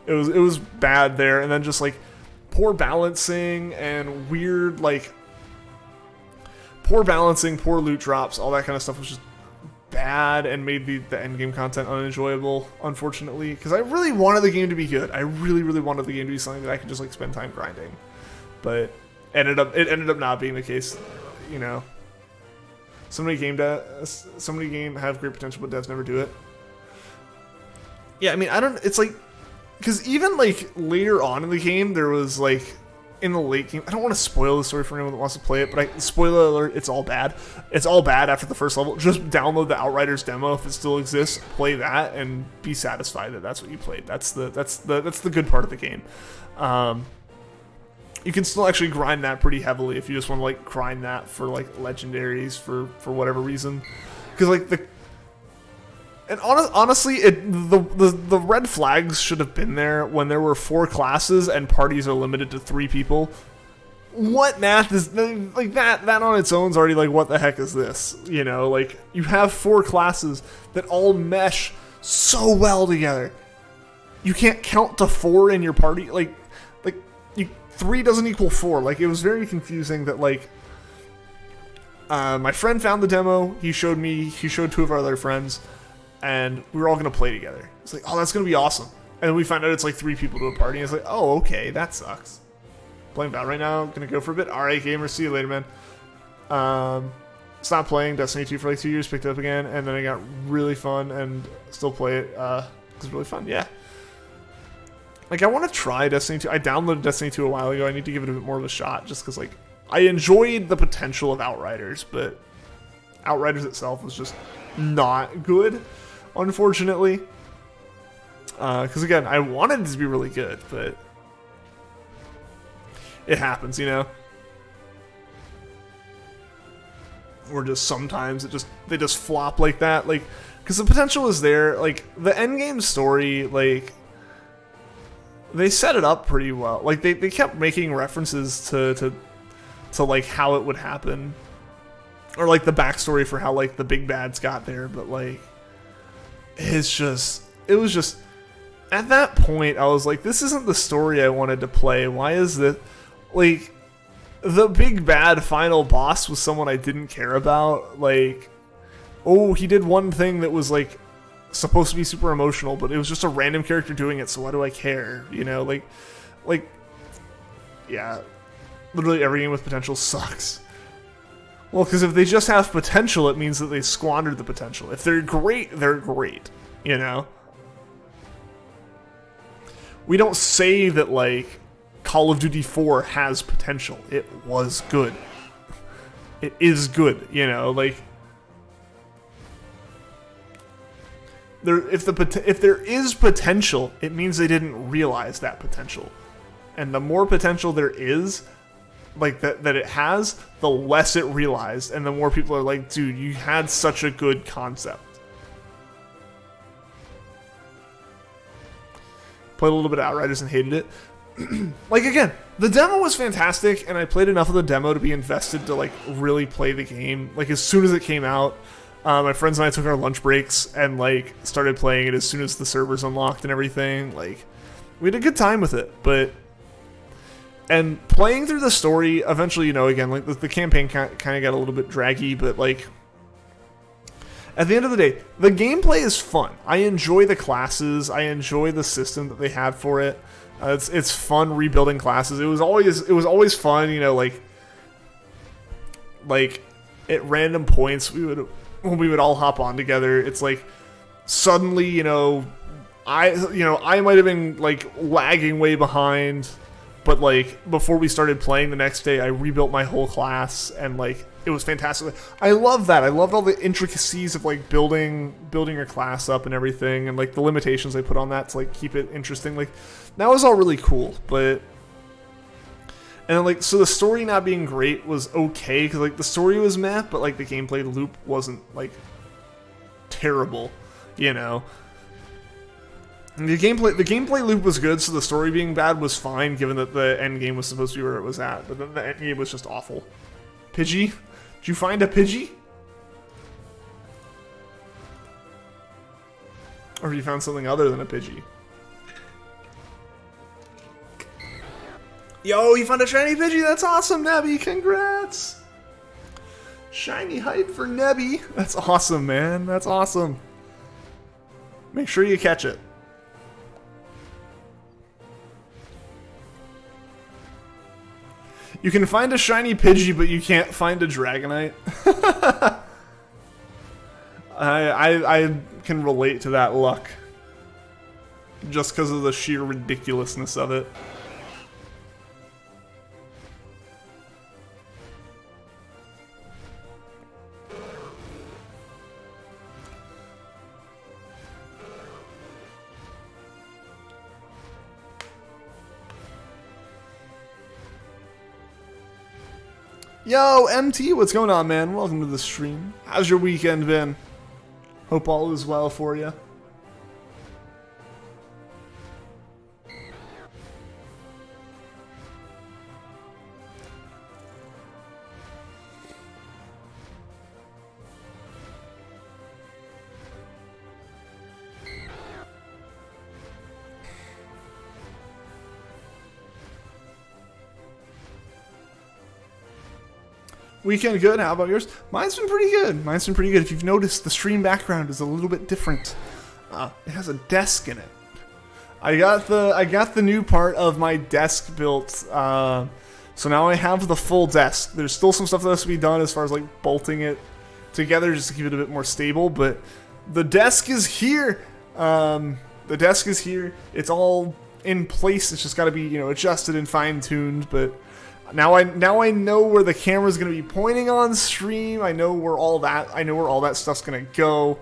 It was bad there, and then just like poor balancing and weird like poor balancing, poor loot drops, all that kind of stuff was just bad and made the end game content unenjoyable, unfortunately, because I really wanted the game to be good. I really wanted the game to be something that I could just like spend time grinding, but it ended up not being the case. You know, so many game have great potential, but devs never do it. Yeah, I mean, it's like, because even like later on in the game, there was like, in the late game, I don't want to spoil the story for anyone that wants to play it, but spoiler alert, it's all bad. It's all bad after the first level. Just download the Outriders demo if it still exists, play that, and be satisfied that that's what you played. That's the good part of the game. You can still actually grind that pretty heavily if you just want to like grind that for like legendaries for whatever reason, because like honestly, the red flags should have been there when there were 4 classes and parties are limited to 3 people. What math is like that? That on its own is already like, what the heck is this? You know, like you have 4 classes that all mesh so well together. You can't count to 4 in your party. Like 3 doesn't equal 4. Like, it was very confusing that like my friend found the demo. He showed 2 of our other friends. And we were all going to play together. It's like, oh, that's going to be awesome. And then we find out it's like 3 people to a party. And it's like, oh, okay, that sucks. Playing Val right now. Going to go for a bit. All right, gamers, see you later, man. Stopped playing Destiny 2 for like 2 years, picked it up again. And then it got really fun and still play it. It's really fun, yeah. Like, I want to try Destiny 2. I downloaded Destiny 2 a while ago. I need to give it a bit more of a shot just because, like, I enjoyed the potential of Outriders, but Outriders itself was just not good. Unfortunately, because again, I wanted it to be really good, but it happens, you know. Or just sometimes they just flop like that, like because the potential is there. Like the endgame story, like they set it up pretty well. Like they kept making references to like how it would happen, or like the backstory for how like the big bads got there, but like. It was just, at that point, I was like, this isn't the story I wanted to play. Why is this, like, the big bad final boss was someone I didn't care about. Like, oh, he did one thing that was, like, supposed to be super emotional, but it was just a random character doing it, so why do I care? You know, like, yeah, literally every game with potential sucks. Well, because if they just have potential, it means that they squandered the potential. If they're great, they're great, you know? We don't say that, like, Call of Duty 4 has potential. It was good. It is good, you know? Like, if there is potential, it means they didn't realize that potential. And the more potential there is, like that it has, the less it realized, and the more people are like, dude, you had such a good concept. Played a little bit of Outriders and hated it. Like, again, the demo was fantastic, and I played enough of the demo to be invested to like really play the game. Like, as soon as it came out, my friends and I took our lunch breaks and like started playing it as soon as the servers unlocked and everything. Like, we had a good time with it, but and playing through the story, eventually, you know, again, like the campaign kind of got a little bit draggy, but like at the end of the day, the gameplay is fun. I enjoy the classes. I enjoy the system that they had for it. It's fun rebuilding classes. It was always fun, you know, like at random points when we would all hop on together. It's like suddenly, you know, I might have been like lagging way behind. But like before we started playing the next day, I rebuilt my whole class, and like it was fantastic. I love that. I loved all the intricacies of like building your class up and everything, and like the limitations they put on that to like keep it interesting. Like that was all really cool. But and then, like, so the story not being great was okay because like the story was meh, but like the gameplay loop wasn't like terrible, you know. The gameplay loop was good, so the story being bad was fine, given that the end game was supposed to be where it was at. But then the end game was just awful. Pidgey? Did you find a Pidgey? Or if you found something other than a Pidgey. Yo, you found a shiny Pidgey. That's awesome, Nebby. Congrats. Shiny hype for Nebby. That's awesome, man. That's awesome. Make sure you catch it. You can find a shiny Pidgey, but you can't find a Dragonite. I can relate to that luck. Just because of the sheer ridiculousness of it. Yo, MT, what's going on, man? Welcome to the stream. How's your weekend been? Hope all is well for you. Weekend good. How about yours? Mine's been pretty good. Mine's been pretty good. If you've noticed, the stream background is a little bit different. It has a desk in it. I got the new part of my desk built. So now I have the full desk. There's still some stuff that has to be done as far as like bolting it together just to keep it a bit more stable. But the desk is here. The desk is here. It's all in place. It's just got to be adjusted and fine tuned. But Now I know where the camera's gonna be pointing on stream. I know where all that stuff's gonna go,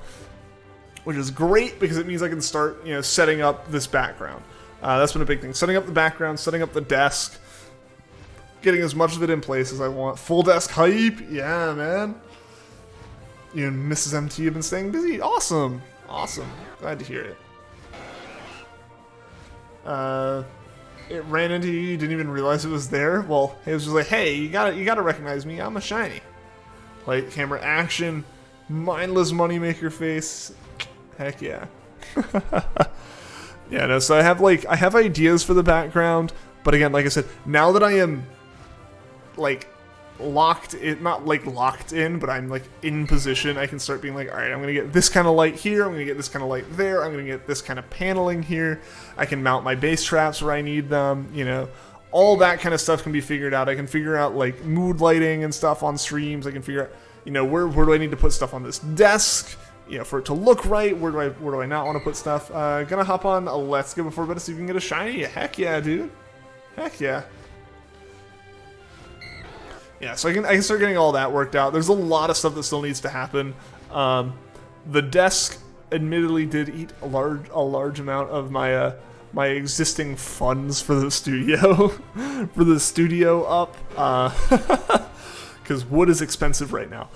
which is great because it means I can start setting up this background. That's been a big thing. Setting up the background, setting up the desk, getting as much of it in place as I want. Full desk hype, yeah, man. You and Mrs. MT have been staying busy. Awesome, awesome. Glad to hear it. It ran into you, you didn't even realize it was there. Well, it was just like, hey, you gotta recognize me. I'm a shiny. Light camera action, mindless moneymaker face. Heck yeah. Yeah, no. So I have ideas for the background, but again, like I said, now that I am locked in, but I'm in position, I can start being like, all right, I'm gonna get this kind of light here, I'm gonna get this kind of light there, I'm gonna get this kind of paneling here. I can mount my base traps where I need them. All that kind of stuff can be figured out. I can figure out mood lighting and stuff on streams. I can figure out where do I need to put stuff on this desk for it to look right. Where do I not want to put stuff? Gonna hop on a Let's Go before bed to see if we can get a shiny. Heck yeah, dude. Heck yeah. Yeah, so I can start getting all that worked out. There's a lot of stuff that still needs to happen. The desk, admittedly, did eat a large amount of my my existing funds for the studio, up, because wood is expensive right now.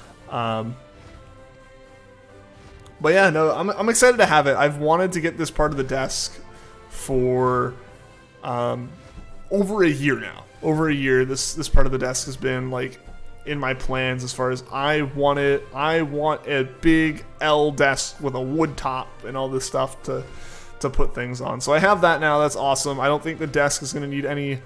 But yeah, no, I'm excited to have it. I've wanted to get this part of the desk for over a year now. Over a year, this part of the desk has been in my plans as far as I want it. I want a big L desk with a wood top and all this stuff to put things on. So I have that now. That's awesome. I don't think the desk is going to need any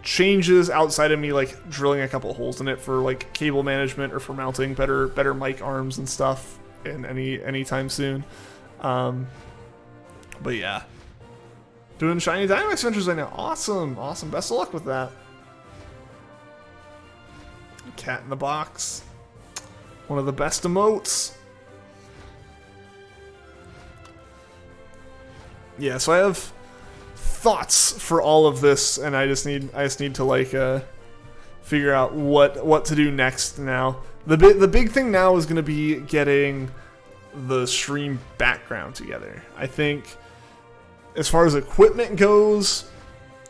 changes outside of me drilling a couple holes in it for cable management or for mounting better mic arms and stuff in anytime soon. But yeah. Doing Shiny Dynamax Ventures right now. Awesome. Awesome. Best of luck with that. Cat in the box. One of the best emotes. Yeah, so I have thoughts for all of this, and I just need to figure out what to do next now. The big thing now is going to be getting the stream background together. I think as far as equipment goes,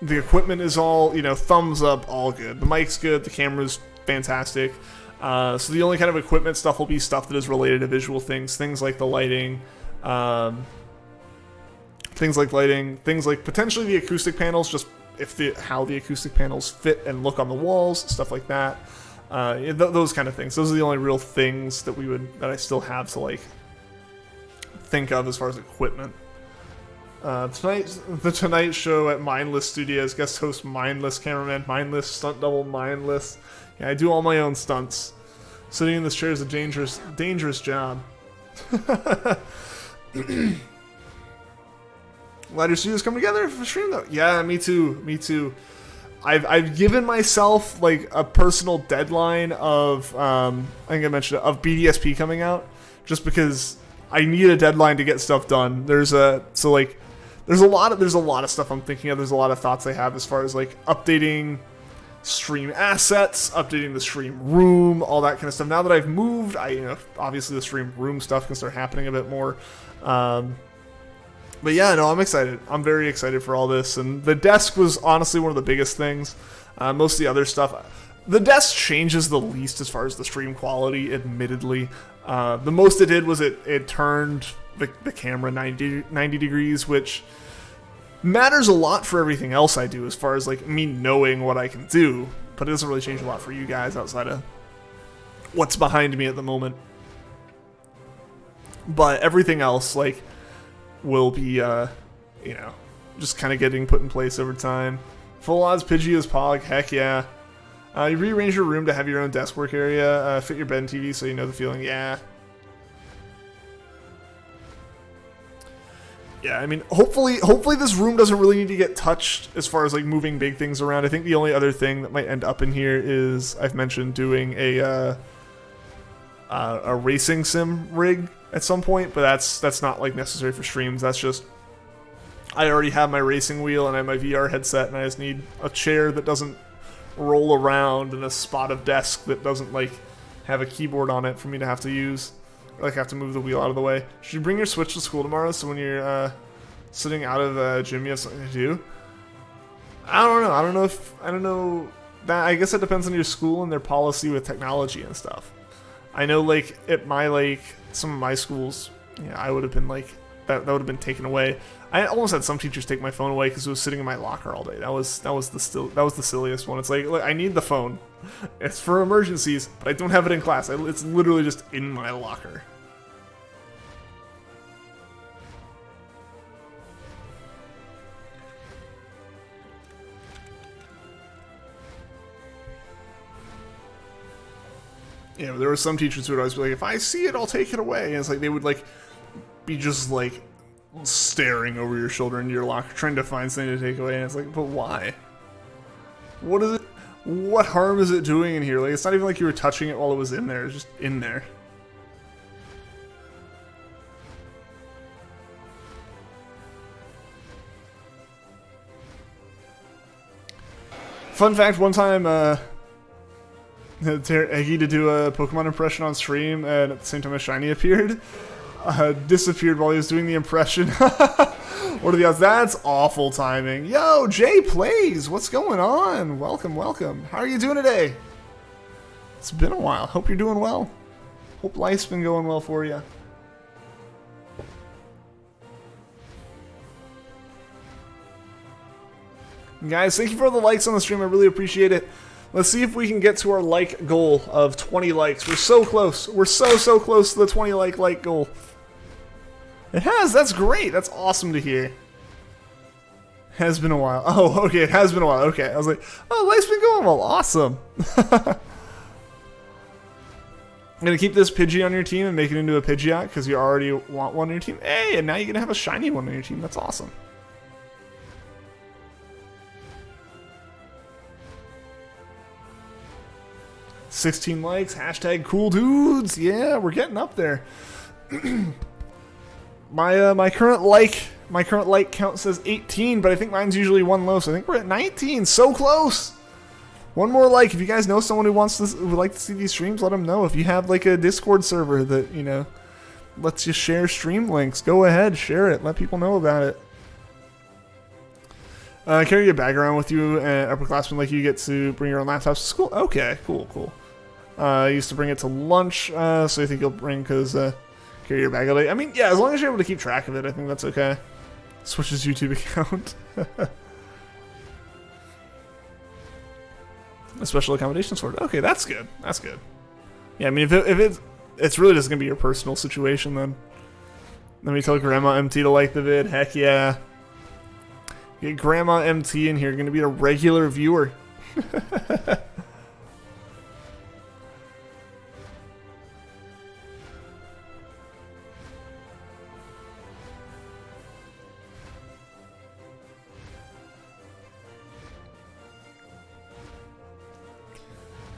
the equipment is all, thumbs up, all good. The mic's good, the camera's fantastic. So the only kind of equipment stuff will be stuff that is related to visual things like the lighting, things like potentially the acoustic panels, just how the acoustic panels fit and look on the walls, stuff like that. Those kind of things. Those are the only real things that I still have to think of as far as equipment. The Tonight Show at Mindless Studios, guest host Mindless, cameraman Mindless, stunt double Mindless. Yeah, I do all my own stunts. Sitting in this chair is a dangerous job. Glad your studios come together for stream though. Yeah, me too. I've given myself like a personal deadline of I think I mentioned it, of BDSP coming out, just because I need a deadline to get stuff done. There's a lot of stuff I'm thinking of. There's a lot of thoughts I have as far as like updating stream assets, updating the stream room, all that kind of stuff. Now that I've moved, obviously the stream room stuff can start happening a bit more. But yeah, no, I'm excited. I'm very excited for all this. And the desk was honestly one of the biggest things. Most of the other stuff, the desk changes the least as far as the stream quality, admittedly. The most it did was it turned the camera 90 degrees, which matters a lot for everything else I do as far as like me knowing what I can do, but it doesn't really change a lot for you guys outside of what's behind me at the moment. But everything else like will be just kind of getting put in place over time. Full odds Pidgey is Pog, heck yeah. You rearrange your room to have your own desk work area, fit your bed and TV so you know the feeling, yeah. Yeah, I mean, hopefully this room doesn't really need to get touched as far as like moving big things around. I think the only other thing that might end up in here is I've mentioned doing a racing sim rig at some point, but that's not like necessary for streams. That's just I already have my racing wheel and I have my VR headset, and I just need a chair that doesn't roll around and a spot of desk that doesn't like have a keyboard on it for me to have to use. Like have to move the wheel out of the way. Should you bring your Switch to school tomorrow so when you're sitting out of gym you have something to do? I don't know. I guess it depends on your school and their policy with technology and stuff. I know like at my some of my schools, yeah, I would have been like that would have been taken away. I almost had some teachers take my phone away because it was sitting in my locker all day. That was the silliest one. It's like, look, I need the phone. It's for emergencies, but I don't have it in class. It's literally just in my locker. You know, there were some teachers who would always be like, if I see it, I'll take it away. And it's like they would like be just like staring over your shoulder into your locker trying to find something to take away, and it's like, but why? What is it? What harm is it doing in here? Like, it's not even like you were touching it while it was in there. It's just in there. Fun fact, one time Eggy to do a Pokemon impression on stream, and at the same time a shiny appeared. Disappeared while he was doing the impression. What are the odds? That's awful timing. Yo, Jay Plays, what's going on? Welcome. How are you doing today? It's been a while. Hope you're doing well. Hope life's been going well for you. Guys, thank you for all the likes on the stream. I really appreciate it. Let's see if we can get to our like goal of 20 likes. We're so close. We're so close to the 20 like goal. It has. That's great. That's awesome to hear. Has been a while. Oh, okay. It has been a while. Okay. I was like, oh, life's been going well. Awesome. I'm going to keep this Pidgey on your team and make it into a Pidgeot because you already want one on your team. Hey, and now you're going to have a shiny one on your team. That's awesome. $16 likes. Hashtag cool dudes. Yeah, we're getting up there. My current like count says 18, but I think mine's usually one low, so I think we're at 19. So close. One more like. If you guys know someone who would like to see these streams, let them know. If you have like a Discord server that, you know, lets you share stream links, go ahead, share it. Let people know about it. Carry your bag around with you, upperclassmen like you get to bring your own laptops to school. Okay, cool. I used to bring it to lunch, so I think you'll bring because. Carry your bag all day. I mean, yeah, as long as you're able to keep track of it, I think that's okay. Switch's YouTube account. A special accommodations for it. Okay, that's good. That's good. Yeah, I mean, if it's really just gonna be your personal situation, then let me tell Grandma MT to like the vid. Heck yeah. Get Grandma MT in here, gonna be a regular viewer.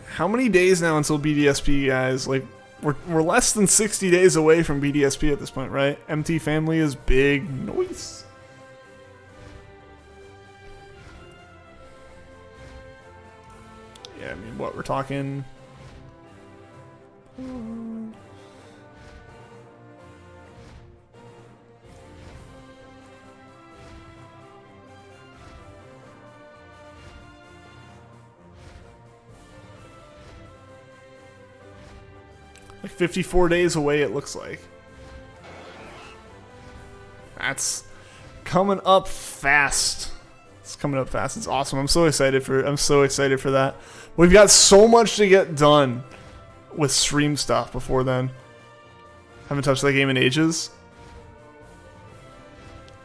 How many days now until BDSP, guys? Like, we're less than 60 days away from BDSP at this point, right? MT family is big noise. Yeah, I mean, what we're talking. Like 54 days away, it looks like. That's coming up fast. It's coming up fast. It's awesome. I'm so excited for that. We've got so much to get done with stream stuff before then. Haven't touched that game in ages.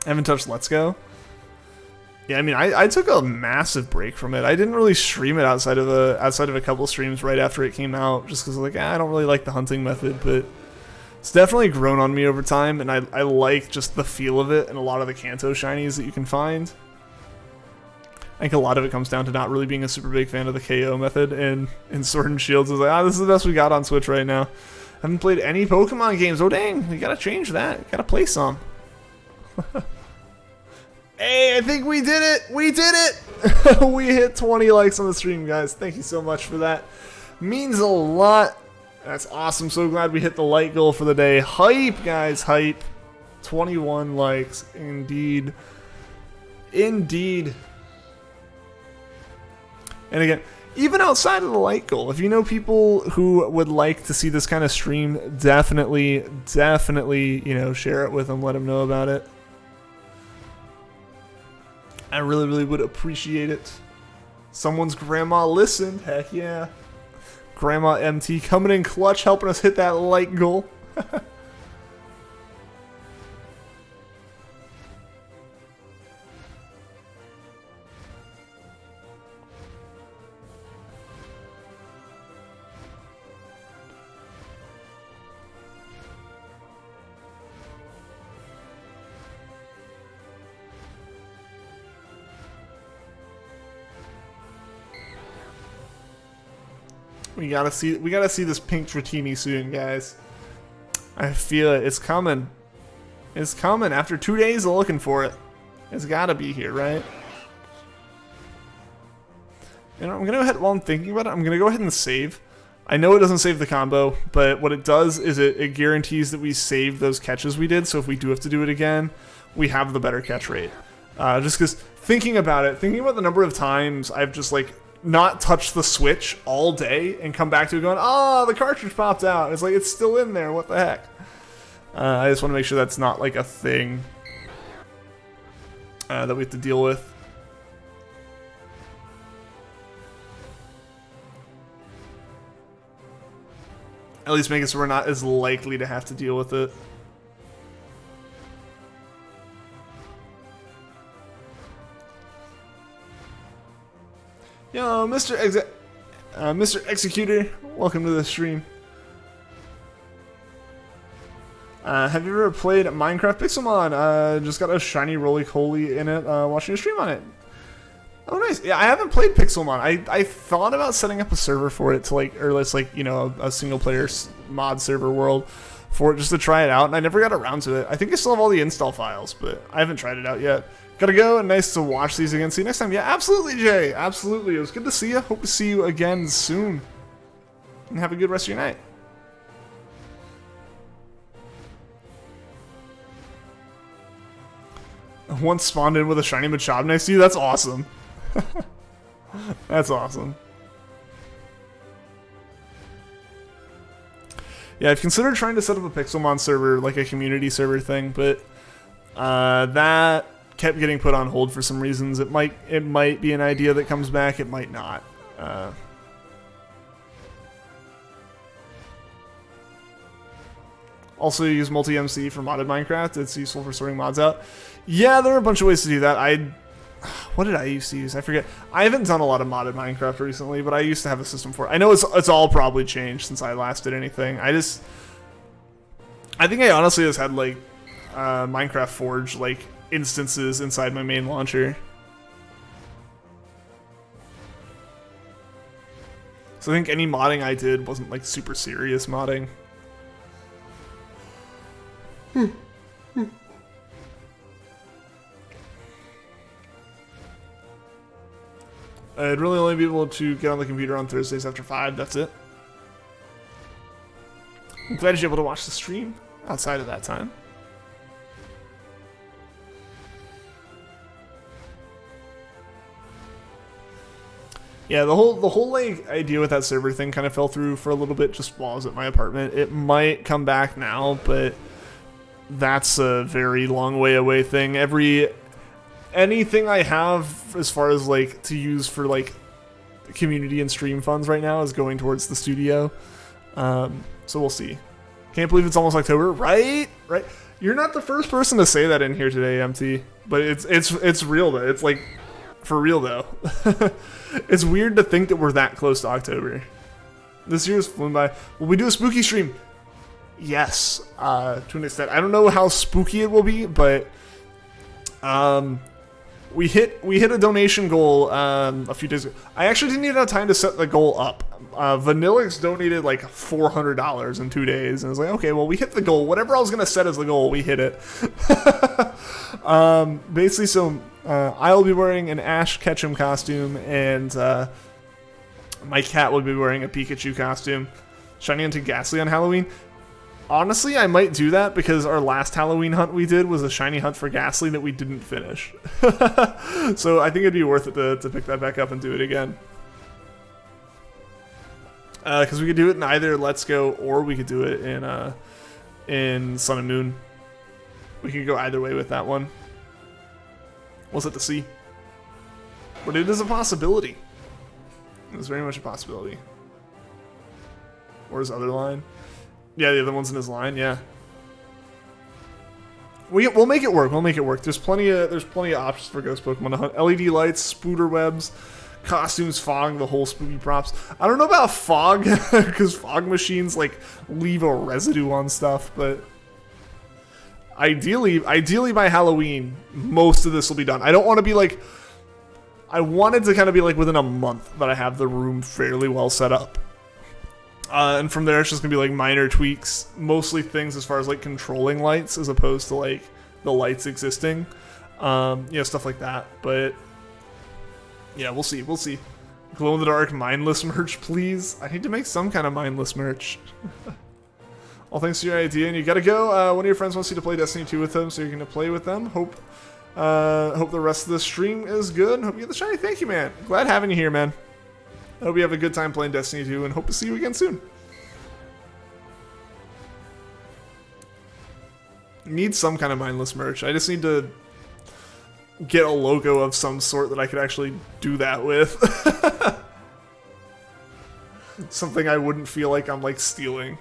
Haven't touched Let's Go. Yeah, I mean, I took a massive break from it. I didn't really stream it outside of a couple streams right after it came out, just because like I don't really like the hunting method, but it's definitely grown on me over time, and I like just the feel of it and a lot of the Kanto shinies that you can find. I think a lot of it comes down to not really being a super big fan of the KO method, and in Sword and Shields is like, this is the best we got on Switch right now. Haven't played any Pokemon games. Oh dang, we gotta change that. We gotta play some. Hey, I think we did it! We did it! We hit 20 likes on the stream, guys. Thank you so much for that. Means a lot. That's awesome. So glad we hit the like goal for the day. Hype, guys, hype. 21 likes, indeed. Indeed. And again, even outside of the like goal, if you know people who would like to see this kind of stream, definitely, you know, share it with them. Let them know about it. I really, really would appreciate it. Someone's grandma listened. Heck yeah. Grandma MT coming in clutch, helping us hit that like goal. We gotta see this pink Dratini soon, guys. I feel it. It's coming. It's coming. After 2 days of looking for it, it's gotta be here, right? You know, I'm gonna go ahead, while I'm thinking about it, I'm gonna go ahead and save. I know it doesn't save the combo, but what it does is it guarantees that we save those catches we did, so if we do have to do it again, we have the better catch rate. Just because thinking about the number of times I've just like not touch the Switch all day and come back to it going, oh, the cartridge popped out. It's like, it's still in there. What the heck? I just want to make sure that's not like a thing that we have to deal with. At least make it so we're not as likely to have to deal with it. Yo, Mr. Executor, welcome to the stream. Have you ever played Minecraft Pixelmon? Just got a shiny roly-poly in it, watching a stream on it. Oh, nice. Yeah, I haven't played Pixelmon. I thought about setting up a server for it to like, or let's like, you know, a single-player mod server world for it just to try it out, and I never got around to it. I think I still have all the install files, but I haven't tried it out yet. Gotta go, and nice to watch these again. See you next time. Yeah, absolutely, Jay. Absolutely. It was good to see you. Hope to see you again soon. And have a good rest of your night. Once spawned in with a shiny Machop next to you. That's awesome. That's awesome. Yeah, I've considered trying to set up a Pixelmon server, like a community server thing, but that kept getting put on hold for some reasons. It might be an idea that comes back. It might not. Also, use multi-MC for modded Minecraft. It's useful for sorting mods out. Yeah, there are a bunch of ways to do that. what did I used to use? I forget. I haven't done a lot of modded Minecraft recently, but I used to have a system for it. I know it's all probably changed since I last did anything. I think I honestly just had like Minecraft Forge like instances inside my main launcher. So I think any modding I did wasn't like super serious modding. I'd really only be able to get on the computer on Thursdays after 5, that's it. I'm glad you're able to watch the stream outside of that time. Yeah, the whole like idea with that server thing kind of fell through for a little bit just while I was at my apartment. It might come back now, but that's a very long way away thing. Anything I have as far as like to use for like community and stream funds right now is going towards the studio. So we'll see. Can't believe it's almost October, right? Right? You're not the first person to say that in here today, MT. But it's real though. It's like for real though. It's weird to think that we're that close to October. This year's flown by. Will we do a spooky stream? Yes, to an extent. I don't know how spooky it will be, but we hit a donation goal a few days ago. I actually didn't even have time to set the goal up. Vanillix donated like $400 in 2 days, and I was like, okay, well, we hit the goal. Whatever I was gonna set as the goal, we hit it. Basically, so I'll be wearing an Ash Ketchum costume, and my cat will be wearing a Pikachu costume. Shiny into Ghastly on Halloween. Honestly, I might do that because our last Halloween hunt we did was a shiny hunt for Ghastly that we didn't finish. So I think it'd be worth it to pick that back up and do it again. Because we could do it in either Let's Go or we could do it in Sun and Moon. We could go either way with that one. We'll set to see. But it is a possibility. It's very much a possibility. Or his other line. Yeah, the other one's in his line. Yeah, we'll make it work. We'll make it work. There's plenty of options for Ghost Pokemon to hunt. LED lights, spooter webs, costumes, fog, the whole spooky props. I don't know about fog because fog machines like leave a residue on stuff, but ideally by Halloween, most of this will be done. I don't want to be like. I wanted to kind of be like within a month that I have the room fairly well set up. And from there, it's just going to be like minor tweaks, mostly things as far as like controlling lights as opposed to like the lights existing, stuff like that. But yeah, we'll see. We'll see. Glow in the dark mindless merch, please. I need to make some kind of mindless merch. All thanks to your idea, and you got to go. One of your friends wants you to play Destiny 2 with them, so you're going to play with them. Hope the rest of the stream is good. Hope you get the shiny. Thank you, man. Glad having you here, man. I hope you have a good time playing Destiny 2 and hope to see you again soon. Need some kind of mindless merch. I just need to get a logo of some sort that I could actually do that with. Something I wouldn't feel like I'm like stealing.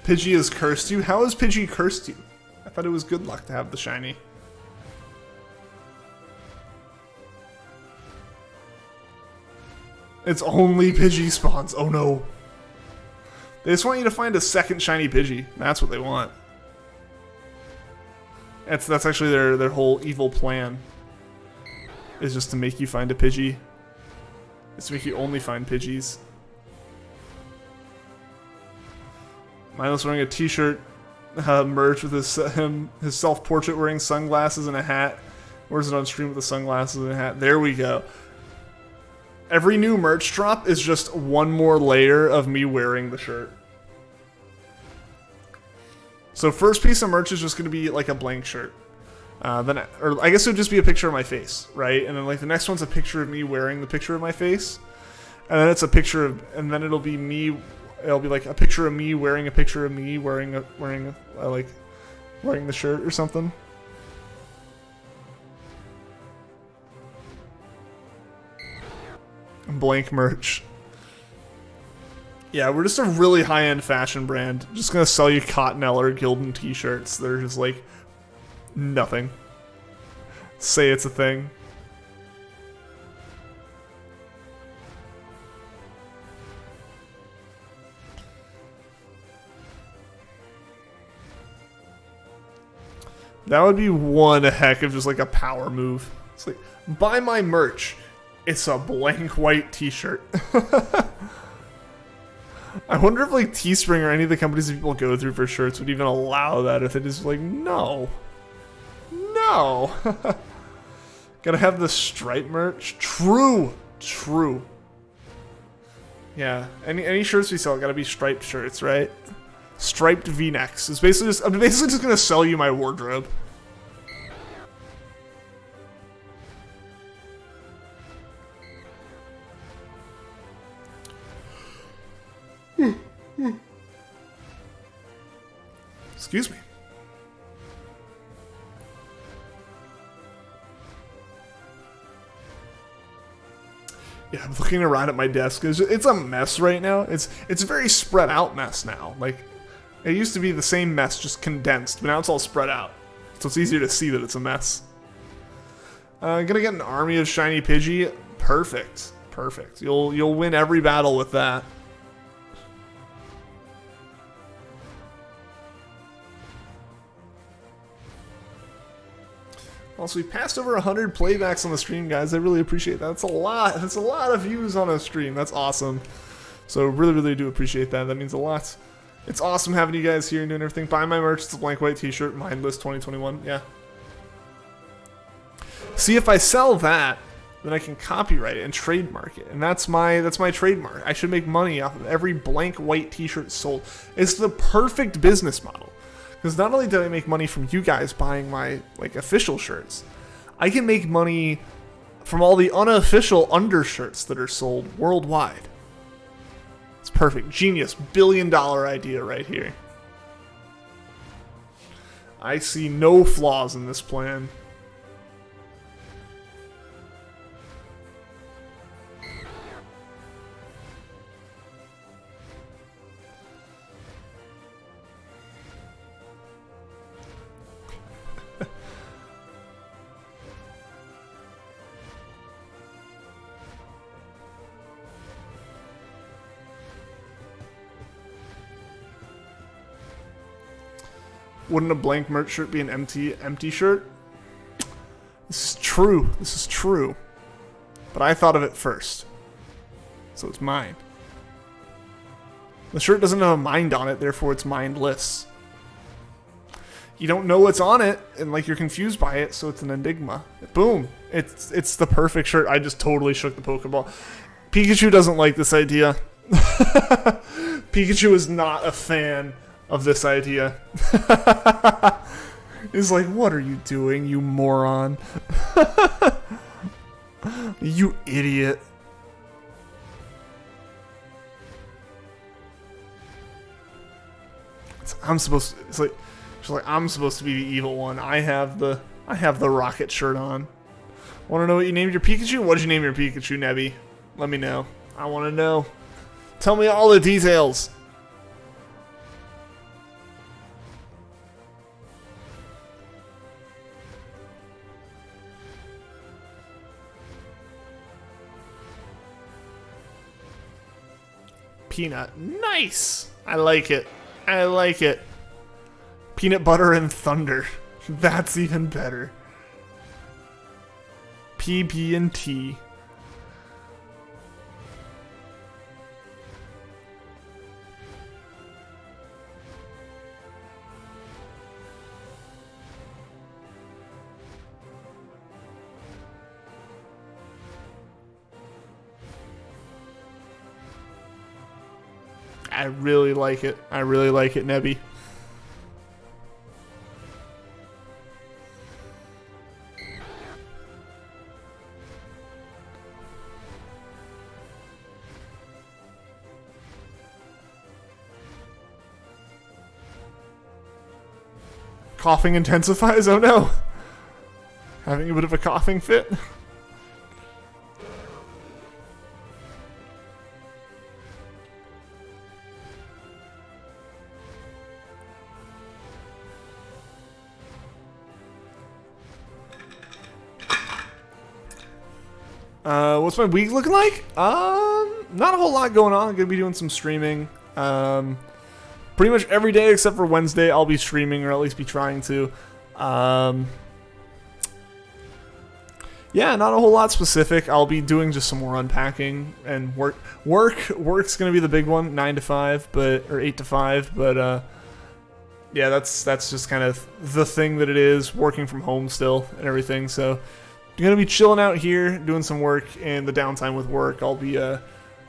Pidgey has cursed you? How has Pidgey cursed you? I thought it was good luck to have the shiny. It's only Pidgey spawns. Oh no. They just want you to find a second shiny Pidgey. That's what they want. That's actually their whole evil plan. Is just to make you find a Pidgey. It's to make you only find Pidgeys. Mindless wearing a t-shirt merch with his self-portrait wearing sunglasses and a hat. Where's it on stream with the sunglasses and a hat? There we go. Every new merch drop is just one more layer of me wearing the shirt. So first piece of merch is just going to be like a blank shirt. Or I guess it would just be a picture of my face, right? And then like the next one's a picture of me wearing the picture of my face, and then it's a picture of, and then it'll be me. It'll be like a picture of me wearing a picture of me wearing the shirt or something. Blank merch. Yeah, we're just a really high-end fashion brand. Just gonna sell you Cottonelle or Gildan t-shirts. They're just like nothing. Say it's a thing. That would be one heck of just like a power move. It's like, buy my merch. It's a blank white t-shirt. I wonder if like Teespring or any of the companies that people go through for shirts would even allow that, if it is like, no. No. Gotta have the stripe merch. True. True. Yeah. Any shirts we sell gotta be striped shirts, right? Striped V-necks. I'm basically just gonna sell you my wardrobe. Excuse me. Yeah, I'm looking around at my desk. It's a mess right now. It's a very spread out mess now. Like, it used to be the same mess, just condensed, but now it's all spread out. So it's easier to see that it's a mess. Gonna get an army of shiny Pidgey. Perfect. Perfect. You'll win every battle with that. Also, we passed over 100 playbacks on the stream, guys. I really appreciate that. That's a lot. That's a lot of views on a stream. That's awesome. So really, really do appreciate that. That means a lot. It's awesome having you guys here and doing everything. Buy my merch. It's a blank white t-shirt. Mindless 2021. Yeah. See, if I sell that, then I can copyright it and trademark it. And that's my trademark. I should make money off of every blank white t-shirt sold. It's the perfect business model. Because not only do I make money from you guys buying my like official shirts, I can make money from all the unofficial undershirts that are sold worldwide. It's perfect. Genius. Billion-dollar idea right here. I see no flaws in this plan. Wouldn't a blank merch shirt be an empty shirt? This is true. This is true. But I thought of it first. So it's mine. The shirt doesn't have a mind on it, therefore it's mindless. You don't know what's on it, and like you're confused by it, so it's an enigma. Boom. It's the perfect shirt. I just totally shook the Pokeball. Pikachu doesn't like this idea. Pikachu is not a fan of this idea. He's like, what are you doing, you moron? You idiot. I'm supposed to, it's like, she's like, I'm supposed to be the evil one. I have the rocket shirt on. Want to know what you named your Pikachu? What did you name your Pikachu, Nebby? Let me know. I want to know. Tell me all the details. Peanut. Nice! I like it. I like it. Peanut butter and thunder. That's even better. PB and T. I really like it. I really like it, Nebby. Coughing intensifies. Oh no. Having a bit of a coughing fit. What's my week looking like? Not a whole lot going on. I'm gonna be doing some streaming. Pretty much every day except for Wednesday, I'll be streaming, or at least be trying to. Yeah, not a whole lot specific. I'll be doing just some more unpacking and work. Work's gonna be the big one, 9 to 5, or 8 to 5. But yeah, that's just kind of the thing that it is. Working from home still and everything, so. I'm gonna be chilling out here, doing some work, and the downtime with work, I'll be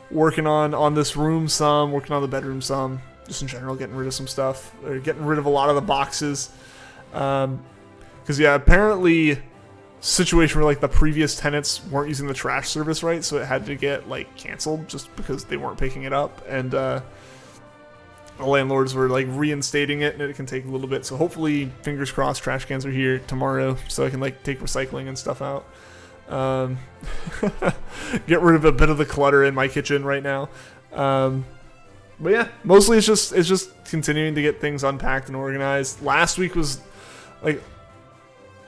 working on this room some, working on the bedroom some, just in general, getting rid of some stuff, or getting rid of a lot of the boxes. Because yeah, apparently, situation where like the previous tenants weren't using the trash service right, so it had to get like canceled just because they weren't picking it up, and the landlords were like reinstating it, and it can take a little bit. So hopefully, fingers crossed, trash cans are here tomorrow, so I can like take recycling and stuff out. Get rid of a bit of the clutter in my kitchen right now. But yeah, mostly it's just continuing to get things unpacked and organized. Last week was like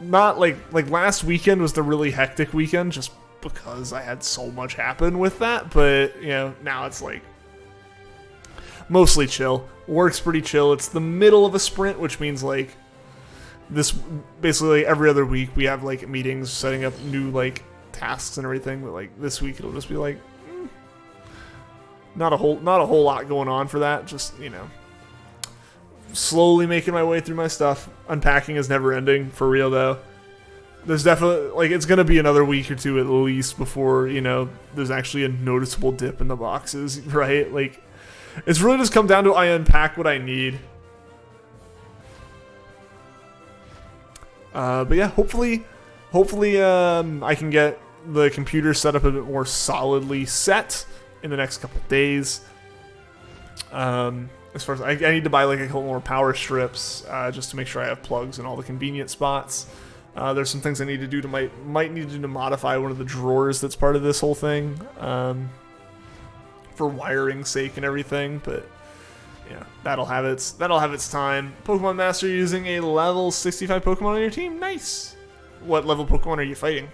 not like last weekend was the really hectic weekend just because I had so much happen with that. But you know, now it's like mostly chill. Work's pretty chill. It's the middle of a sprint, which means like this basically every other week we have like meetings setting up new like tasks and everything. But like this week it'll just be like not a whole lot going on for that. Just, you know, slowly making my way through my stuff. Unpacking is never ending for real though. There's definitely like it's gonna be another week or two at least before, you know, there's actually a noticeable dip in the boxes, right? Like it's really just come down to I unpack what I need. But yeah, hopefully I can get the computer set up a bit more solidly set in the next couple days. As far as I need to buy like a couple more power strips just to make sure I have plugs in all the convenient spots. There's some things I need to do might need to do to modify one of the drawers that's part of this whole thing. For wiring sake and everything, but yeah, that'll have its time. Pokemon Master using a level 65 Pokemon on your team. Nice. What level Pokemon are you fighting?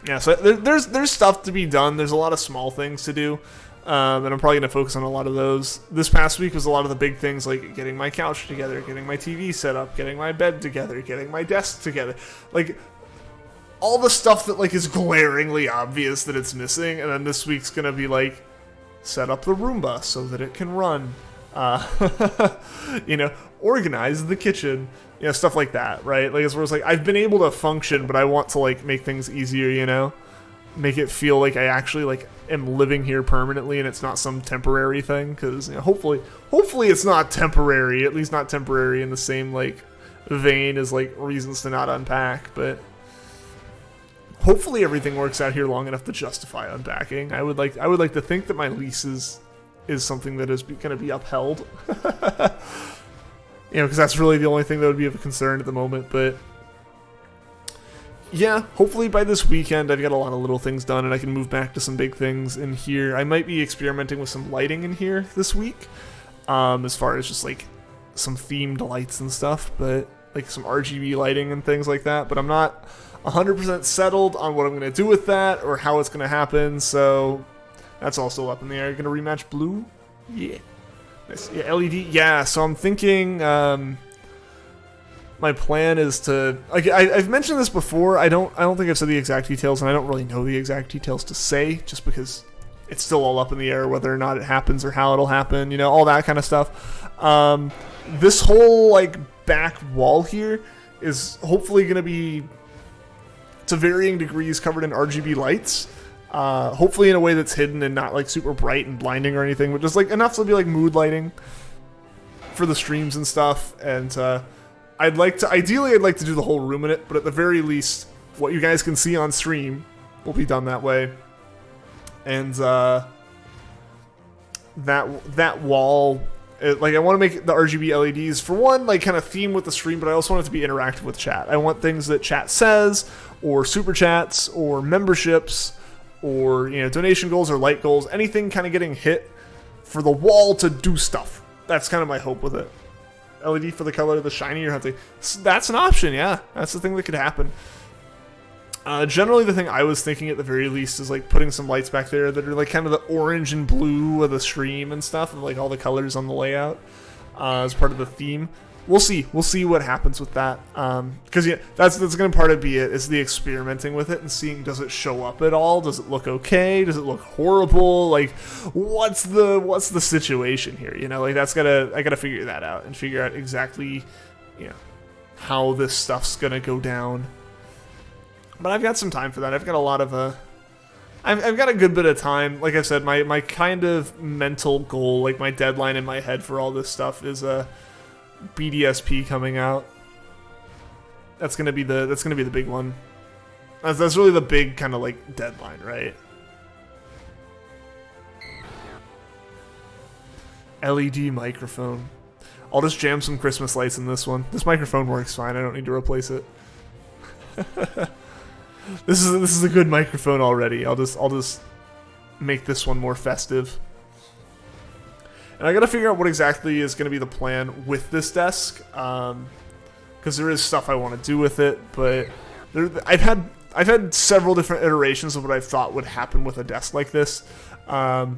Yeah, so there's stuff to be done. There's a lot of small things to do, and I'm probably gonna focus on a lot of those. This past week was a lot of the big things, like getting my couch together, getting my TV set up, getting my bed together, getting my desk together, like all the stuff that like is glaringly obvious that it's missing. And then this week's gonna be like set up the Roomba so that it can run, you know, organize the kitchen, you know, stuff like that, right? Like as far as like I've been able to function, but I want to like make things easier, you know, make it feel like I actually like am living here permanently and it's not some temporary thing. Because you know, hopefully it's not temporary, at least not temporary in the same like vein as like reasons to not unpack. But hopefully everything works out here long enough to justify unpacking. I would like to think that my lease is something that is going to be upheld. You know, because that's really the only thing that would be of a concern at the moment. But yeah, hopefully by this weekend I've got a lot of little things done and I can move back to some big things in here. I might be experimenting with some lighting in here this week, as far as just like some themed lights and stuff, but like some RGB lighting and things like that. But I'm not 100% settled on what I'm going to do with that or how it's going to happen, so that's all still up in the air. Going to rematch blue? Yeah. Nice. Yeah, LED? Yeah, so I'm thinking my plan is to... Like, I've mentioned this before. I don't think I've said the exact details, and I don't really know the exact details to say, just because it's still all up in the air whether or not it happens or how it'll happen, you know, all that kind of stuff. This whole, like, back wall here is hopefully going to be, to varying degrees, covered in RGB lights. Hopefully in a way that's hidden and not like super bright and blinding or anything, but just like enough to be like mood lighting for the streams and stuff. And ideally I'd like to do the whole room in it, but at the very least, what you guys can see on stream will be done that way. And that wall Like I want to make the RGB LEDs for one, like kind of theme with the stream, but I also want it to be interactive with chat. I want things that chat says, or super chats, or memberships, or donation goals or light goals, anything kind of getting hit for the wall to do stuff. That's kind of my hope with it. LED for the color of the shiny or something. That's an option, yeah. That's the thing that could happen. Generally, the thing I was thinking at the very least is like putting some lights back there that are like kind of the orange and blue of the stream and stuff, and like all the colors on the layout as part of the theme. We'll see. We'll see what happens with that. Because that's going to part of be it, is the experimenting with it and seeing, does it show up at all? Does it look okay? Does it look horrible? Like, what's the situation here? Like I gotta figure that out and figure out exactly, how this stuff's gonna go down. But I've got some time for that. I've got a lot of I've got a good bit of time. Like I said, my kind of mental goal, like my deadline in my head for all this stuff is BDSP coming out. That's gonna be the big one. That's really the big kind of like deadline, right? LED microphone. I'll just jam some Christmas lights in this one. This microphone works fine. I don't need to replace it. This is a good microphone already. I'll just make this one more festive. And I gotta figure out what exactly is gonna be the plan with this desk, because there is stuff I want to do with it. But I've had several different iterations of what I thought would happen with a desk like this, but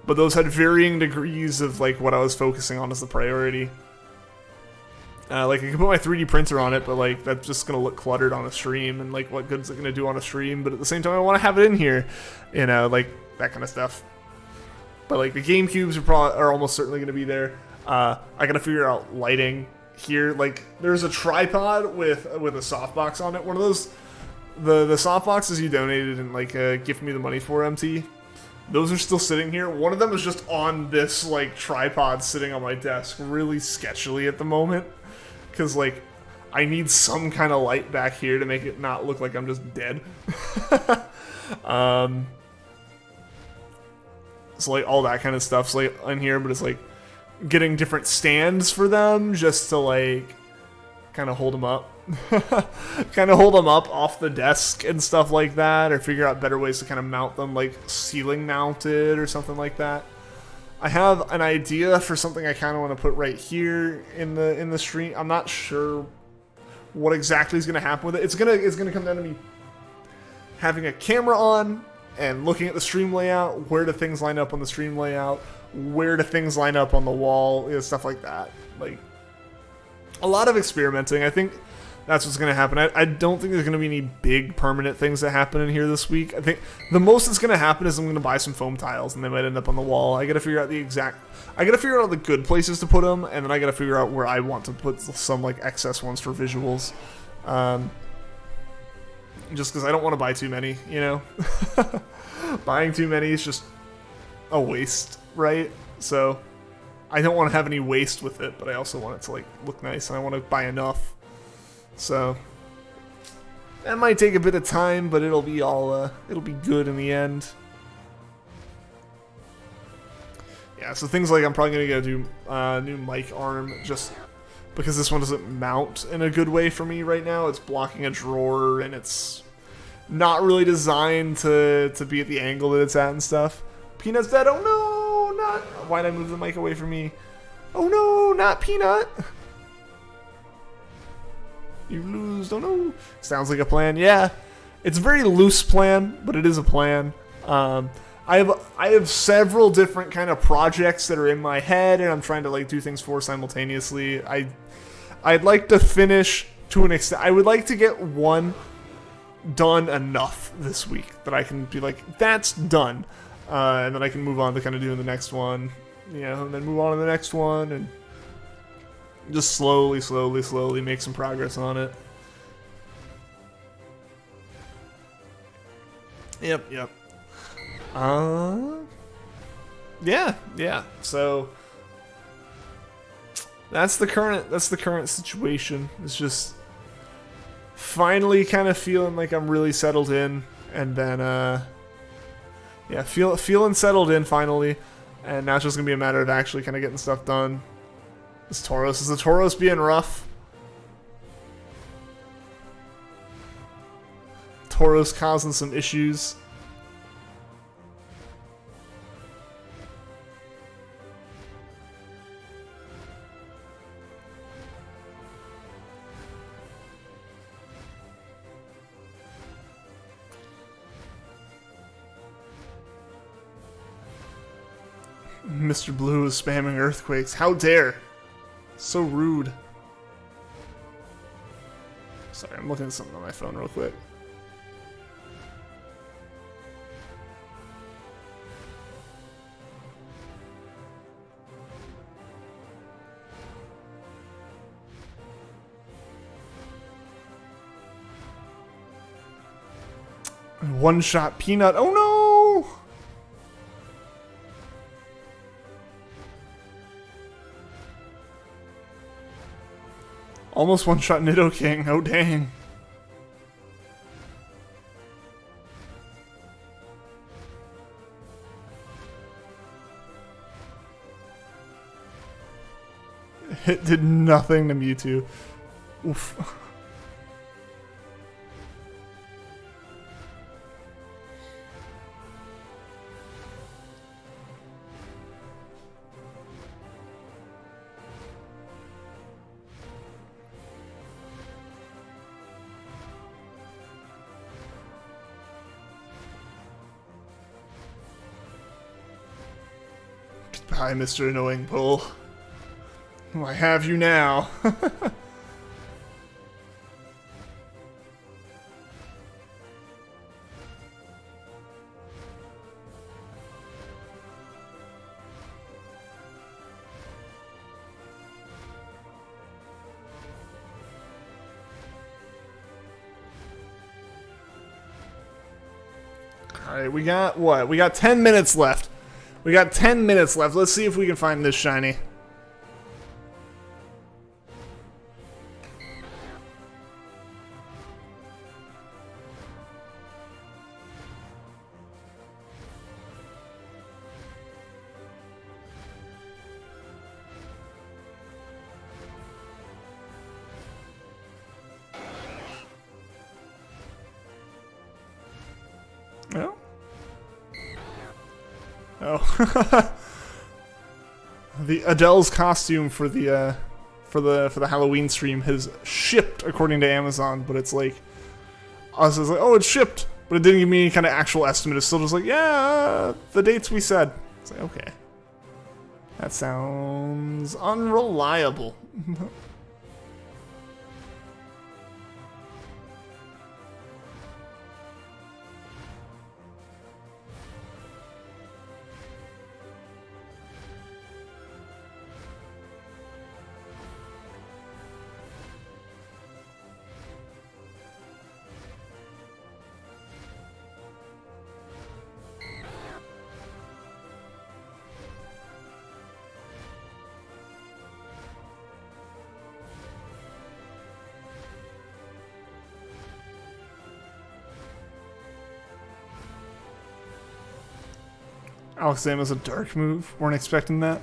those had varying degrees of like what I was focusing on as the priority. Like I can put my 3D printer on it, but like that's just gonna look cluttered on a stream, and like what good is it gonna do on a stream? But at the same time, I want to have it in here, like that kind of stuff. But like the GameCubes are almost certainly gonna be there. I gotta figure out lighting here. Like there's a tripod with a softbox on it. One of those, the softboxes you donated and like give me the money for, MT. Those are still sitting here. One of them is just on this like tripod sitting on my desk, really sketchily at the moment. Because, like, I need some kind of light back here to make it not look like I'm just dead. So, like, all that kind of stuff's, like, in here. But it's, like, getting different stands for them just to, like, kind of hold them up. Kind of hold them up off the desk and stuff like that. Or figure out better ways to kind of mount them, like, ceiling mounted or something like that. I have an idea for something I kind of want to put right here in the stream. I'm not sure what exactly is going to happen with it. It's gonna come down to me having a camera on and looking at the stream layout. Where do things line up on the stream layout? Where do things line up on the wall? Stuff like that. Like a lot of experimenting. I think that's what's going to happen. I don't think there's going to be any big permanent things that happen in here this week. I think the most that's going to happen is I'm going to buy some foam tiles, and they might end up on the wall. I got to figure out I got to figure out the good places to put them, and then I got to figure out where I want to put some like excess ones for visuals. Just because I don't want to buy too many, Buying too many is just a waste, right? So I don't want to have any waste with it, but I also want it to like look nice, and I want to buy enough. So that might take a bit of time, but it'll be good in the end. Yeah, so things like I'm probably gonna go do new mic arm just because this one doesn't mount in a good way for me right now. It's blocking a drawer, and it's not really designed to be at the angle that it's at and stuff. Peanut's dead. Oh no, not. Why'd I move the mic away from me? Oh no, not Peanut. You lose, don't know. Sounds like a plan. Yeah, it's a very loose plan, but it is a plan. I have several different kind of projects that are in my head, and I'm trying to like do things for simultaneously. I'd like to finish to an extent. I would like to get one done enough this week that I can be like, that's done, and then I can move on to kind of doing the next one, and then move on to the next one, and just slowly make some progress on it. Yep. Yeah. So that's the current situation. It's just finally kind of feeling like I'm really settled in, and then feeling settled in finally. And now it's just gonna be a matter of actually kind of getting stuff done. This Tauros, is the Tauros being rough? Tauros causing some issues. Mr. Blue is spamming earthquakes. How dare! So rude. Sorry, I'm looking at something on my phone real quick. One-shot peanut. Oh no! Almost one-shot Nidoking. Oh dang. It did nothing to Mewtwo. Oof. Goodbye, Mr. Annoying Bull. I have you now. Alright, we got what? We got 10 minutes left. We got 10 minutes left. Let's see if we can find this shiny. No? Oh. The Adele's costume for the Halloween stream has shipped according to Amazon, but it's like us is like, oh, it's shipped, but it didn't give me any kind of actual estimate. It's still just like, yeah, the dates we said. It's like, okay. That sounds unreliable. Alexander's a dark move. Weren't expecting that.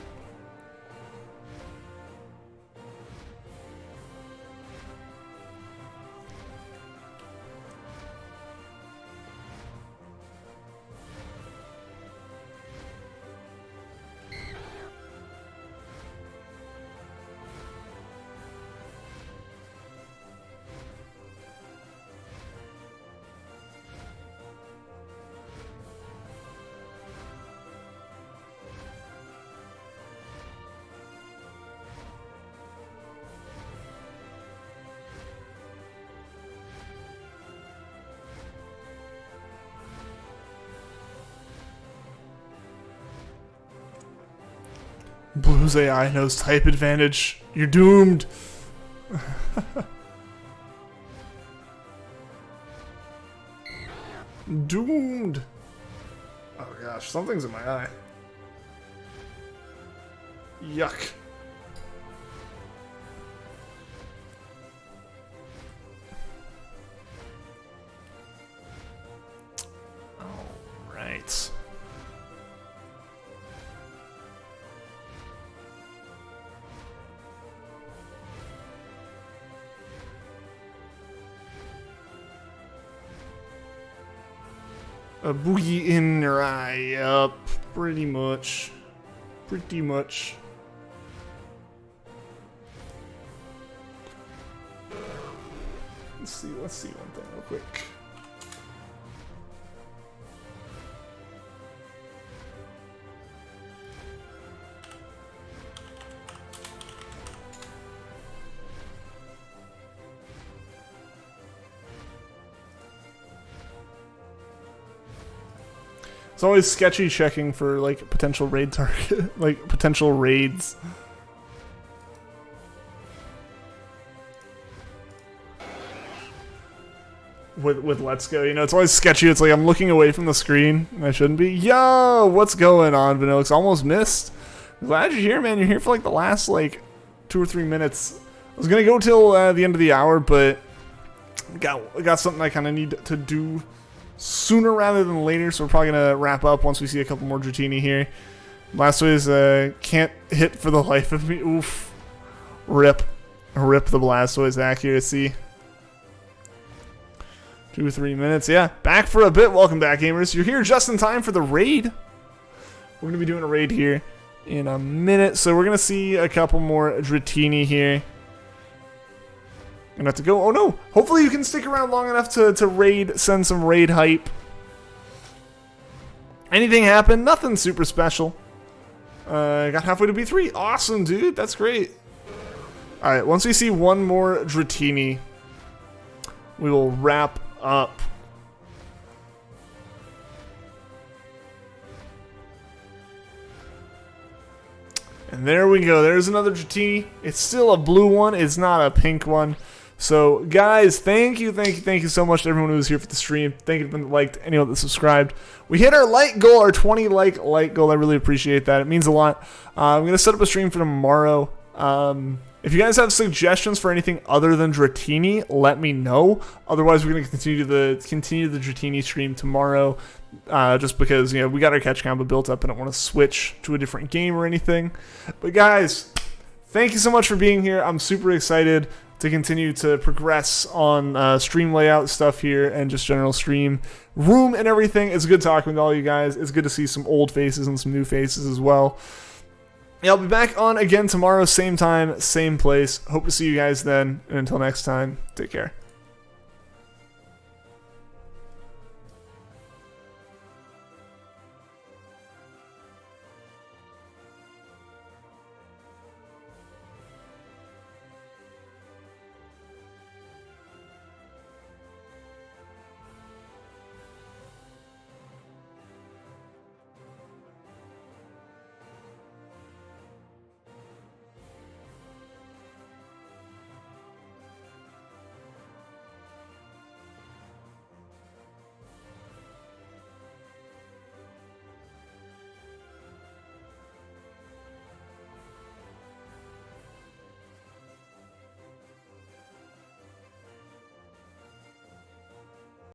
Blue's AI knows type advantage. You're doomed. Doomed. Oh gosh, something's in my eye. Yuck. All right. A boogie in your eye. Yup. Pretty much. Pretty much. Let's see one thing real quick. It's always sketchy checking for like potential raid target, like potential raids. With Let's Go, you know, it's always sketchy. It's like I'm looking away from the screen, and I shouldn't be. Yo, what's going on, Vanillix? Almost missed. Glad you're here, man. You're here for like the last like 2 or 3 minutes. I was gonna go till the end of the hour, but got something I kind of need to do sooner rather than later, so we're probably gonna wrap up once we see a couple more Dratini here. Blastoise can't hit for the life of me. Oof. Rip the Blastoise accuracy. 2 or 3 minutes, yeah. Back for a bit. Welcome back, gamers. You're here just in time for the raid. We're gonna be doing a raid here in a minute, so we're gonna see a couple more Dratini here. Gonna have to go. Oh no! Hopefully you can stick around long enough to raid, send some raid hype. Anything happen? Nothing super special. Got halfway to B3. Awesome, dude. That's great. Alright, once we see one more Dratini, we will wrap up. And there we go. There's another Dratini. It's still a blue one. It's not a pink one. So, guys, thank you so much to everyone who was here for the stream. Thank you everyone that liked, anyone that subscribed. We hit our like goal, our 20 like goal. I really appreciate that. It means a lot. I'm going to set up a stream for tomorrow. If you guys have suggestions for anything other than Dratini, let me know. Otherwise, we're going to continue the Dratini stream tomorrow. Just because, you know, we got our catch combo built up and I don't want to switch to a different game or anything. But guys, thank you so much for being here. I'm super excited to continue to progress on stream layout stuff here and just general stream room and everything. It's good talking with all you guys. It's good to see some old faces and some new faces as well. Yeah, I'll be back on again tomorrow, same time, same place. Hope to see you guys then. And until next time, take care.